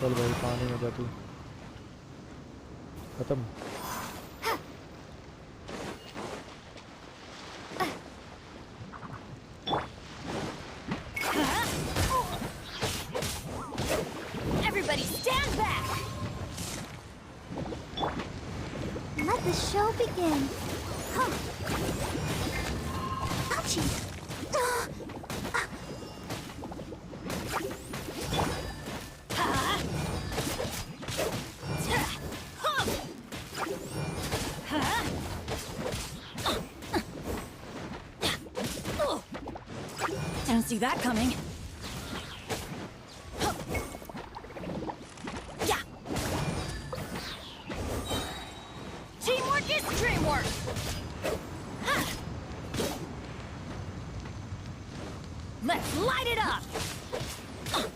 चल भाई पानी में जा तू। खत्म। Everybody stand back! Let the show begin. Huh. Ouchie! Didn't see that coming. Yeah. Teamwork is dreamwork. Let's light it up.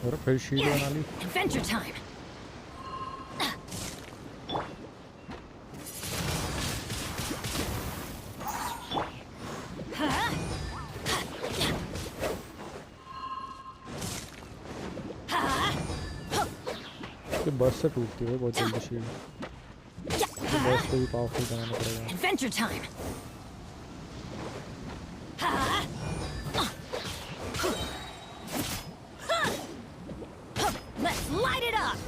और फिर शीट बना ली। Adventure time. ये बस से टूटती है बहुत जल्दी शीट। तो बस को भी पावरफुल बनाना पड़ेगा। Adventure time. Let's light it up.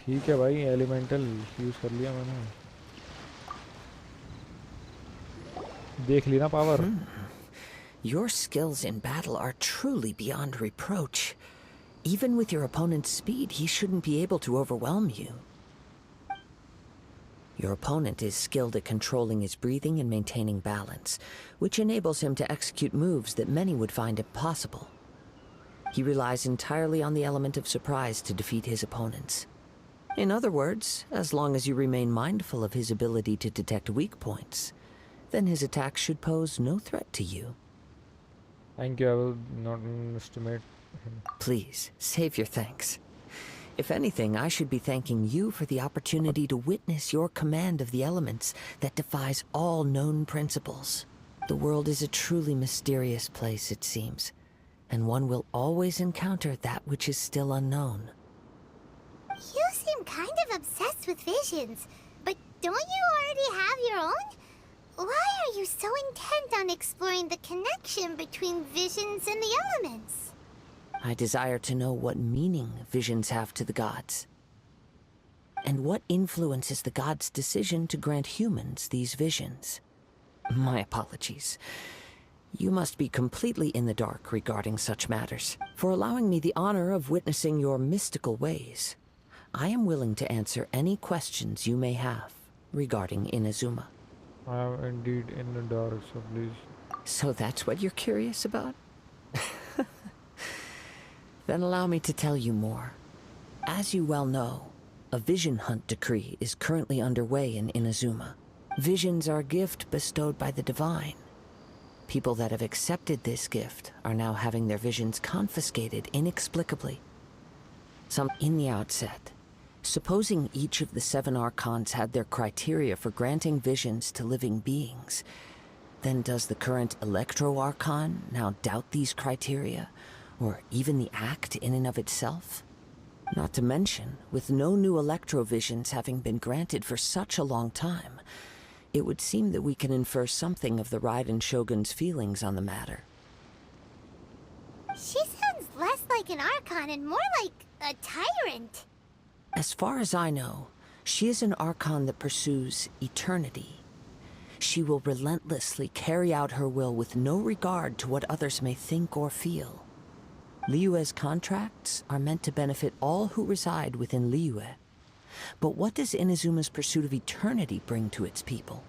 ठीक है भाई, एलिमेंटल यूज कर लिया मैंने। देख ली ना power. Your skills in battle are truly beyond reproach. Even with your opponent's speed, he shouldn't be able to overwhelm you. Your opponent is skilled at controlling his breathing and maintaining balance, which enables him to execute moves that many would find impossible. He relies entirely on the element of surprise to defeat his opponents. In other words, as long as you remain mindful of his ability to detect weak points, then his attacks should pose no threat to you. Thank you, I will not underestimate him. Please, save your thanks. If anything, I should be thanking you for the opportunity to witness your command of the elements that defies all known principles. The world is a truly mysterious place, it seems, and one will always encounter that which is still unknown. You seem kind of obsessed with visions, but don't you already have your own? Why are you so intent on exploring the connection between visions and the elements? I desire to know what meaning visions have to the gods, and what influences the gods' decision to grant humans these visions. My apologies. You must be completely in the dark regarding such matters. For allowing me the honor of witnessing your mystical ways, I am willing to answer any questions you may have regarding Inazuma. I am indeed in the dark, so please. So that's what you're curious about? Then allow me to tell you more. As you well know, a vision hunt decree is currently underway in Inazuma. Visions are a gift bestowed by the divine. People that have accepted this gift are now having their visions confiscated inexplicably. Some in the outset, supposing each of the 7 archons had their criteria for granting visions to living beings, then does the current Electro-Archon now doubt these criteria, or even the act in and of itself? Not to mention, with no new Electro-Visions having been granted for such a long time, it would seem that we can infer something of the Raiden Shogun's feelings on the matter. She sounds less like an Archon and more like a tyrant. As far as I know, she is an Archon that pursues eternity. She will relentlessly carry out her will with no regard to what others may think or feel. Liyue's contracts are meant to benefit all who reside within Liyue. But what does Inazuma's pursuit of eternity bring to its people?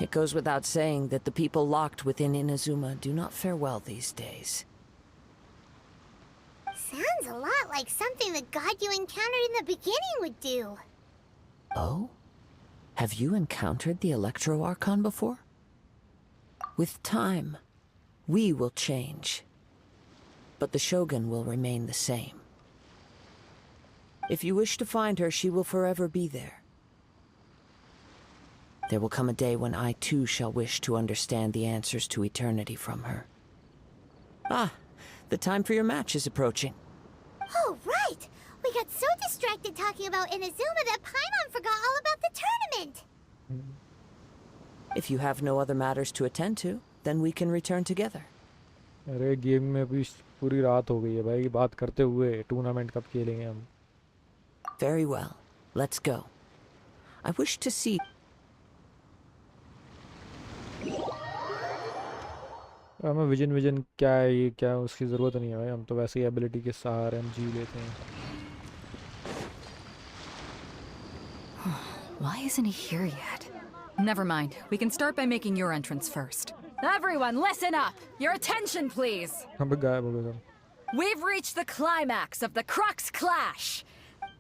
It goes without saying that the people locked within Inazuma do not fare well these days. Sounds a lot like something the god you encountered in the beginning would do. Oh? Have you encountered the Electro-Archon before? With time, we will change. But the Shogun will remain the same. If you wish to find her, she will forever be there. There will come a day when I too shall wish to understand the answers to eternity from her. Ah, the time for your match is approaching. Oh, right! We got so distracted talking about Inazuma that Paimon forgot all about the tournament! If you have no other matters to attend to, then we can return together. अरे game में अभी पूरी रात हो गई है भाई, बात करते हुए टूर्नामेंट कब खेलेंगे हम? Very well. Let's go. I wish to see. हमें विजन क्या है, ये क्या उसकी ज़रूरत नहीं है भाई, हम तो वैसे ही एबिलिटी के सहारे हम जी लेते हैं. Why isn't he here yet? Never mind. We can start by making your entrance first. Everyone, listen up! Your attention, please! हम भी गायब हो गए सब. We've reached the climax of the Crux Clash!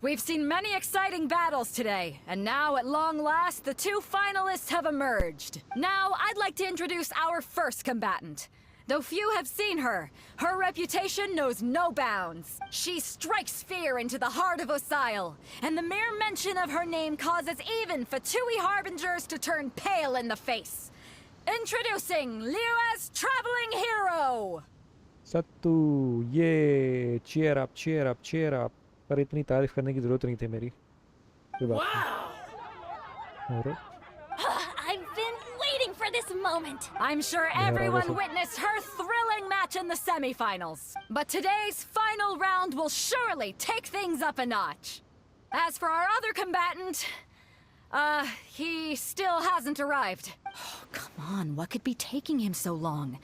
We've seen many exciting battles today, and now, at long last, the two finalists have emerged. Now, I'd like to introduce our first combatant. Though few have seen her, her reputation knows no bounds. She strikes fear into the heart of Osial, and the mere mention of her name causes even Fatui Harbingers to turn pale in the face. Introducing Liua's traveling hero! सत्तू, ये cheer up, cheer up, cheer up. पर इतनी तारीफ करने की जरूरत नहीं थी मेरी. I've been waiting for this moment. I'm sure everyone witnessed her thrilling match in the semifinals. But today's final round will surely take things up a notch. As for our other combatant, he still hasn't arrived. Oh, come on, what could be taking him so long?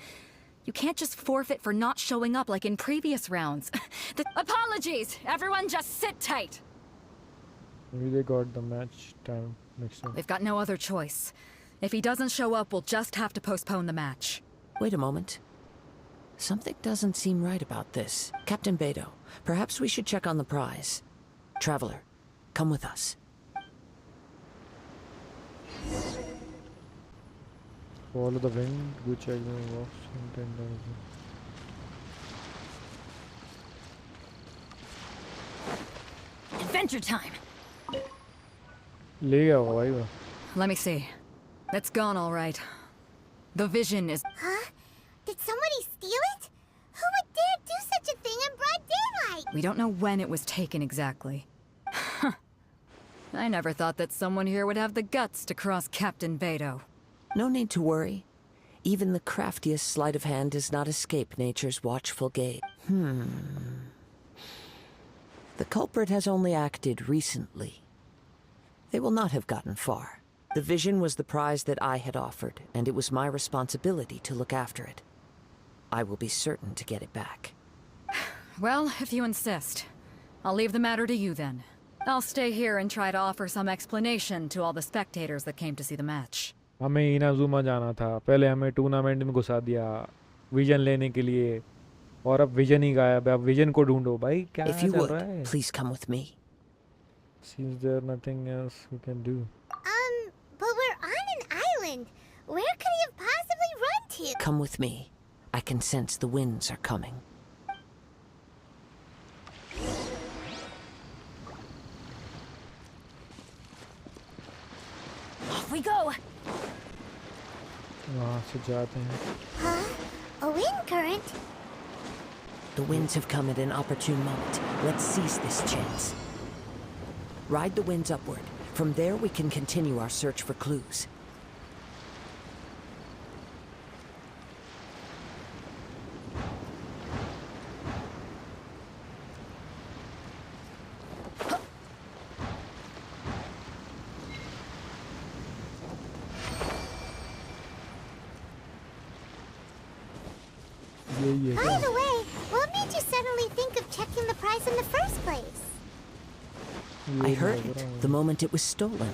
You can't just forfeit for not showing up like in previous rounds. Apologies! Everyone just sit tight! Maybe they got the match time next time. They've got no other choice. If he doesn't show up, we'll just have to postpone the match. Wait a moment. Something doesn't seem right about this. Captain Beto, perhaps we should check on the prize. Traveler, come with us. Follow the wind, go check the box and 10 times. Adventure time! ले गया वो भाई वो. Let me see. It's gone all right. The vision is... Huh? Did somebody steal it? Who would dare do such a thing in broad daylight? We don't know when it was taken exactly. I never thought that someone here would have the guts to cross Captain Beto. No need to worry. Even the craftiest sleight of hand does not escape nature's watchful gaze. The culprit has only acted recently. They will not have gotten far. The vision was the prize that I had offered, and it was my responsibility to look after it. I will be certain to get it back. Well, if you insist. I'll leave the matter to you then. I'll stay here and try to offer some explanation to all the spectators that came to see the match. हमें Inazuma जाना था, पहले हमें tournament में घुसा दिया vision लेने के लिए, और अब विजन ही गायब है. अब विजन को ढूंढो भाई, क्या चल रहा है? Please come with me. Seems there nothing else we can do. But we're on an island. Where could he have possibly run to? Come with me. I can sense the winds are coming. Off we go! वहाँ से जाते हैं. Huh? A wind current? The winds have come at an opportune moment. Let's seize this chance. Ride the winds upward. From there we can continue our search for clues. By the way, what made you suddenly think of checking the prize in the first place? I heard it the moment it was stolen.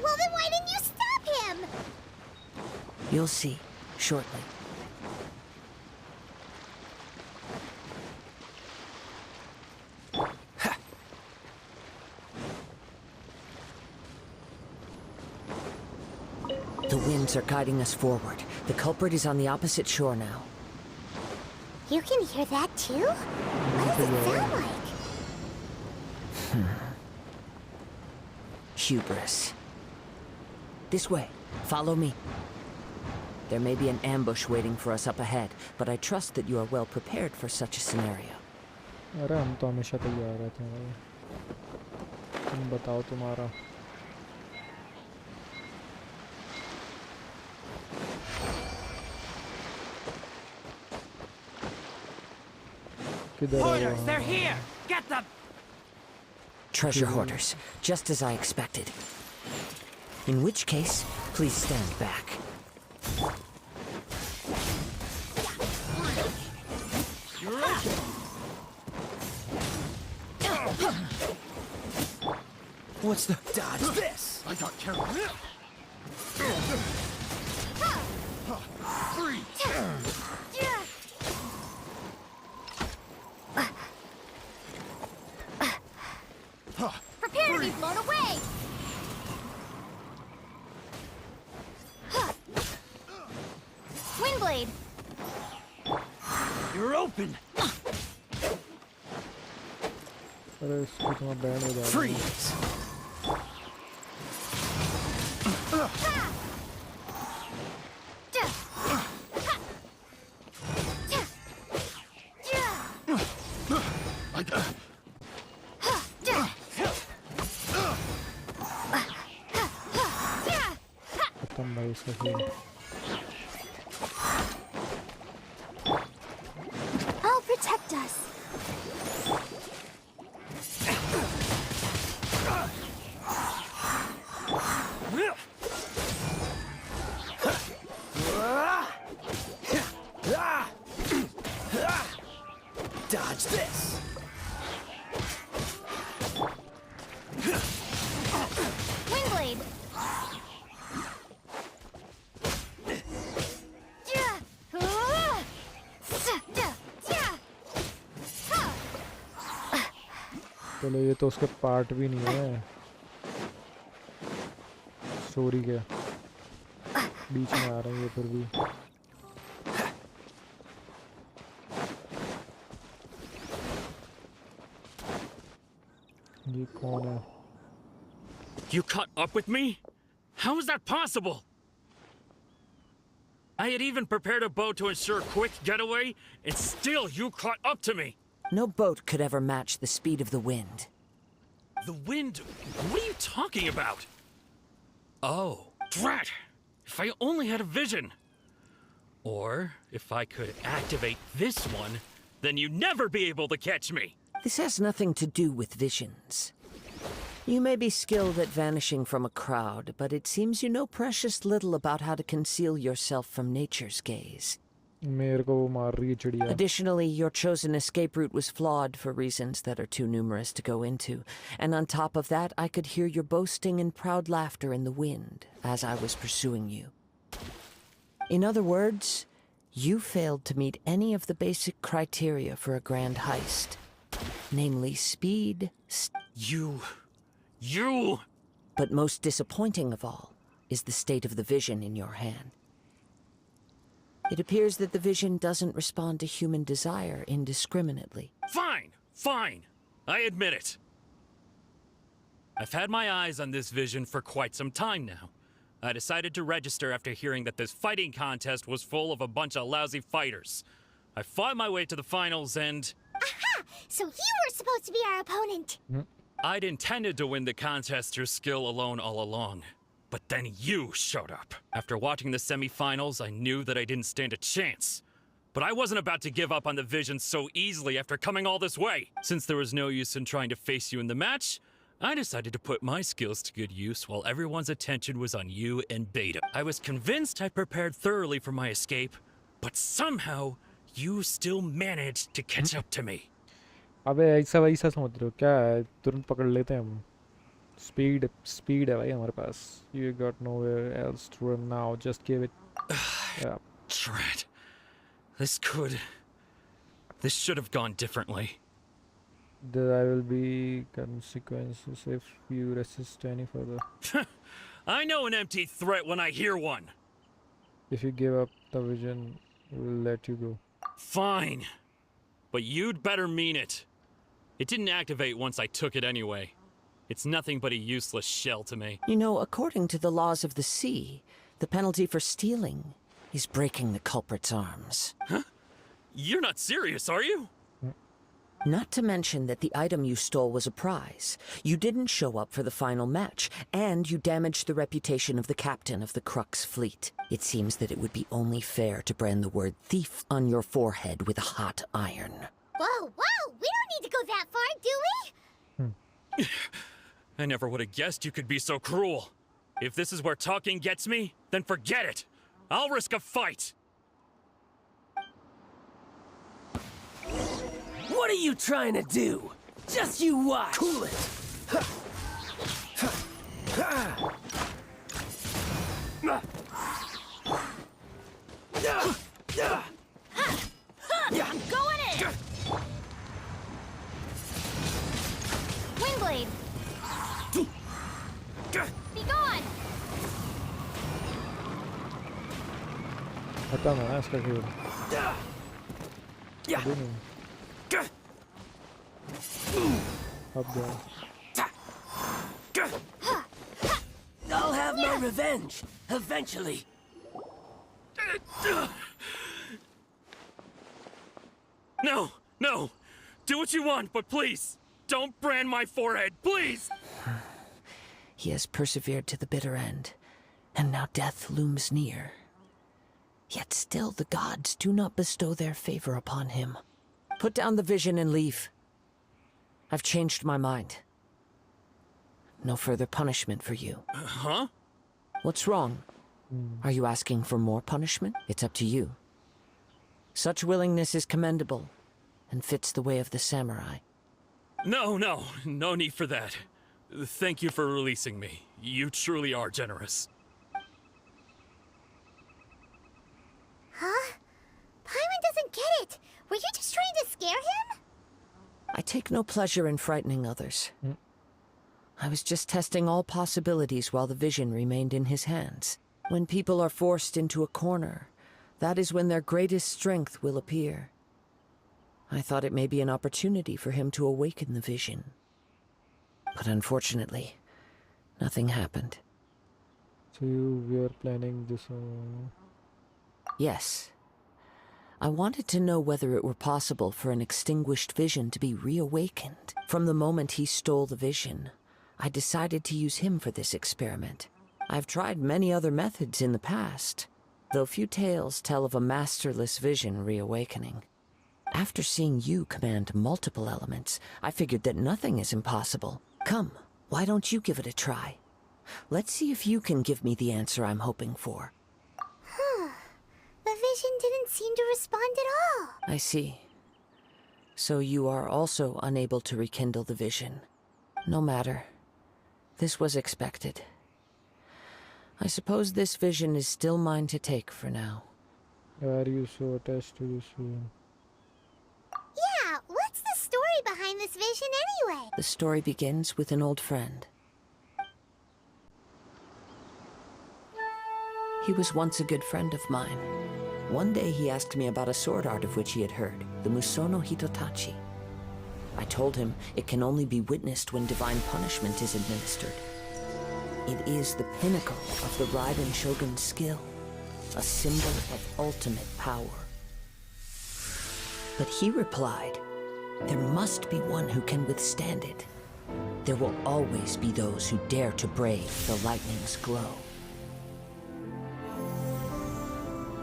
Well, then why didn't you stop him? You'll see shortly. The winds are guiding us forward. The culprit is on the opposite shore now. You can hear that too? What does it sound like? Hubris. This way. Follow me. There may be an ambush waiting for us up ahead, but I trust that you are well prepared for such a scenario. अरे हम तो हमेशा तैयार रहते हैं भाई. तुम बताओ तुम्हारा. Hoarders, they're here! Get them! Treasure hoarders, just as I expected. In which case, please stand back. What's the dodge this? I got carried. Prepare to be blown away! Windblade! You're open! अरे इसको तुम्हारा band हो जाएगा. Freeze! खत्म भाई इसका खेल. I'll protect us. Dodge this! Windblade! चलो ये तो उसके पार्ट भी नहीं है. स्टोरी के बीच में आ रहे हैं ये फिर भी. ये कौन है? You caught up with me? How is that possible? I had even prepared a boat to ensure a quick getaway, and still you caught up to me. No boat could ever match the speed of the wind. The wind? What are you talking about? Oh, drat! If I only had a vision. Or if I could activate this one, then you'd never be able to catch me. This has nothing to do with visions. You may be skilled at vanishing from a crowd, but it seems you know precious little about how to conceal yourself from nature's gaze. मेरे को वो मार रही है चिड़िया. Additionally, your chosen escape route was flawed for reasons that are too numerous to go into. And on top of that, I could hear your boasting and proud laughter in the wind as I was pursuing you. In other words, you failed to meet any of the basic criteria for a grand heist. Namely speed, You... But most disappointing of all is the state of the vision in your hand. It appears that the vision doesn't respond to human desire indiscriminately. Fine. I admit it. I've had my eyes on this vision for quite some time now. I decided to register after hearing that this fighting contest was full of a bunch of lousy fighters. I fought my way to the finals and... Aha! So you were supposed to be our opponent! I'd intended to win the contest through skill alone all along. But then you showed up. After watching the semi-finals, I knew that I didn't stand a chance. But I wasn't about to give up on the vision so easily after coming all this way. Since there was no use in trying to face you in the match, I decided to put my skills to good use while everyone's attention was on you and Beta. I was convinced I'd prepared thoroughly for my escape, but somehow you still managed to catch up to me. अबे ऐसा वैसा समझ रहे हो क्या है? तुरंत पकड़ लेते हैं हम. स्पीड है भाई हमारे पास. You got nowhere else to run now. Just give it. Yeah. Drat. This should have gone differently. There will be consequences if you resist any further. I know an empty threat when I hear one. If you give up the vision, we'll let you go. Fine. But you'd better mean it. It didn't activate once I took it anyway. It's nothing but a useless shell to me. You know, according to the laws of the sea, the penalty for stealing is breaking the culprit's arms. Huh? You're not serious, are you? Not to mention that the item you stole was a prize. You didn't show up for the final match, and you damaged the reputation of the captain of the Crux fleet. It seems that it would be only fair to brand the word thief on your forehead with a hot iron. Whoa, whoa! We don't need to go that far, do we? I never would have guessed you could be so cruel. If this is where talking gets me, then forget it. I'll risk a fight. What are you trying to do? Just you watch! Cool it! I'm going in! Wingblade! Be gone! Attends, non, è scagliato. Up there. I'll have my revenge, eventually. No, no. Do what you want, but please, don't brand my forehead, please! He has persevered to the bitter end, and now death looms near. Yet still the gods do not bestow their favor upon him. Put down the vision and leave. I've changed my mind. No further punishment for you. Huh? What's wrong? Are you asking for more punishment? It's up to you. Such willingness is commendable, and fits the way of the samurai. No need for that. Thank you for releasing me. You truly are generous. Huh? Paimon doesn't get it! Were you just trying to scare him? I take no pleasure in frightening others. I was just testing all possibilities while the vision remained in his hands. When people are forced into a corner, that is when their greatest strength will appear. I thought it may be an opportunity for him to awaken the vision. But unfortunately, nothing happened. So you were planning this Yes. I wanted to know whether it were possible for an extinguished vision to be reawakened. From the moment he stole the vision, I decided to use him for this experiment. I've tried many other methods in the past, though few tales tell of a masterless vision reawakening. After seeing you command multiple elements, I figured that nothing is impossible. Come, why don't you give it a try? Let's see if you can give me the answer I'm hoping for. The vision didn't seem to respond at all. I see. So you are also unable to rekindle the vision. No matter. This was expected. I suppose this vision is still mine to take for now. Are you so attached to this vision? Yeah, what's the story behind this vision anyway? The story begins with an old friend. He was once a good friend of mine. One day he asked me about a sword art of which he had heard, the Musono Hitotachi. I told him it can only be witnessed when divine punishment is administered. It is the pinnacle of the Raiden Shogun's skill, a symbol of ultimate power. But he replied, there must be one who can withstand it. There will always be those who dare to brave the lightning's glow.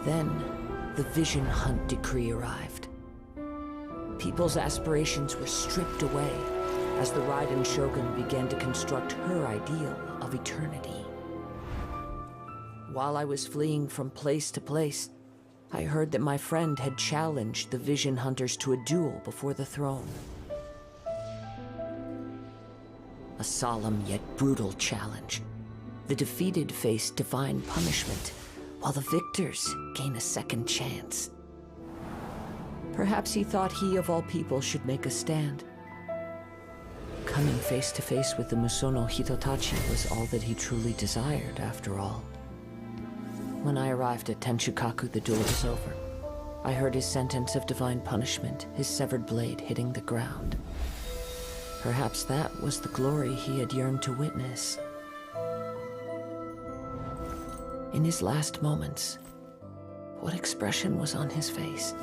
Then, the Vision Hunt decree arrived. People's aspirations were stripped away as the Raiden Shogun began to construct her ideal of eternity. While I was fleeing from place to place, I heard that my friend had challenged the Vision Hunters to a duel before the throne. A solemn yet brutal challenge. The defeated face divine punishment, while the victors gain a second chance. Perhaps he thought he of all people should make a stand. Coming face to face with the Musono Hitotachi was all that he truly desired, after all. When I arrived at Tenshukaku, the duel was over. I heard his sentence of divine punishment, his severed blade hitting the ground. Perhaps that was the glory he had yearned to witness. In his last moments, what expression was on his face?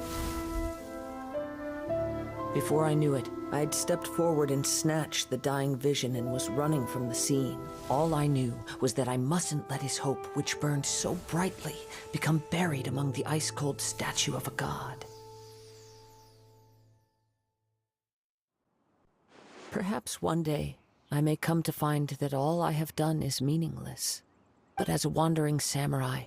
Before I knew it, I'd stepped forward and snatched the dying vision and was running from the scene. All I knew was that I mustn't let his hope, which burned so brightly, become buried among the ice-cold statue of a god. Perhaps one day, I may come to find that all I have done is meaningless. But as a wandering samurai,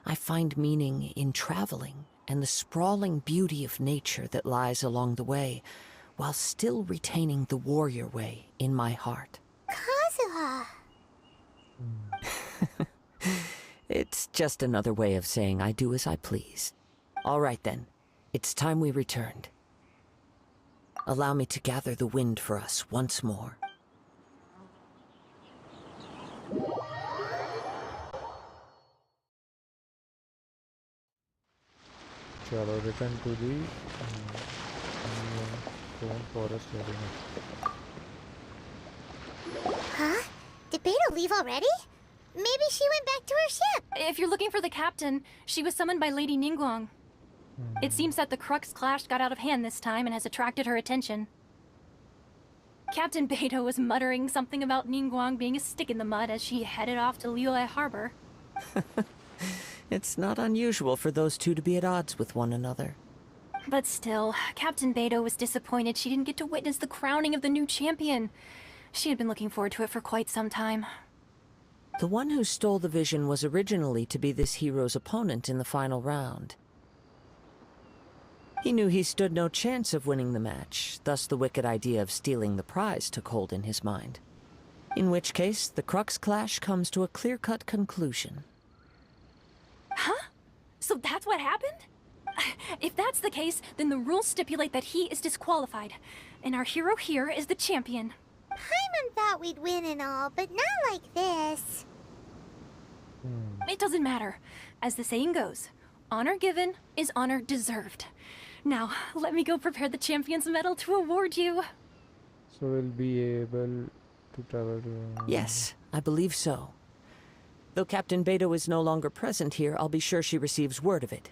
I find meaning in traveling and the sprawling beauty of nature that lies along the way, while still retaining the warrior way in my heart. Kazuha! It's just another way of saying I do as I please. All right then, it's time we returned. Allow me to gather the wind for us once more. चलो return to the stone forest area. Huh? Did Beto leave already? Maybe she went back to her ship. If you're looking for the captain, she was summoned by Lady Ningguang. It seems that the Crux clash got out of hand this time and has attracted her attention. Captain Beto was muttering something about Ningguang being a stick in the mud as she headed off to Liyue Harbor. It's not unusual for those two to be at odds with one another. But still, Captain Beto was disappointed she didn't get to witness the crowning of the new champion. She had been looking forward to it for quite some time. The one who stole the vision was originally to be this hero's opponent in the final round. He knew he stood no chance of winning the match, thus the wicked idea of stealing the prize took hold in his mind. In which case, the Crux clash comes to a clear-cut conclusion. Huh? So that's what happened? If that's the case, then the rules stipulate that he is disqualified, and our hero here is the champion. Paimon thought we'd win and all, but not like this. It doesn't matter. As the saying goes, honor given is honor deserved. Now, let me go prepare the champion's medal to award you. So we'll be able to travel to... Yes, I believe so. Though Captain Beto is no longer present here, I'll be sure she receives word of it.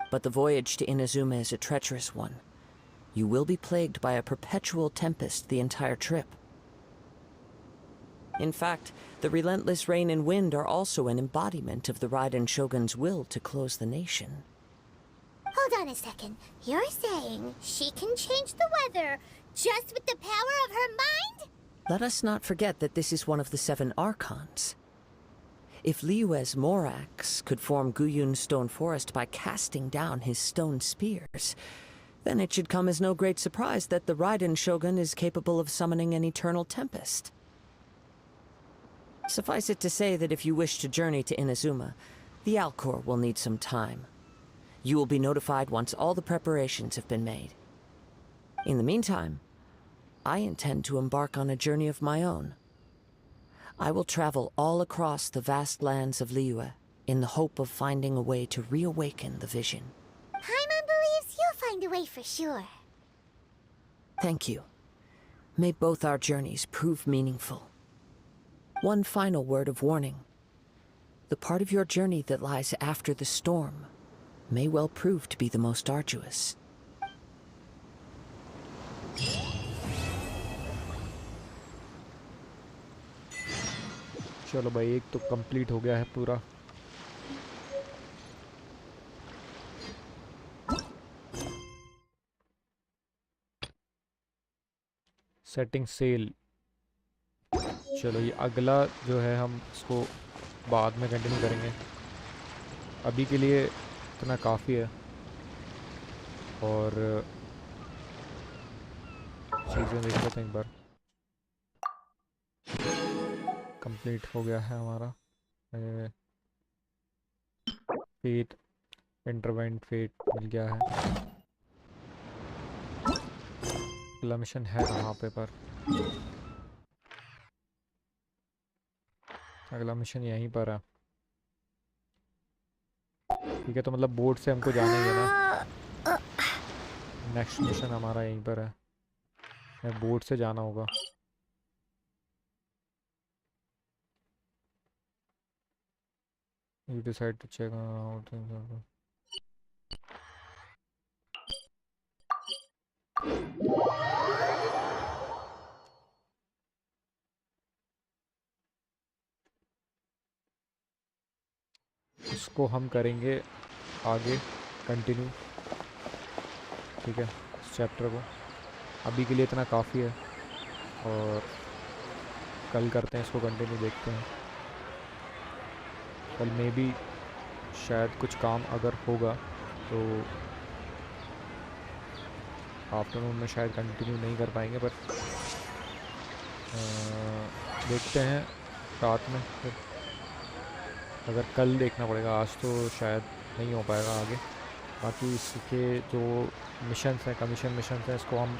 But the voyage to Inazuma is a treacherous one. You will be plagued by a perpetual tempest the entire trip. In fact, the relentless rain and wind are also an embodiment of the Raiden Shogun's will to close the nation. Hold on a second. You're saying she can change the weather just with the power of her mind? Let us not forget that this is one of the 7 Archons. If Liyue's Morax could form Guyun's stone forest by casting down his stone spears, then it should come as no great surprise that the Raiden Shogun is capable of summoning an eternal tempest. Suffice it to say that if you wish to journey to Inazuma, the Alcor will need some time. You will be notified once all the preparations have been made. In the meantime, I intend to embark on a journey of my own. I will travel all across the vast lands of Liyue in the hope of finding a way to reawaken the vision. Paimon believes you'll find a way for sure. Thank you. May both our journeys prove meaningful. One final word of warning. The part of your journey that lies after the storm may well prove to be the most arduous. चलो भाई, एक तो complete हो गया है पूरा. Setting sail. चलो ये अगला जो है हम इसको बाद में कंटिन्यू करेंगे. अभी के लिए इतना काफ़ी है. और चीज़ें देख लेते हैं एक बार. कंप्लीट हो गया है हमारा. फेट इंटरवेंट फेट मिल गया है. अगला मिशन है कहाँ पे पर? अगला मिशन यहीं पर है. ठीक है, तो मतलब बोट से हमको जाने ही है ना. नेक्स्ट मिशन हमारा यहीं पर है. बोट से जाना होगा। You decide to check out. उसको हम करेंगे आगे कंटिन्यू, ठीक है, इस चैप्टर को। अभी के लिए इतना काफ़ी है और कल करते हैं इसको कंटिन्यू, देखते हैं। कल में भी शायद कुछ काम अगर होगा तो आफ्टरनून में शायद कंटिन्यू नहीं कर पाएंगे, पर देखते हैं रात में फिर। अगर कल देखना पड़ेगा, आज तो शायद नहीं हो पाएगा आगे। बाकी इसके जो मिशंस हैं, कमीशन मिशंस हैं, इसको हम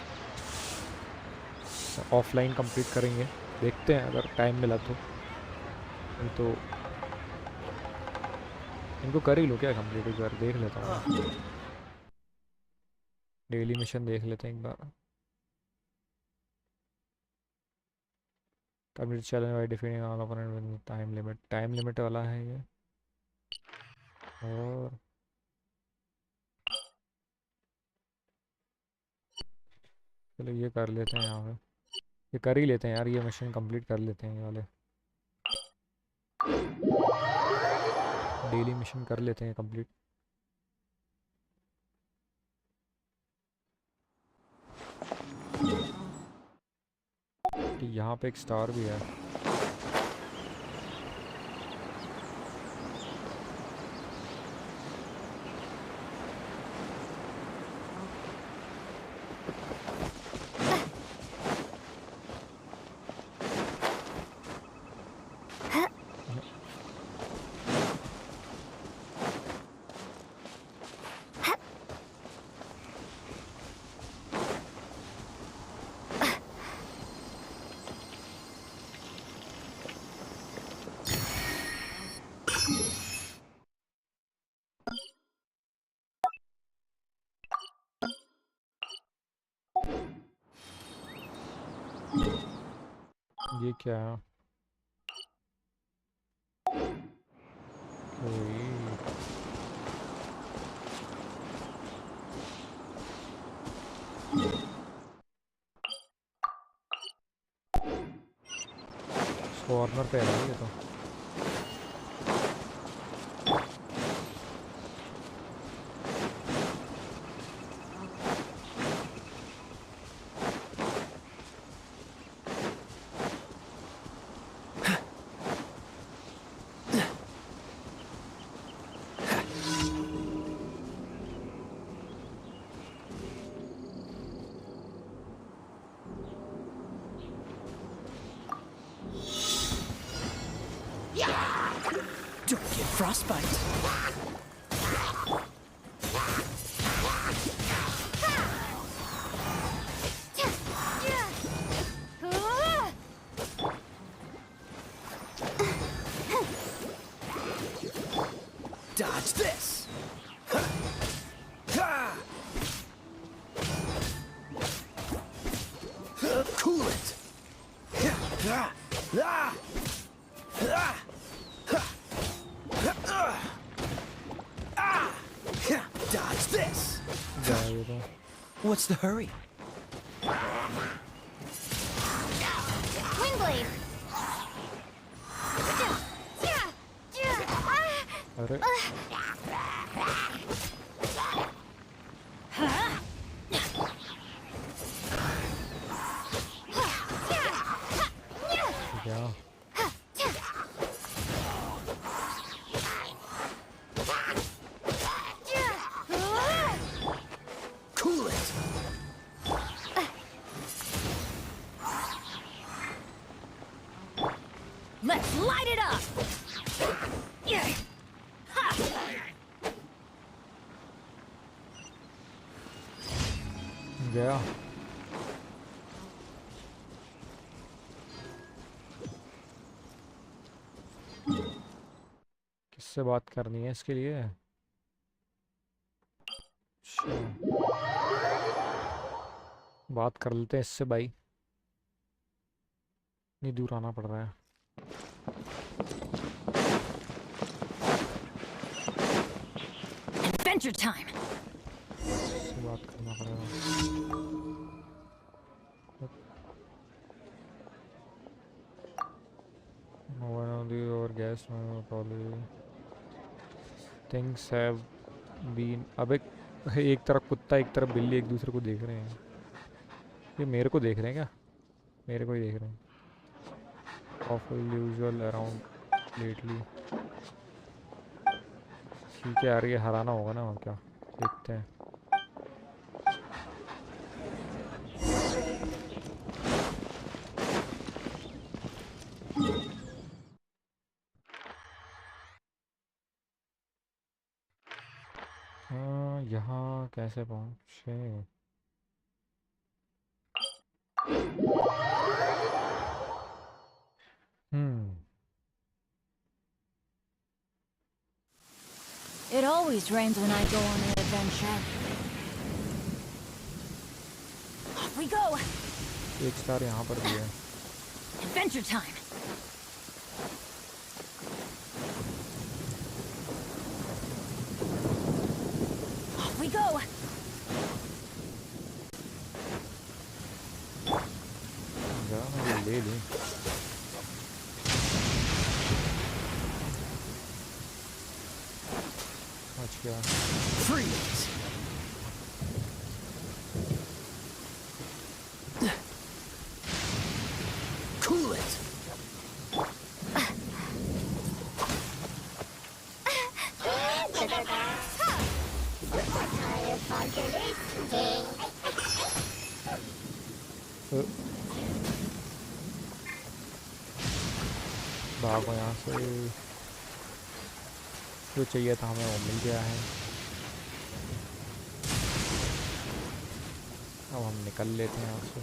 ऑफलाइन कंप्लीट करेंगे। देखते हैं अगर टाइम मिला तो, नहीं तो इनको कर ही लो क्या कंप्लीट, एक बार देख लेता हूँ। डेली मिशन देख लेते हैं एक बार। Complete challenge by defeating all opponent with time limit. Time limit वाला है ये। और चलो ये कर लेते हैं यहाँ पे, ये कर ही लेते हैं यार, ये मिशन कंप्लीट कर लेते हैं ये वाले। डेली मिशन कर लेते हैं कंप्लीट। यहाँ पे एक स्टार भी है। ये क्या है? कॉर्नर पे है ये तो। Don't get frostbite. Dodge this. Cool it. Dodge this. What's the hurry? Windblade. अरे क्या? Cool it. Let's light it up! गया। किससे बात करनी है इसके लिए? अच्छा बात कर लेते हैं इससे भाई, इतनी दूर आना पड़ रहा है। Adventure time. इससे बात करना पड़ेगा। One of the our guests probably things have been। अबे एक तरफ कुत्ता एक तरफ बिल्ली एक दूसरे को देख रहे हैं। ये मेरे को देख रहे हैं क्या? मेरे को ही देख रहे हैं। Awful usual around lately। ठीक है यार, ये हराना होगा ना, और क्या, देखते हैं। हाँ, यहाँ कैसे पहुँचे? It always rains when I go on an adventure. Off we go. एक स्टार यहाँ पर भी है। Adventure time. Off we go. मैं ले लूँ। अच्छा। Freeze. Cool it. भागो यहाँ से, जो चाहिए था हमें वो मिल गया है। अब हम निकल लेते हैं यहाँ से।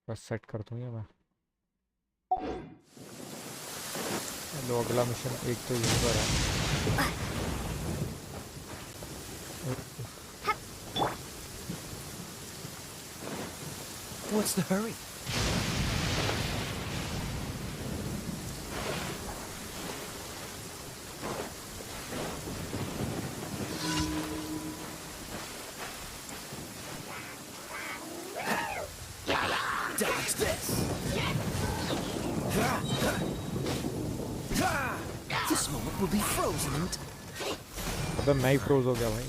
बस सेट कर दूँ ये मैं। लो अगला मिशन एक तो यहीं पर है। What's the hurry? Dodge this. This moment will be frozen in time. अबे मैं ही फ्रोज हो गया भाई।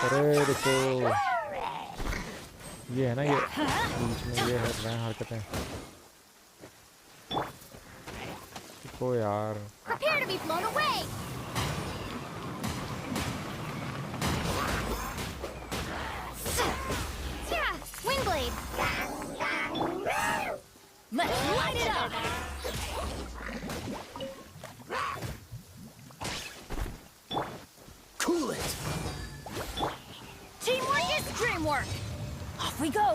अरे देखो, ये है ना, ये बीच में ये है हरकतें। देखो यार, Prepare to be blown away. Windblade. Let's light it up. Cool it. Teamwork is dreamwork. Off we go.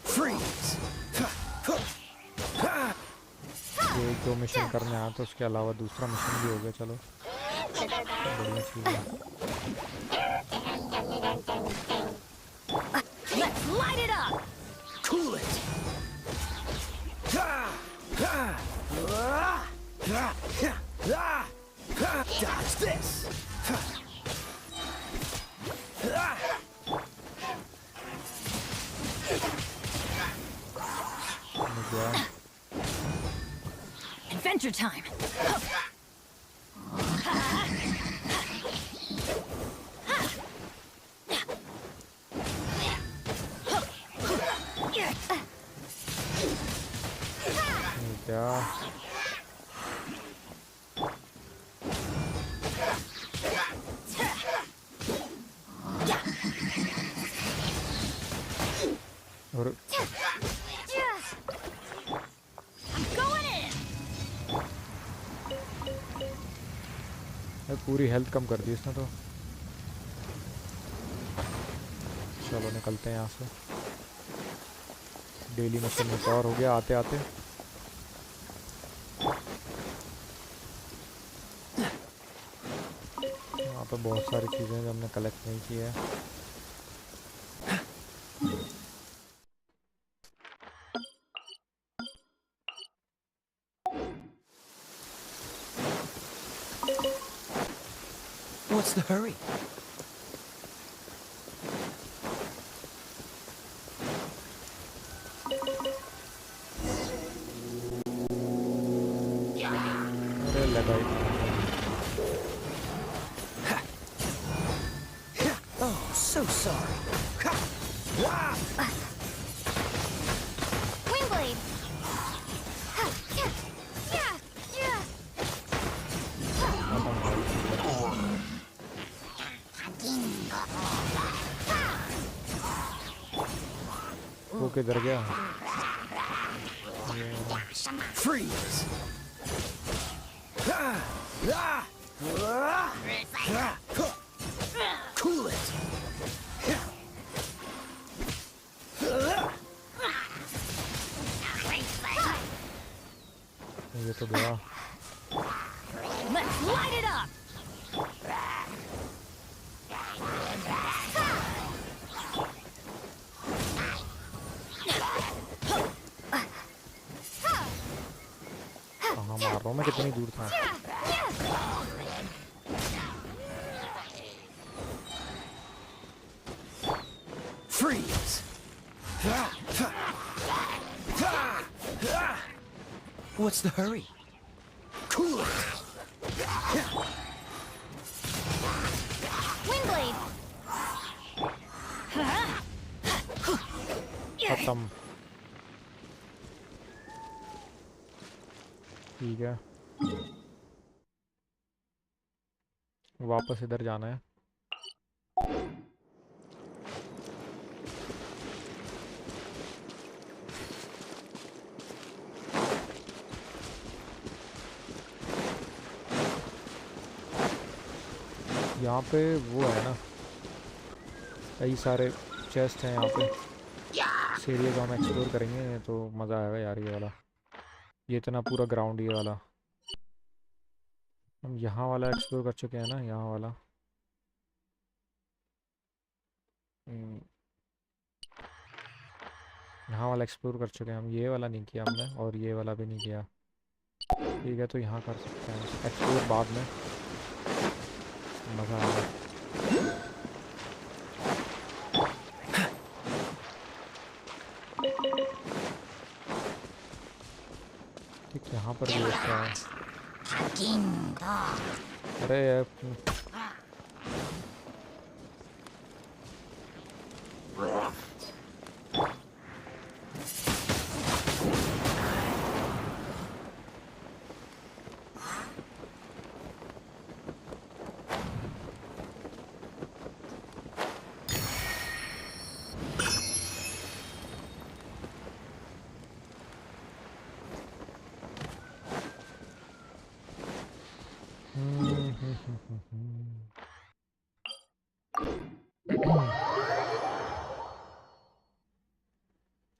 Freeze. ये दो मिशन करने आया तो उसके अलावा दूसरा मिशन भी हो गया। चलो बढ़िया चीज़ है। Let's light it up. Cool it. Dodge this. Adventure time. क्या और पूरी हेल्थ कम कर दी इसने तो। चलो निकलते हैं यहाँ से। डेली मिशन में और हो गया आते आते। यहाँ पे बहुत सारी चीज़ें जो हमने कलेक्ट नहीं की है। What's the hurry? अरे लगाई। Oh, so sorry. Wingblade! वो किधर गया? Freeze! Cool it! ये तो गया। Let's light it up! कहाँ मार रहा हूँ मैं? कितनी दूर था? Freeze! What's the hurry? Cool it! Wingblade! खत्म। ठीक है, वापस इधर जाना है। यहाँ पे वो है ना, कई सारे चेस्ट हैं यहाँ पे। इस एरिया को हम एक्सप्लोर करेंगे तो मज़ा आएगा यार। ये वाला, ये इतना पूरा ग्राउंड, ये वाला हम यहाँ वाला एक्सप्लोर कर चुके हैं ना। यहाँ वाला यहाँ वाला एक्सप्लोर कर चुके हैं हम। ये वाला नहीं किया हमने, और ये वाला भी नहीं किया। ठीक है, तो यहाँ कर सकते हैं एक्सप्लोर बाद में, मज़ा आएगा। ठीक, यहाँ पर भी अच्छा है। अरे यार,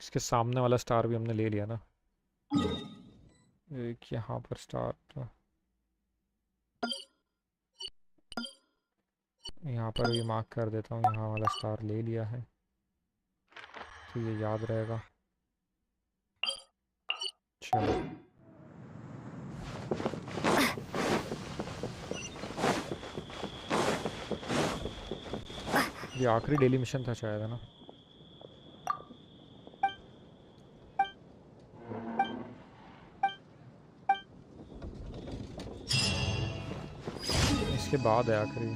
इसके सामने वाला स्टार भी हमने ले लिया ना। एक यहाँ पर स्टार था, यहाँ पर भी मार्क कर देता हूँ। यहाँ वाला स्टार ले लिया है तो ये याद रहेगा। चलो, ये आखिरी डेली मिशन था शायद, है ना? इसके बाद है आखिरी,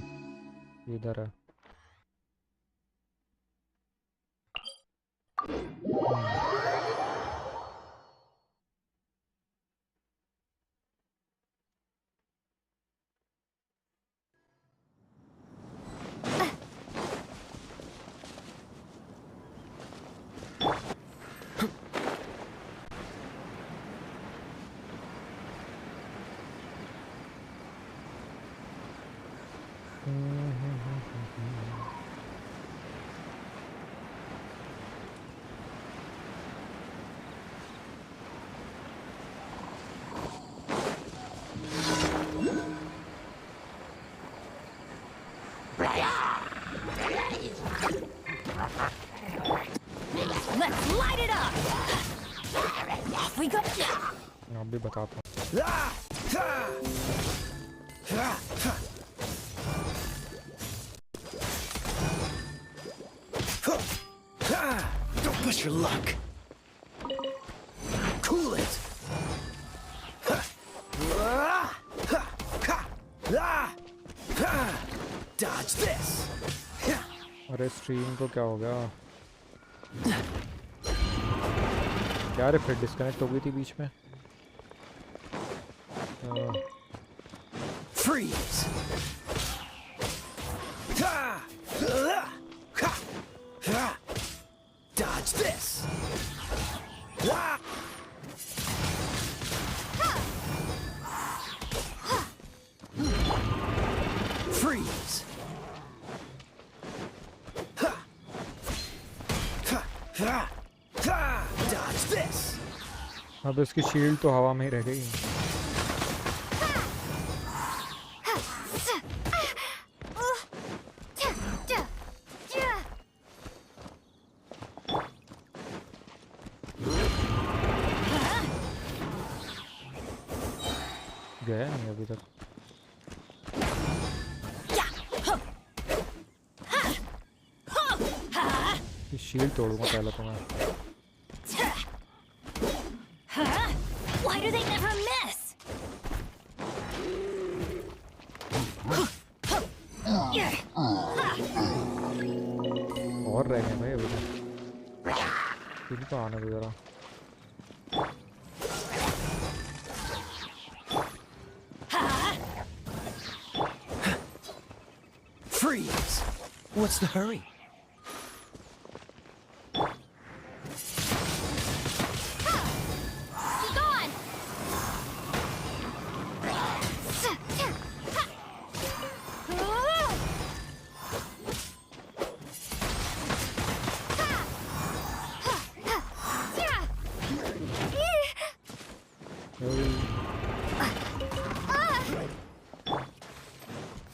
इधर है। Off we go. मैं भी बताता हूँ. Don't push your luck. Cool it. Dodge this. अरे स्ट्रीम को क्या हो गया? क्या रे फिर डिस्कनेक्ट हो गई थी बीच में? Freeze. Dodge this. Freeze. Dodge this. अब इसकी शील्ड तो हवा में ही रह गई. गया नहीं अभी तक. शील्ड तोड़ूंगा पहले तो मैं. Why do they never miss? और रह गए भाई अभी तक. इनको आने दो जरा. Freeze. What's the hurry?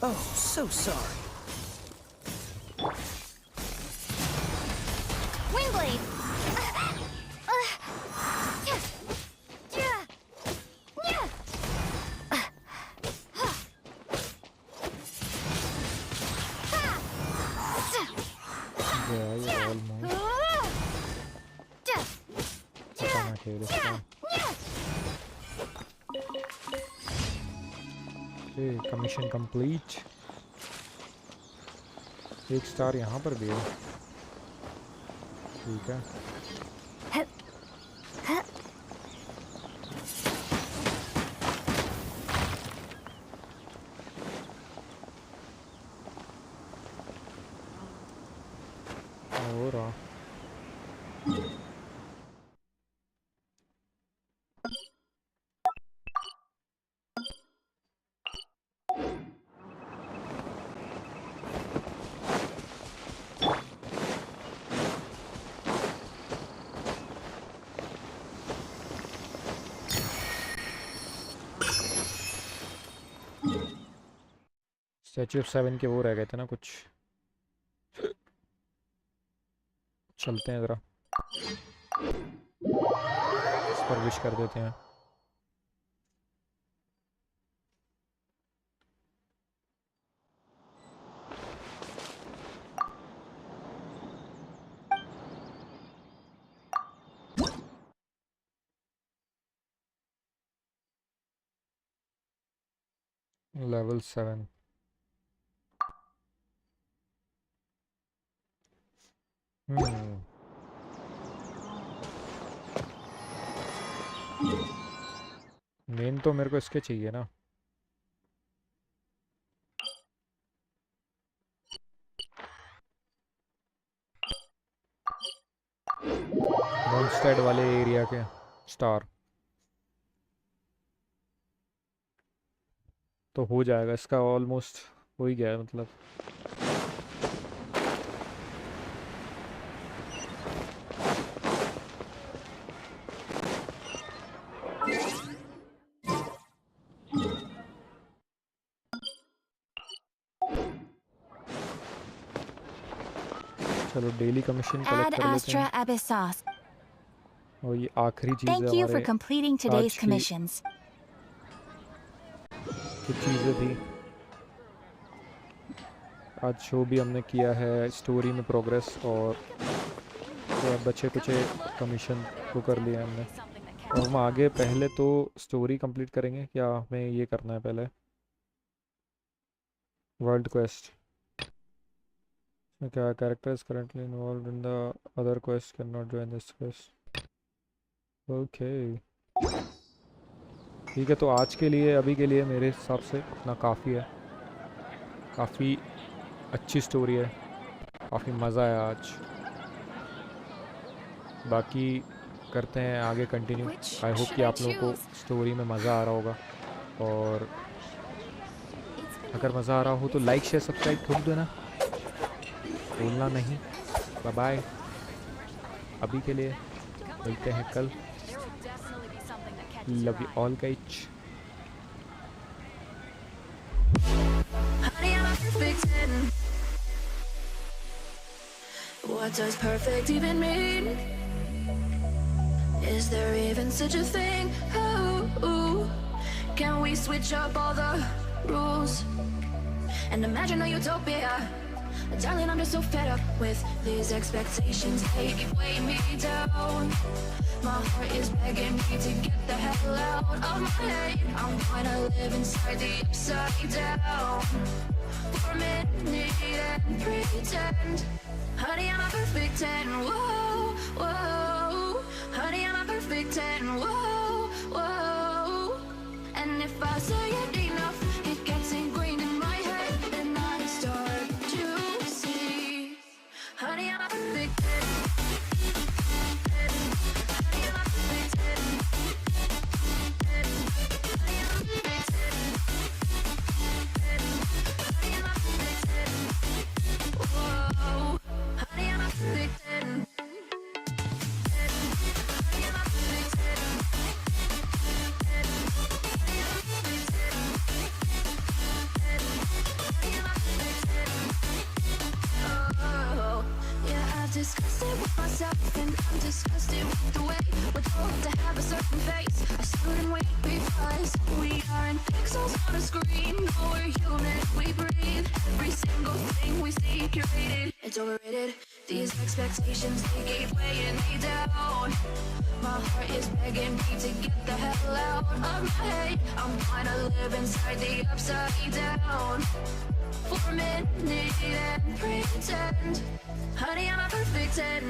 Oh, so sorry. Windblade. Commission complete. एक स्टार यहाँ पर भी है. ठीक है. हो रहा. स्टैच्यू ऑफ 7 के वो रह गए थे ना कुछ. चलते हैं ज़रा इस पर विश कर देते हैं. लेवल 7. मेन तो मेरे को इसके चाहिए ना. मॉन्स्टेड वाले एरिया के स्टार तो हो जाएगा. इसका ऑलमोस्ट हो ही गया है मतलब. चलो डेली कमीशन कलेक्ट कर लेते हैं. Astra Abyssos. और ये आखिरी चीज़ है Thank you for हमारे completing today's आज की commissions. कुछ चीज़ें थी। आज शो भी हमने किया है, स्टोरी में प्रोग्रेस और बचे कुचे कमीशन को कर लिया हमने। और हम आगे पहले तो स्टोरी कंप्लीट करेंगे या हमें ये करना है पहले वर्ल्ड क्वेस्ट? क्या character is currently involve in the other quest can not join this quest. Okay ठीक है, तो आज के लिए अभी के लिए मेरे हिसाब से इतना काफ़ी है। काफ़ी अच्छी स्टोरी है, काफ़ी मज़ा आया आज। बाकी करते हैं आगे कंटिन्यू। आई होप कि आप लोगों को स्टोरी में मज़ा आ रहा होगा, और अगर मज़ा आ रहा हो तो लाइक शेयर सब्सक्राइब ठोक देना, भूलना नहीं। बाय बाय, अभी के लिए मिलते हैं कल। Love you all guys. What does perfect even mean? Is there even such a thing? Oh, can we switch up all the rules and imagine a utopia? Darling, I'm just so fed up with these expectations. They keep weighing me down. My heart is begging me to get the hell out of my head. I'm gonna live inside the upside down for a minute and pretend. Honey, I'm a perfect 10. Whoa, whoa. Honey, I'm a perfect 10. Whoa, whoa. And if I say it enough, it gets ingrained in my head, and I start to see. Honey, I'm a perfect 10. Honey, I'm a perfect 10. Honey, I'm a perfect 10. Honey, I'm a perfect 10. Whoa. Honey, I'm a perfect 10. Honey, I'm a perfect 10. Oh, yeah, I've discussed it with myself, and I'm disgusted with the way we're told to have a certain face. I stood and wait because we aren't pixels on a screen. No, we're human, we breathe. Every single thing we see curated, it's overrated. These expectations, they keep weighing me down. My heart is begging me to get the hell out of my head. I'm gonna live inside the upside down for a minute and pretend. Honey, I'm a perfect 10.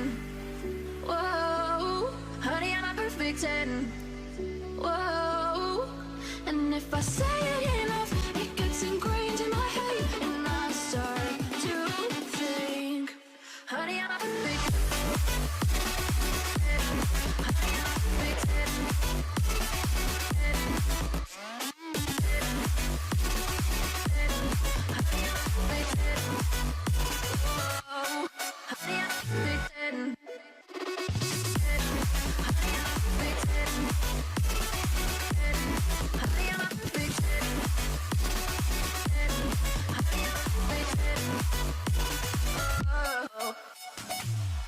Whoa, honey, I'm a perfect 10. Whoa, and if I say it enough, it gets ingrained in my head, and I start to think. Honey, I'm a perfect